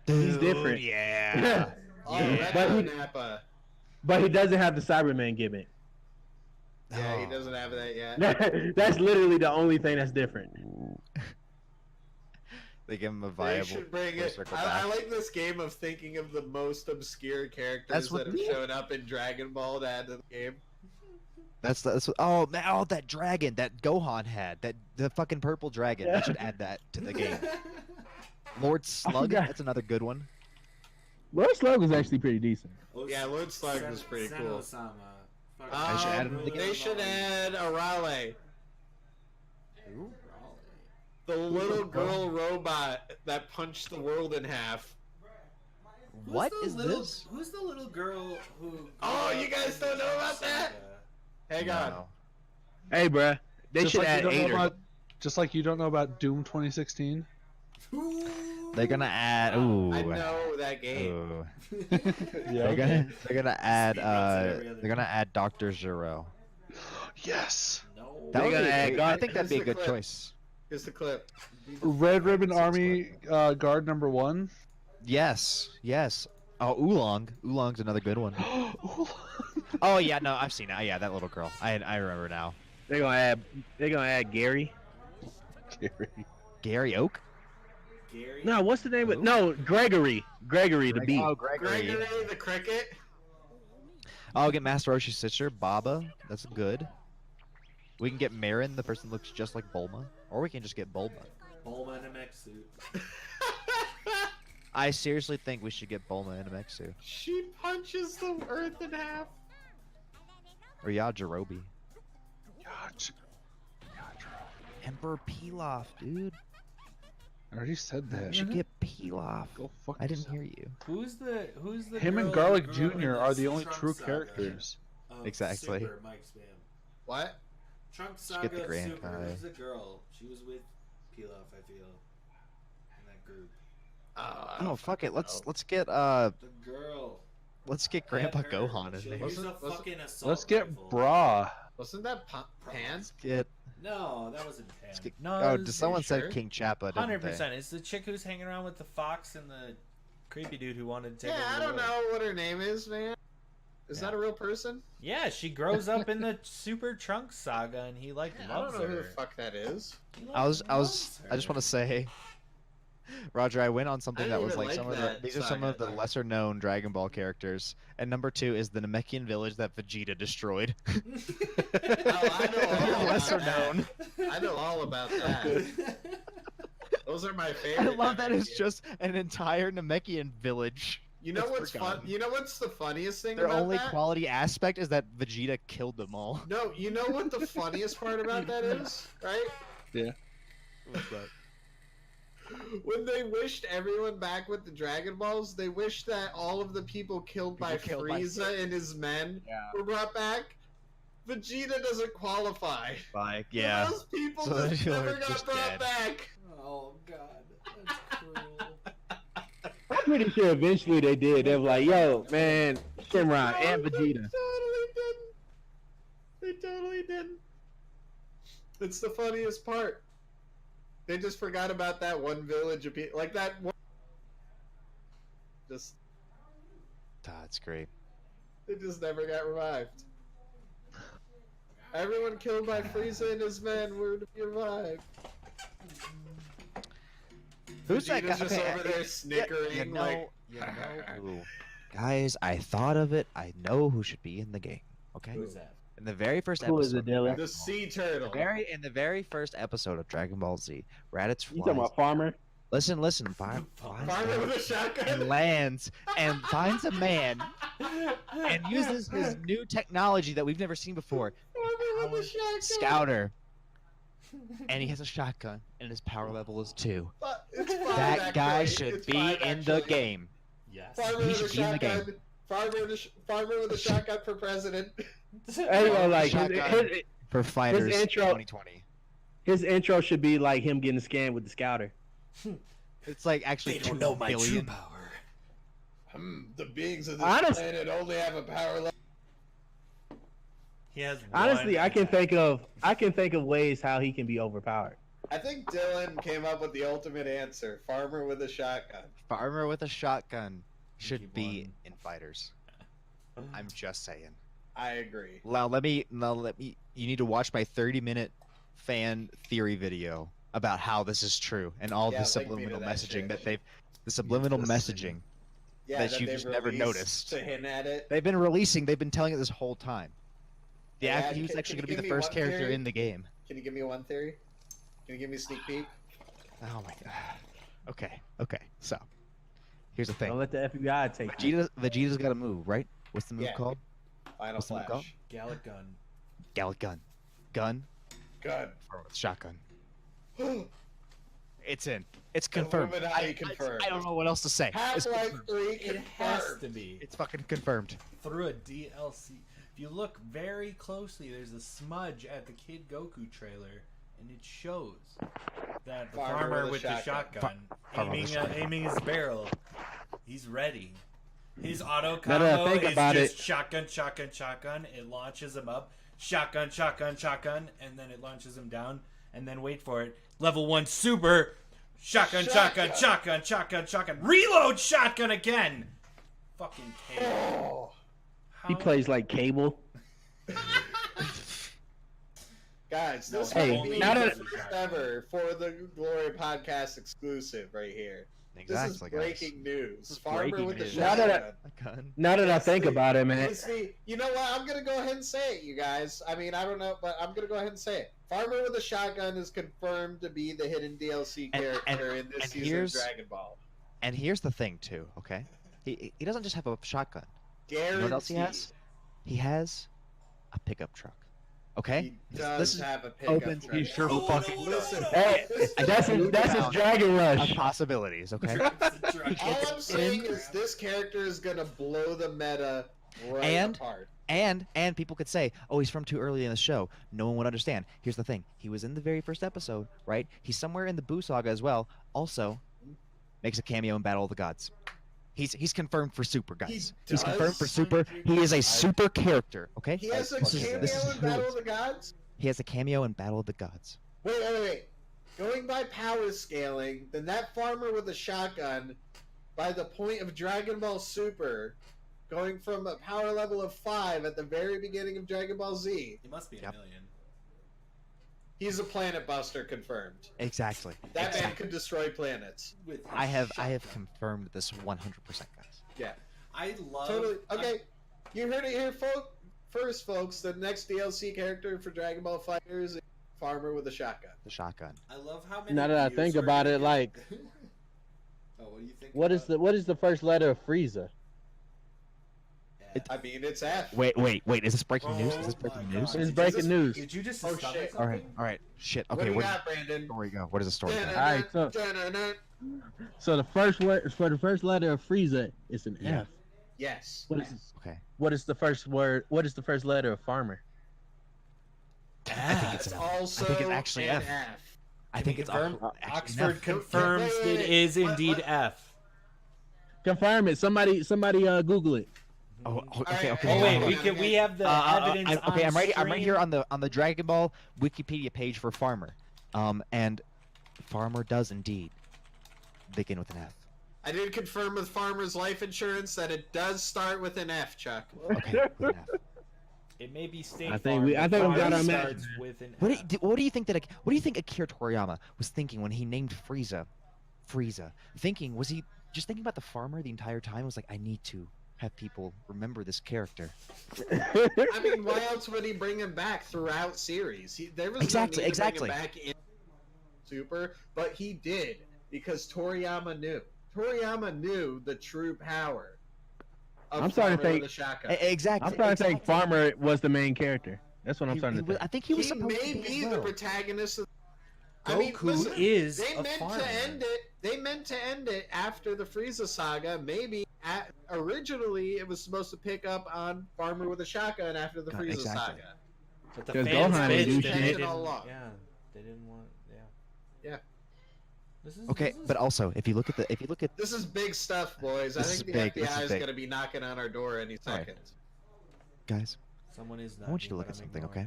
He's different. Yeah. Oh, Yeah. that's But he- Nappa. But he doesn't have the Cyberman gimmick. Yeah, he doesn't have that yet. That's literally the only thing that's different. They give him a They viable. should bring full it. circle I back. like this game of thinking of the most obscure characters That's what- that have shown up in Dragon Ball to add to the game. That's oh man, oh that dragon that Gohan had, that the fucking purple dragon. They should add that to the game. Lord Slug, forgot. that's another good one. Lord Slug was actually pretty decent. Yeah, Lord Slug was pretty cool. Sen-Osama. Fuck, They should add him to the game. They should add Arale, the little girl robot that punched the world in half. What is this? Who's the little girl who? Oh, you guys don't know about that? Hang on. No. Hey, bruh. They Just should like you add don't know Ader. about- just like you don't know about Doom 2016. They're gonna add. Ooh. I know that game. Ooh. Yeah. They're gonna add. Speed runs it every other They're gonna add Dr. Zero. Yes. No. That would be. gonna a add great- God- I think that'd be a Here's the good clip. choice. Here's the clip. Red Ribbon Army Guard number 1. Yes. Yes. Oh, Oolong. Oolong's another good one. Oh yeah, no, I've seen it. Yeah, that little girl. I remember now. They're gonna add Gary. Gary Oak. Gary. No, what's the name of Who? No, Gregory. Gregory the bee. Oh, Gregory. Gregory the cricket. I'll get Master Roshi's sister, Baba. That's good. We can get Marin, the person who looks just like Bulma. Or we can just get Bulma. Bulma in a mech suit. I seriously think we should get Bulma in a mech suit. She punches the earth in half. Or Yajirobe. Yaj. Emperor Pilaf, dude. I already said We that. should get Pilaf. Go fuck I didn't yourself. hear you. Who's the Him and girl Garlic who grew up in Jr. are the this only Trunks true saga characters. of Exactly. Super MicSpam. What? Trunks Let's Saga get the of Grand Super. Kai. Who's the girl? She was with Pilaf, I feel, in that group. Oh fuck it. Let's get The girl. Grandpa Had her. Gohan in She'll there. use a Let's- fucking assault Let's get rifle. Bra. Wasn't that Pan? Get No, that wasn't Pan. let's get No, Oh, it's- someone sure? said King Chappa, didn't 100%. It's the chick who's hanging around with the fox and the creepy dude who wanted to take Yeah, over I the don't world. know what her name is, man. Is Yeah. that a real person? Yeah, she grows up in the Super Trunks saga, and he like I don't loves know who the her. fuck that is. He, like, I loves just her. want to say, Roger, I went on something I that didn't was even like some like of the that these are some of the saga. lesser known Dragon Ball characters, and number 2 is the Namekian village that Vegeta destroyed. Oh, I know all about lesser that. known. I know all about that. Those are my I favorite. love that it's Namekian. just an entire Namekian village. You know That's what's fun? forgotten. You know what's the funniest thing Their about only that? quality aspect is that Vegeta killed them all. No, you know what the funniest part about that is, right? What's that? When they wished everyone back with the Dragon Balls, they wished that all of the people killed by People killed by Frieza and his men Yeah. were brought back. Vegeta doesn't qualify. Like, yeah. Those people So just they're never got just brought dead. back. Oh god, that's cruel. I'm pretty sure eventually they did. They were like, yo, man, Shenron and Vegeta. They totally didn't. It's the funniest part. They just forgot about that one village of people. Like that one. Just, That's great. they just never got revived. Everyone killed by Frieza and his men were to be revived. Who's that guy? Vegeta's just over there snickering like. Ooh. Guys, I thought of it. I know who should be in the game. Okay. Who's that? In the very first Who is episode, it, Dylan? The sea turtle. in the very first episode of Dragon Ball Z, Raditz You talking flies. about Farmer? Listen, flies Farmer with a shotgun. and lands and finds a man and uses his new technology that we've never seen before, Farmer with a shotgun. Scouter. And he has a shotgun, and his power level is 2. It's five, That guy actually. should It's be five, in the actually. game. Yes. Farmer He with a should be in the game. shotgun. Farmer with a shotgun for president. Anyway, like Shotgun. For fighters intro- 2020. his intro should be like him getting scanned with the scouter. It's like actually They 2 don't know my true billion. power. The beings of this Honest- planet only have a power level. He has Honestly, one I can attack. think of ways how he can be overpowered. I think Dylan came up with the ultimate answer. Farmer with a shotgun. Farmer with a shotgun should Keep be one. in fighters. I'm just saying. I agree. Now let me. You need to watch my 30-minute fan theory video about how this is true and all Yeah, the link me to subliminal that messaging shit. the subliminal Listen. messaging Yeah, that you've they've just never released noticed. To hint at it. they've been telling it this whole time. Yeah, He was can actually you going to be give the me first one character theory? in the game. Can you give me one theory? Can you give me a sneak peek? Oh my god. Okay. So, here's the Don't thing. let the FBI take it. Vegeta's got a move, right? What's the move Yeah. called? Final What's the move called? flash. Gallic gun. Gallic gun. Gun Gun. or shotgun. It's in. It's confirmed. Illuminati confirmed. I don't know what else to say. It's Half-Life confirmed. 3 It has to confirmed. be. It's fucking confirmed. Through a DLC. If you look very closely, there's a smudge at the Kid Goku trailer, and it shows that the Farmer farmer with with a the shotgun. shotgun aiming his barrel. He's ready. His auto Now that I combo think is about just it- shotgun, shotgun, shotgun. It launches him up. Shotgun, shotgun, shotgun, and then it launches him down. And then wait for it. Level 1 super. Shotgun, shotgun, shotgun, shotgun, shotgun. Reload shotgun again. Fucking Cable. Oh. He plays like Cable. Guys, this Hey, might be now the that- first ever for the Glory podcast exclusive right here. Exactly. This is breaking news. is Farmer breaking with the news. Now that I- shotgun. Gun. Now that I That's think the- about it, man, It's you know what? I'm gonna go ahead and say it, you guys. I mean, I don't know, but I'm gonna go ahead and say it. Farmer with a shotgun is confirmed to be the hidden DLC And- character in this and season of here's- Dragon Ball. And here's the thing, too. Okay. He doesn't just have a shotgun. You Guaranteed. know what else he has? He has a pickup truck. Okay. He does This is have a pickup opens. truck. He sure Oh, fucking. Listen, Hey, that's his Dragon Of Rush. possibilities. Okay. all I'm saying is this character is gonna blow the meta right And- apart. And people could say, "Oh, he's from too early in the show. No one would understand." Here's the thing: he was in the very first episode, right? He's somewhere in the Boo saga as well. Also, makes a cameo in Battle of the Gods. He's confirmed for Super, guys. He's confirmed for does? Super. He is a super character. Okay. He has a This is- cameo this is in Battle rules. of the Gods? He has a cameo in Battle of the Gods. Wait. Going by power scaling, then that farmer with a shotgun, by the point of Dragon Ball Super, going from a power level of 5 at the very beginning of Dragon Ball Z, It must be a Yep. million. he's a planet buster confirmed. Exactly. That man Exactly. could destroy planets. With his I have shotgun. confirmed this 100%, guys. Yeah. I love. Totally. Okay, you heard it here, first, folks. The next DLC character for Dragon Ball FighterZ is farmer with a shotgun. The shotgun. I love how many. Now that I views think we're about gonna it, get. like, Oh, what do you think? what is the first letter of Frieza? I mean, it's F. Wait. Is this breaking news? Is this Oh breaking my news? God. It's Did you breaking just- news. Did you just Oh, stomach shit. something? All right. Shit. What Okay. do we Where's got, Brandon? the story go? Where does the story go? Alright, so the first word for the first letter of Frieza is an Yeah. F. Yes. Okay. What is the first word? What is the first letter of farmer? I think it's It's an F. also I think it's actually an F. F. I think it's confirmed? actually an Oxford F. confirms Wait, it is what- indeed what- F. Confirm it. Somebody Google it. Oh, okay. Alright, Oh wait, Okay. we have the evidence. Okay, on I'm right screen. here on the Dragon Ball Wikipedia page for Farmer, and Farmer does indeed begin with an F. I did confirm with Farmer's Life Insurance that it does start with an F, Chuck. Okay, with an F. It may be State I think Farm, we but got Farm our starts match. with an What F. do you think Akira Toriyama was thinking when he named Frieza? Was he just thinking about the farmer the entire time? Was like, I need to have people remember this character. I mean, why else would he bring him back throughout series? There was no need to bring him back in Super, but he did because Toriyama knew. Toriyama knew the true power of I'm starting to Farmer think with a shotgun. Exactly. I'm starting to think Farmer was the main character. That's what I'm starting to think. I think he was He supposed may to be as the well. protagonist of. Goku is they a meant farmer. to end it. They meant to end it after the Frieza saga. Maybe originally it was supposed to pick up on Farmer with a shotgun after the Frieza exactly. saga. But the 'Cause fans Gohan bitched didn't do and shit. they didn't, All along. yeah, they didn't want, Yeah. This is, Okay, this is, but also if you look at This is big stuff, boys. I This is think the big, this FBI is is big. going to be knocking on our door any All right. second. guys, someone is not. I want you to look at something, okay?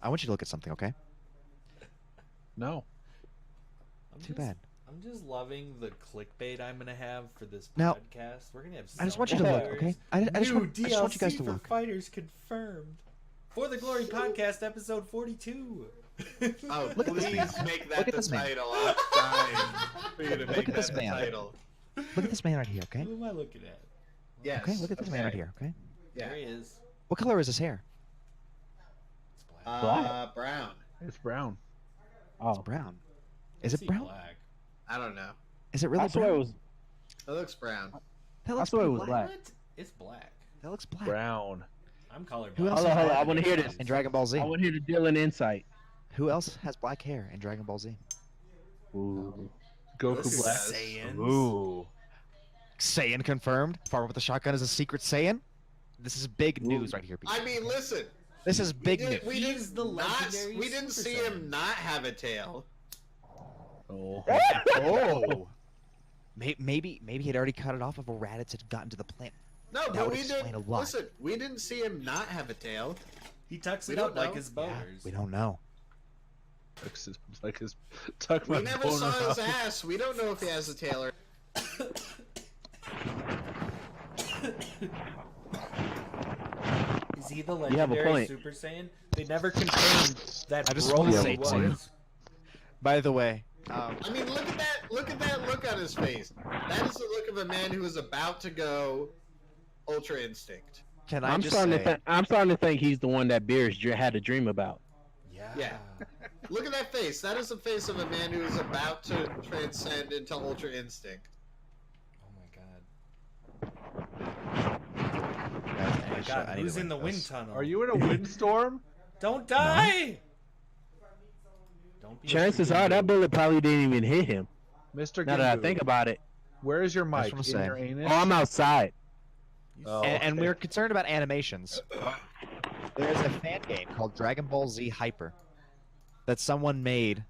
I want you to look at something, okay? No. Too bad. I'm just loving the clickbait I'm gonna have for this Now, podcast. We're gonna have. I just so want you to many look, viewers. okay? I just New want you guys to DLC for look. Fighters confirmed. For the Glory Podcast, episode 42. Oh, Look at this please man. make Look that at the this man. title. I'm dying for you to make Look at this that the man. title. Look at this man right here, okay? Who am I looking at? Yes. Okay, look at this man right here, okay? Yeah. There he is. What color is his hair? It's black. Brown. It's brown. It's Oh, brown. I Is it see brown? Black. I don't know. Is it really I swear brown? it was. It looks brown. That I looks swear it pretty was black. black. What? It's black. That looks black. Brown. I'm colorblind. Who else Hold on, has hold on. black I want to hear this. in Dragon Ball Z? I want to hear the Dill and insight. Who else has black hair in Dragon Ball Z? Ooh. Goku Black. Saiyans. Ooh. Saiyan confirmed. Farmer with a shotgun is a secret Saiyan. This is big news right here, people. I mean, listen. This is big news. We He's didn't, the legendary we didn't Super see Saiyan. him not have a tail. Oh. Oh. Maybe he'd already cut it off before Raditz had gotten to the plant. No, That but would we explain didn't. a lot. Listen, we didn't see him not have a tail. He tucks We it don't up like know. his Yeah, boners. we don't know. Like his tuck my We never boner saw his out. ass. We don't know if he has a tail or. Is he the You have a legendary point. Super Saiyan? They never confirmed that I just Broly wanna say was. too. By the way, I mean, look at that! Look at that look on his face. That is the look of a man who is about to go Ultra Instinct. can I I'm just starting say, to. I'm starting to think he's the one that Beerus had a dream about. Yeah. Look at that face. That is the face of a man who is about to transcend into Ultra Instinct. Oh my god. guys, Oh my god. Who's in the wind tunnel? Are you in a windstorm? Don't die! Don't be Chances a are freaking that bullet probably didn't even hit him. Mr. Now that I Gingu, think about it. where is your That's mic? what I'm In saying. your anus? Oh, I'm outside. Oh, and okay. we're concerned about animations. There's a fan game called Dragon Ball Z Hyper that someone made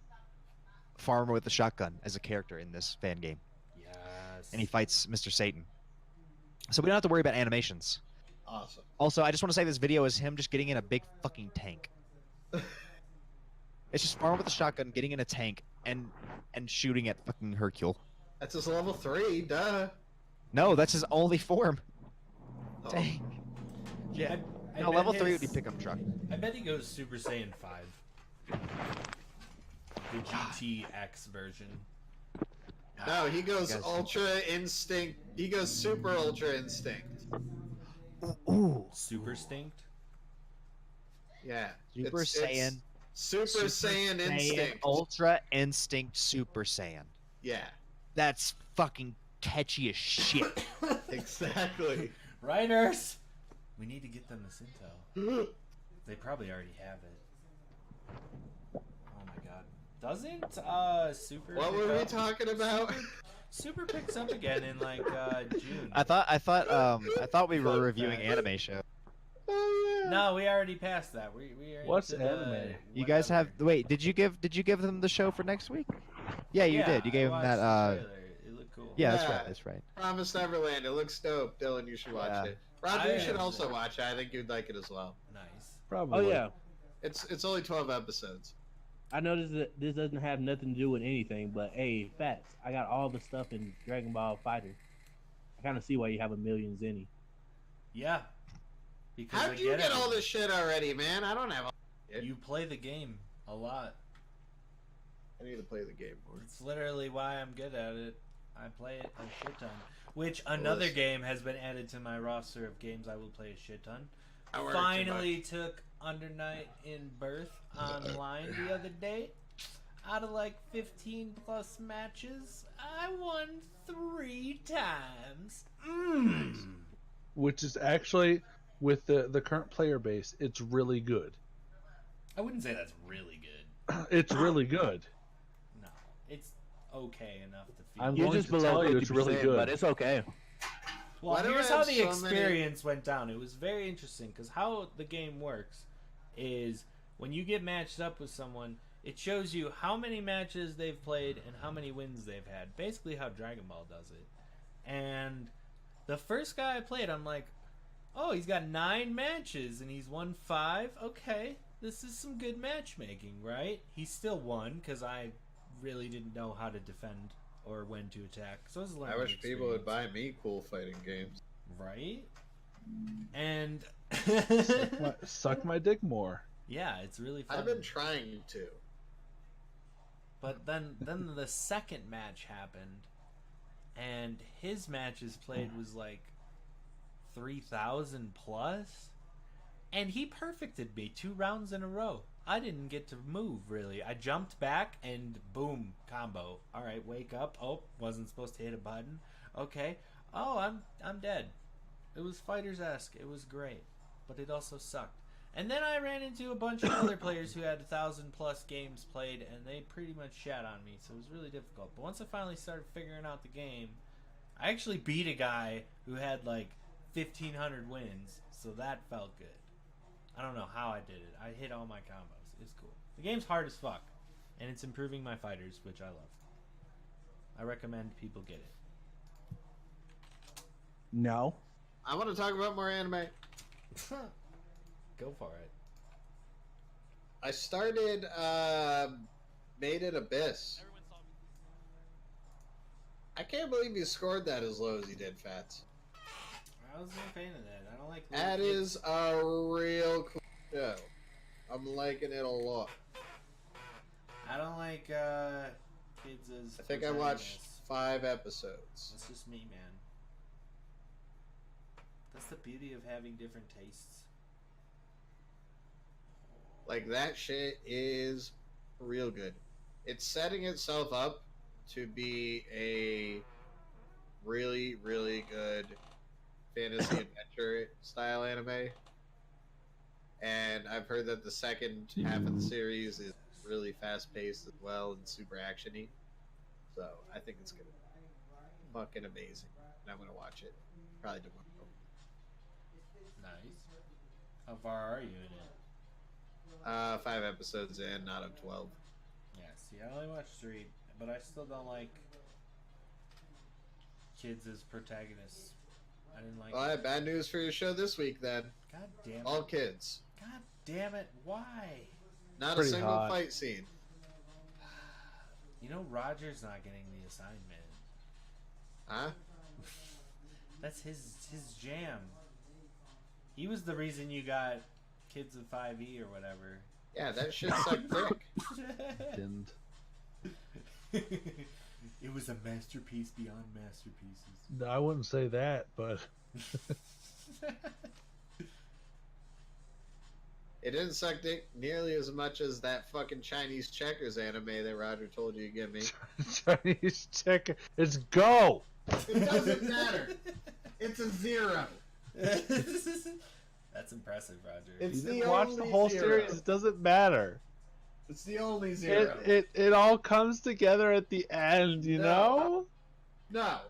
Farmer with a shotgun as a character in this fan game, Yes. and he fights Mr. Satan. So we don't have to worry about animations. Awesome. Also, I just want to say this video is him just getting in a big fucking tank. It's just Farmer with a shotgun getting in a tank and shooting at fucking Hercule. That's his level 3. Duh. No, that's his only form. Oh. Tank. Yeah. I No, bet level 3 his- would be pickup truck. I bet he goes Super Saiyan 5. The GTX version. No, he goes Guys. Ultra Instinct. He goes Super Ultra Instinct. Ooh. Super Stinct? Yeah. Super It's Saiyan. Super Saiyan Instinct. Ultra Instinct Super Saiyan. Yeah. That's fucking catchy as shit. Exactly. Right, Nurse? We need to get them this intel. They probably already have it. Oh my god. Doesn't Super What pick were we up- talking about? Super picks up again in like June. I thought we were reviewing anime show. Oh, yeah. No, we already passed that. We are What's into the- anime? You guys have whatever. wait, did you give them the show for next week? Yeah, you did. You I gave them watched that the trailer. It looked cool. yeah, Yeah. that's right. Promise Neverland. It looks dope. Dylan, you should watch Yeah. it. Roger, I you should have also it. watch it. I think you'd like it as well. Nice. Probably. Oh yeah. It's only 12 episodes. I know this doesn't have nothing to do with anything, but hey, Fats, I got all the stuff in Dragon Ball Fighter. I kind of see why you have a million Zenny. Yeah. Because How'd you get all this shit already, man? I don't have all this shit. You play the game a lot. I need to play the game more. It's literally why I'm good at it. I play it a shit ton. Which another game has been added to my roster of games I will play a shit ton. Finally took Under Night in Birth online the other day. Out of like 15 plus matches, I won 3 times. Which is actually, with the current player base, it's really good. I wouldn't say that's really good. It's really good. No, it's okay enough to feel. I'm You're going just to below tell you it's really 50%, good. but it's okay. Well, Why do here's I how have the so experience went down. It was very interesting because how the game works is when you get matched up with someone, it shows you how many matches they've played and how many wins they've had. Basically how Dragon Ball does it. And the first guy I played, I'm like, oh, he's got 9 matches and he's won 5. Okay, this is some good matchmaking, right? He still won because I really didn't know how to defend or when to attack. So it was a learning I wish people would experience. buy me cool fighting games. Right? And Suck my dick more. yeah, it's really fun. I've been trying to. But then the second match happened, and his matches played was like 3,000 plus, and he perfected me 2 rounds in a row. I didn't get to move really. I jumped back and boom, combo. All right, wake up. Oh, wasn't supposed to hit a button. Okay. Oh, I'm dead. It was fighters-esque. It was great, but it also sucked. And then I ran into a bunch of other players who had 1,000 plus games played, and they pretty much shat on me, so it was really difficult. But once I finally started figuring out the game, I actually beat a guy who had like 1,500 wins, so that felt good. I don't know how I did it. I hit all my combos. It's cool. The game's hard as fuck, and it's improving my fighters, which I love. I recommend people get it. No. I want to talk about more anime. Go for it. I started Made in Abyss. I can't believe you scored that as low as you did, Fats. I wasn't a fan of that. I don't like That is a real cool show. I'm liking it a lot. I don't like kids as I think I watched 5 episodes. That's just me, man. That's the beauty of having different tastes. Like, that shit is real good. It's setting itself up to be a really, really good fantasy adventure style anime. And I've heard that the second half of the series is really fast paced as well and super actiony. So I think it's gonna be fucking amazing. And I'm gonna watch it probably tomorrow. Nice. How far are you in it? 5 episodes in, out of 12. Yeah, see, I only watched 3, but I still don't like kids as protagonists. I didn't like Well, I have bad news for your show this week then. God damn it. All kids. God damn it, why? Not a Pretty single hot. fight scene. You know Roger's not getting the assignment. Huh? That's his jam. He was the reason you got Kids of 5e or whatever. Yeah, that shit sucked dick. Didn't. It was a masterpiece beyond masterpieces. No, I wouldn't say that, but It didn't suck dick nearly as much as that fucking Chinese checkers anime that Roger told you to give me. Chinese checker. It's go. It doesn't matter. It's a 0. That's impressive, Roger. It's You the didn't watch only the whole 0. series. It doesn't matter. It's the only 0. It all comes together at the end, you know? No.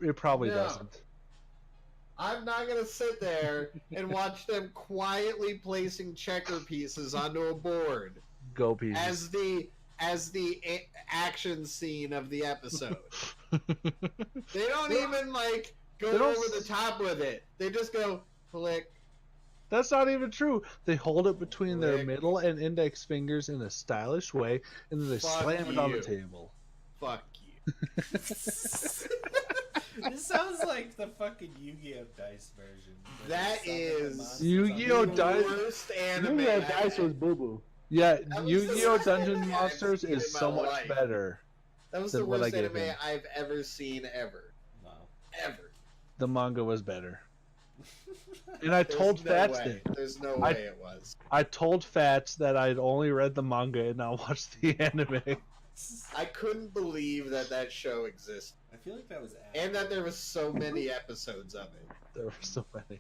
It probably No. doesn't. I'm not gonna sit there and watch them quietly placing checker pieces onto a board Go pieces. as the action scene of the episode. They don't even like go They don't over the top with it. They just go click. That's not even true. They hold it between their Click. middle and index fingers in a stylish way, and then they Fuck slam it on the you. table. Fuck you. This sounds like the fucking Yu-Gi-Oh! Dice version. That is Yu-Gi-Oh! the Dice. worst anime. Yu-Gi-Oh! Dice was boo boo. Yeah, That was Yu-Gi-Oh! the Dungeon worst Monsters anime I've is seen in so my much life. better. That was than the what I worst gave anime him. I've ever seen ever. Wow. Ever. The manga was better. And I told There's no Fats way. that. There's no way it was. I told Fats that I'd only read the manga and not watched the anime. I couldn't believe that show existed. I feel like that was And that there was so many episodes of it. There were so many.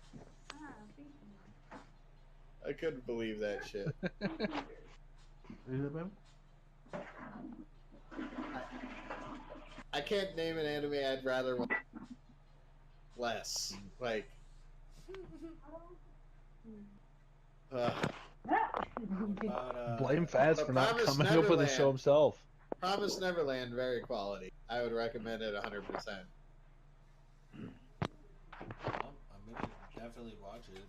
I couldn't believe that shit. I can't name an anime I'd rather watch less. Like, Blame Fats but for not Promised coming up with the Neverland. show himself. Promised Neverland, very quality. I would recommend it 100%. Well, I'm gonna definitely watch it.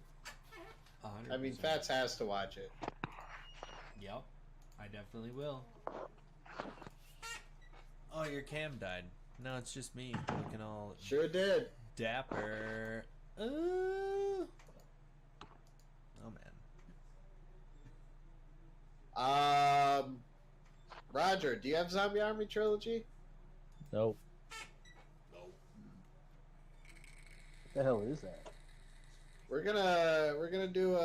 100%. I mean, Fats has to watch it. Yep, I definitely will. Oh, your cam died. No, it's just me looking all Sure did. dapper. Oh man. Roger, do you have Zombie Army Trilogy? Nope. What the hell is that? We're gonna do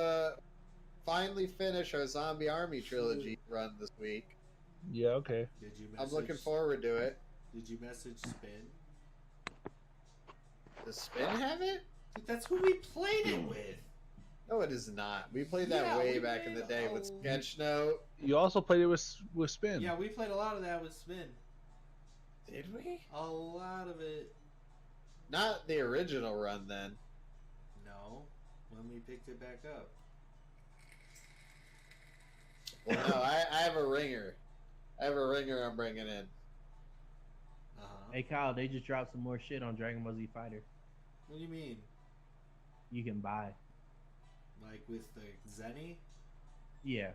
finally finish our Zombie Army Trilogy run this week. Yeah, okay. Did you I'm message, looking forward to it. Did you message Spin? Does Spin have it? Dude, that's who we played it with. No, it is not. We played that Yeah, way we back in the played day a- with Sketchnote. You also played it with Spin. Yeah, we played a lot of that with Spin. Did we? A lot of it. Not the original run then. No, when we picked it back up. Well, no, I have a ringer. I have a ringer I'm bringing in. Hey Kyle, they just dropped some more shit on Dragon Ball Z Fighter. What do you mean? You can buy. Like with the Zenny? Yeah.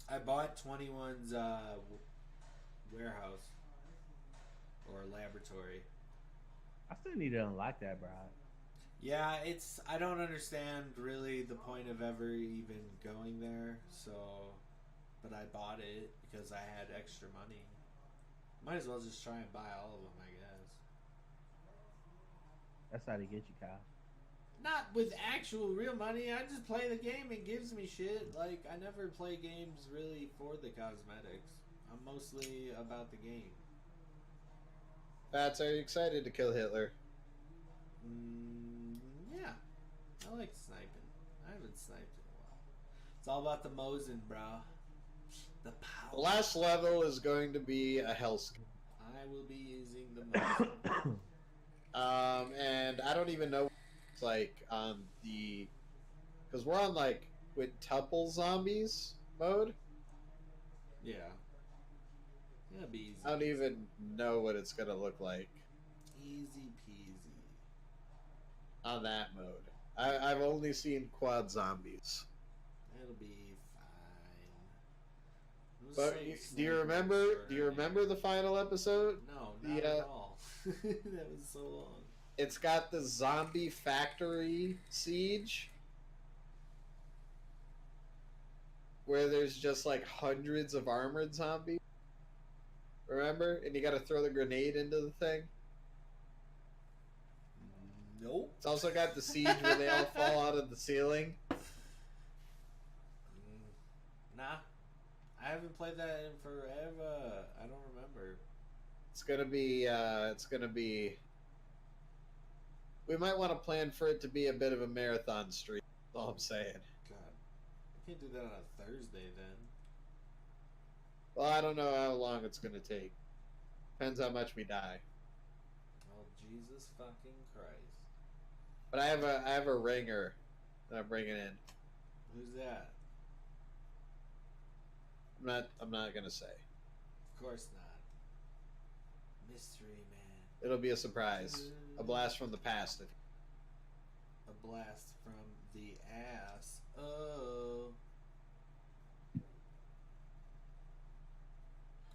I bought 21's warehouse or laboratory. I still need to unlock that, bro. Yeah, it's I don't understand really the point of ever even going there. So, but I bought it because I had extra money. Might as well just try and buy all of them, I guess. That's how they get you, Kyle. Not with actual real money. I just play the game. It gives me shit. Like, I never play games really for the cosmetics. I'm mostly about the game. Fats, are you excited to kill Hitler? Yeah. I like sniping. I haven't sniped in a while. It's all about the Mosin, bro. The power. The last level is going to be a hellscape. I will be using the Mosin. And I don't even know what it's like on the... Because we're on, like, quintuple zombies mode. Yeah. It'll be easy. I don't even know what it's going to look like Easy peasy. on that mode. I've only seen quad zombies. It'll be fine. It was But so do you sniping remember? short, Do you remember the final episode? No, not at all. That was so long. It's got the zombie factory siege, where there's just like hundreds of armored zombies. Remember? And you got to throw the grenade into the thing. Nope. It's also got the siege where they all fall out of the ceiling. Nah. I haven't played that in forever. I don't remember. It's gonna be. It's gonna be. We might want to plan for it to be a bit of a marathon stream. That's all I'm saying. God. I can't do that on a Thursday then. Well, I don't know how long it's gonna take. Depends how much we die. Oh, Jesus fucking Christ. But I have a ringer that I'm bringing in. Who's that? I'm not gonna say. Of course not. Mystery man. It'll be a surprise. A blast from the past. A blast from the ass. Oh.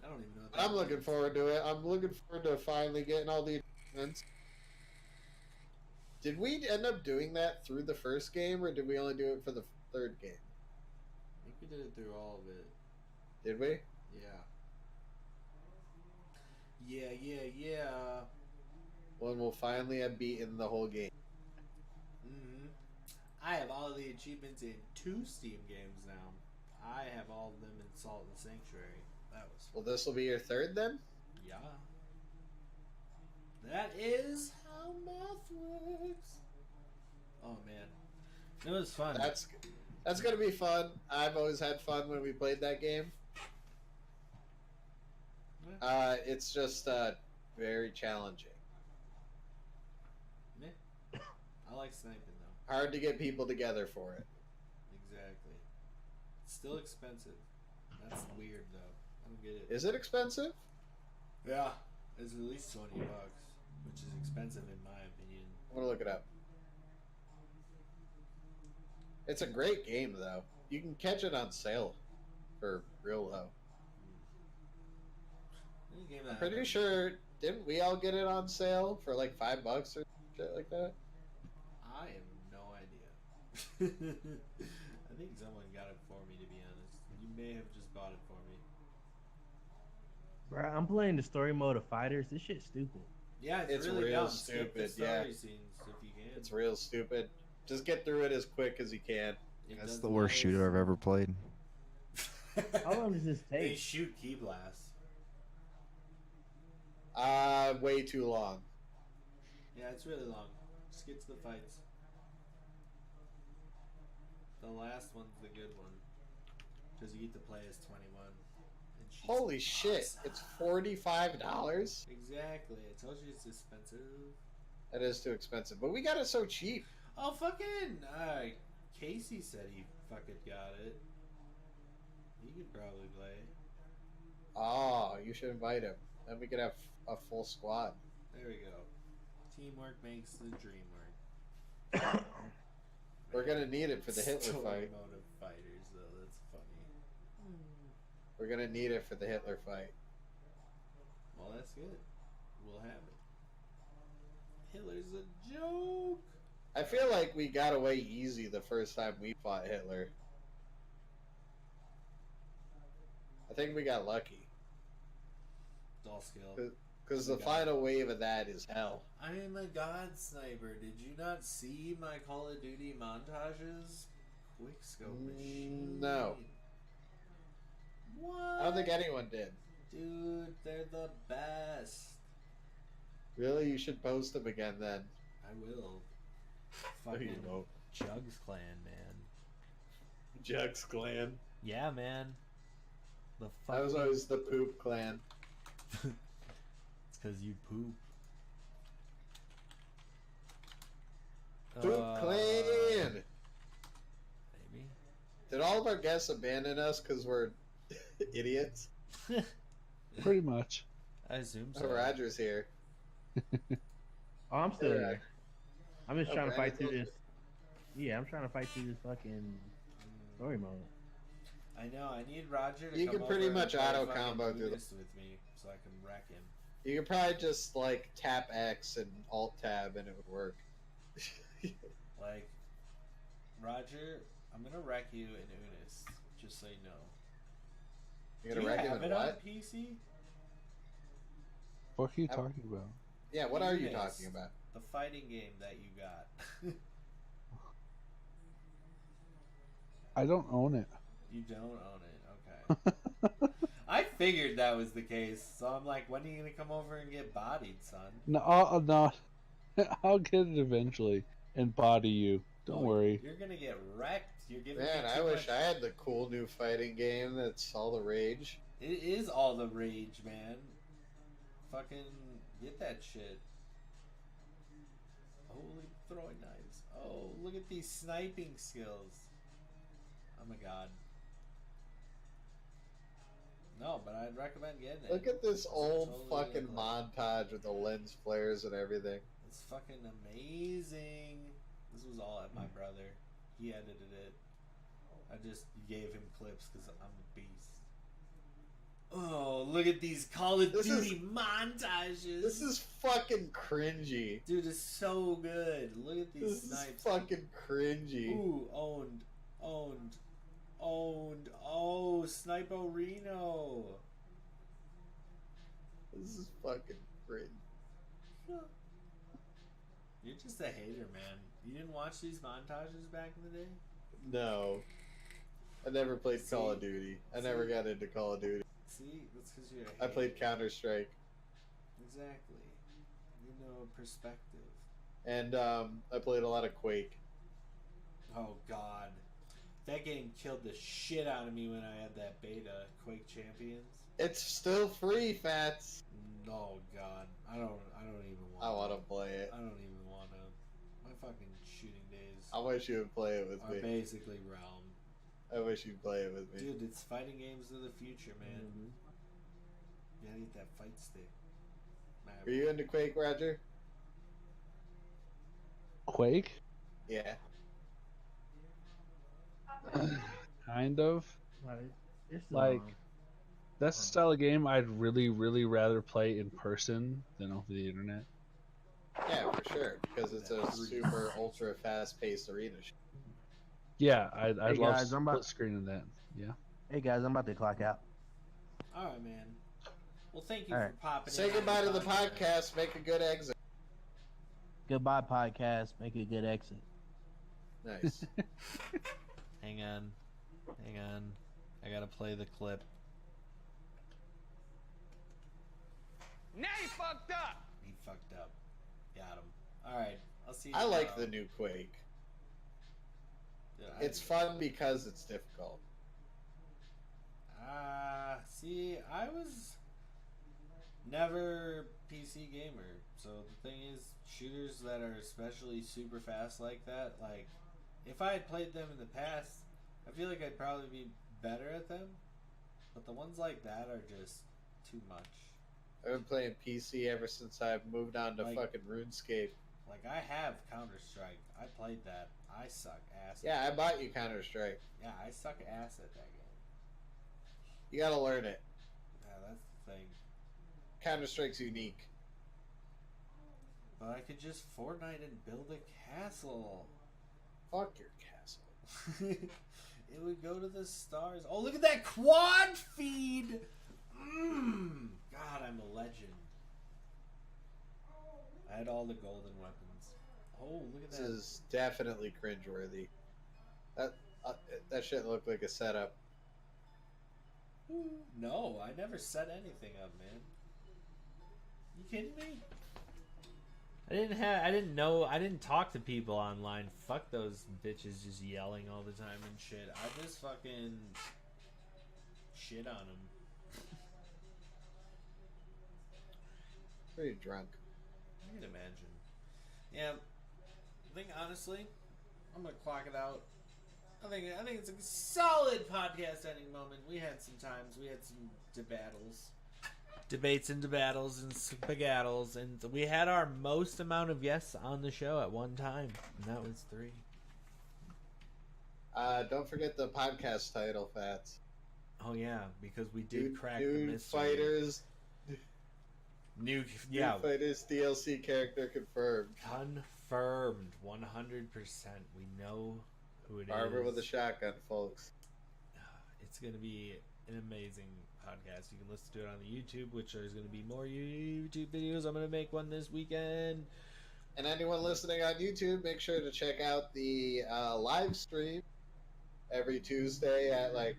I don't even know. What But I'm looking forward to it. I'm looking forward to finally getting all the achievements. Did we end up doing that through the first game, or did we only do it for the third game? I think we did it through all of it. Did we? Yeah. Yeah. When we'll finally have beaten the whole game. Mm-hmm. I have all of the achievements in 2 Steam games now. I have all of them in Salt and Sanctuary. That was Well, this will be your third then? yeah. That is how math works. Oh man, It was fun. That's gonna be fun. I've always had fun when we played that game. It's just very challenging. Meh. I like sniping though. Hard to get people together for it. Exactly. It's still expensive. That's weird though. I don't get it. Is it expensive? Yeah, it's at least $20, which is expensive in my opinion. I'm gonna look it up. It's a great game though. You can catch it on sale for real low. Any game that I'm pretty happens- sure, didn't we all get it on sale for like $5 or shit like that? I have no idea. I think someone got it for me, to be honest. You may have just bought it for me. Bro, I'm playing the story mode of Fighters. This shit's stupid. Yeah, It's really real dumb. Skip the stupid, story yeah. scenes if you can. It's real stupid. Just get through it as quick as you can. It That's does the worst nice. shooter I've ever played. How long does this They take? shoot key blasts. Way too long. Yeah, it's really long. Just get to the fights. The last one's the good one. Because you get to play as 21. And she's Holy shit! awesome. It's $45. Exactly. I told you it's expensive. That is too expensive, but we got it so cheap. Oh, fucking Casey said he fucking got it. He could probably play. Oh, you should invite him. Then we could have a full squad. There we go. Teamwork makes the dream work. We're gonna need it for the Hitler Story fight. mode of fighters, though. That's funny. We're gonna need it for the Hitler fight. Well, that's good. We'll have it. Hitler's a joke. I feel like we got away easy the first time we fought Hitler. I think we got lucky. It's all skill. Because the final wave of that is hell. I am a god sniper. Did you not see my Call of Duty montages? Quickscope machine. No. What? I don't think anyone did. Dude, they're the best. Really? You should post them again then. I will. No, you Fucking won't. Jugs Clan, man. Jugs clan. Yeah, man. The That was fucking... always the poop clan. It's because you poop. Poop clan! Maybe. Did all of our guests abandon us because we're idiots? Pretty much. I assume Oh, so. Roger's here. Oh, I'm still Yeah. here. I'm just Oh, trying to fight Brandon's through this. Yeah, I'm trying to fight through this fucking story mode. I know. I need Roger to You come can pretty over much and play auto fucking combo through the- Buddhist with me, so I can wreck him. You could probably just like tap X and Alt Tab and it would work. Like, Roger, I'm gonna wreck you in Unis, just so you know. You're Do gonna you wreck him have in it on what? PC? What are you talking about? Yeah, what are you Unis, talking about? The fighting game that you got. I don't own it. You don't own it, okay. I figured that was the case, so I'm like, when are you gonna come over and get bodied, son? No, I'll get it eventually and body you. Don't Oh, worry. You're gonna get wrecked. You're giving Man, me I too wish much- I had the cool new fighting game that's all the rage. It is all the rage, man. Fucking get that shit. Holy throwing knives. Oh, look at these sniping skills. Oh my god. No, but I'd recommend getting it. Look at this old Totally fucking look montage with the lens flares and everything. It's fucking amazing. This was all at my brother. He edited it. I just gave him clips because I'm a beast. Oh, look at these Call of This Duty montages. This is fucking cringy. Dude, it's so good. Look at these This snipes. is fucking cringy. Ooh, owned. Oh, Sniperino. This is fucking cringe. You're just a hater, man. You didn't watch these montages back in the day? No. I never played See? Call of Duty. I never got into Call of Duty. See? That's because you're a hater. I played Counter-Strike. Exactly. You know perspective. And I played a lot of Quake. Oh, God. That game killed the shit out of me when I had that beta, Quake Champions. It's still free, Fats. No, God. I don't even want I want to play it. I don't even want to. My fucking shooting days I wish you would play it with are me. basically realm. I wish you'd play it with me. Dude, it's fighting games of the future, man. Mm-hmm. You gotta get that fight stick. Man, Are you into Quake, Roger? Quake? Yeah. Kind of. It's Like, that's the style of game I'd really, really rather play in person than over the internet. Yeah, for sure. Because it's a super, ultra fast-paced arena. Yeah, I'd Hey, love guys, I'm about- split screen of that. Yeah. Hey guys, I'm about to clock out. Alright, man. Well, thank you All for right. popping Say in. goodbye to the podcast. Make a good exit. Goodbye, podcast. Make a good exit. Nice. Hang on. I gotta play the clip. He fucked up. Got him. Alright, I'll see you I like tomorrow. the new Quake. Dude, It's fun because it's difficult. See, I was never PC gamer. So the thing is, shooters that are especially super fast like that, like, if I had played them in the past, I feel like I'd probably be better at them. But the ones like that are just too much. I've been playing PC ever since I moved on to Like- fucking RuneScape. Like, I have Counter-Strike. I played that. I suck ass. Yeah, at I bought you Counter-Strike. Yeah, I suck ass at that game. You gotta learn it. Yeah, that's the thing. Counter-Strike's unique. But I could just Fortnite and build a castle. Fuck your castle. It would go to the stars. Oh, look at that quad feed! God, I'm a legend. I had all the golden weapons. Oh, look at This that. is definitely cringeworthy. That shit looked like a setup. No, I never set anything up, man. You kidding me? I didn't talk to people online. Fuck those bitches just yelling all the time and shit. I just fucking shit on them. Pretty drunk. I can imagine. Yeah, I think honestly, I'm gonna clock it out. I think it's a solid podcast ending moment. We had some times, we had some Debates and debattles and spagaddles, and we had our most amount of yes on the show at one time, and that was 3. Don't forget the podcast title, Fats. Oh yeah, because we did crack the New mystery. Fighters. New New Fighters DLC character confirmed. Confirmed 100%. We know who it is. Barber with a shotgun, folks. It's gonna be an amazing podcast. You can listen to it on the YouTube, which there's going to be more YouTube videos. I'm going to make one this weekend. And anyone listening on YouTube, make sure to check out the live stream every Tuesday at like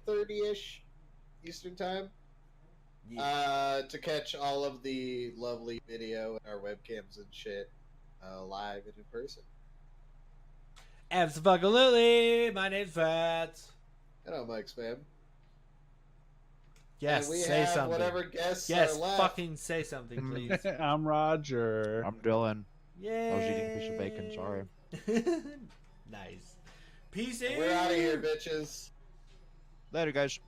8:30ish Eastern time. Yeah. To catch all of the lovely video and our webcams and shit live and in person. Absolutely. My name's Fats. Hello, MicSpam. Yes, And we say have something. whatever guests Yes, are left. fucking say something, please. I'm Roger. I'm Dylan. Yay. I was eating a piece of bacon, sorry. Nice. Peace We're out of here, bitches. Later, guys.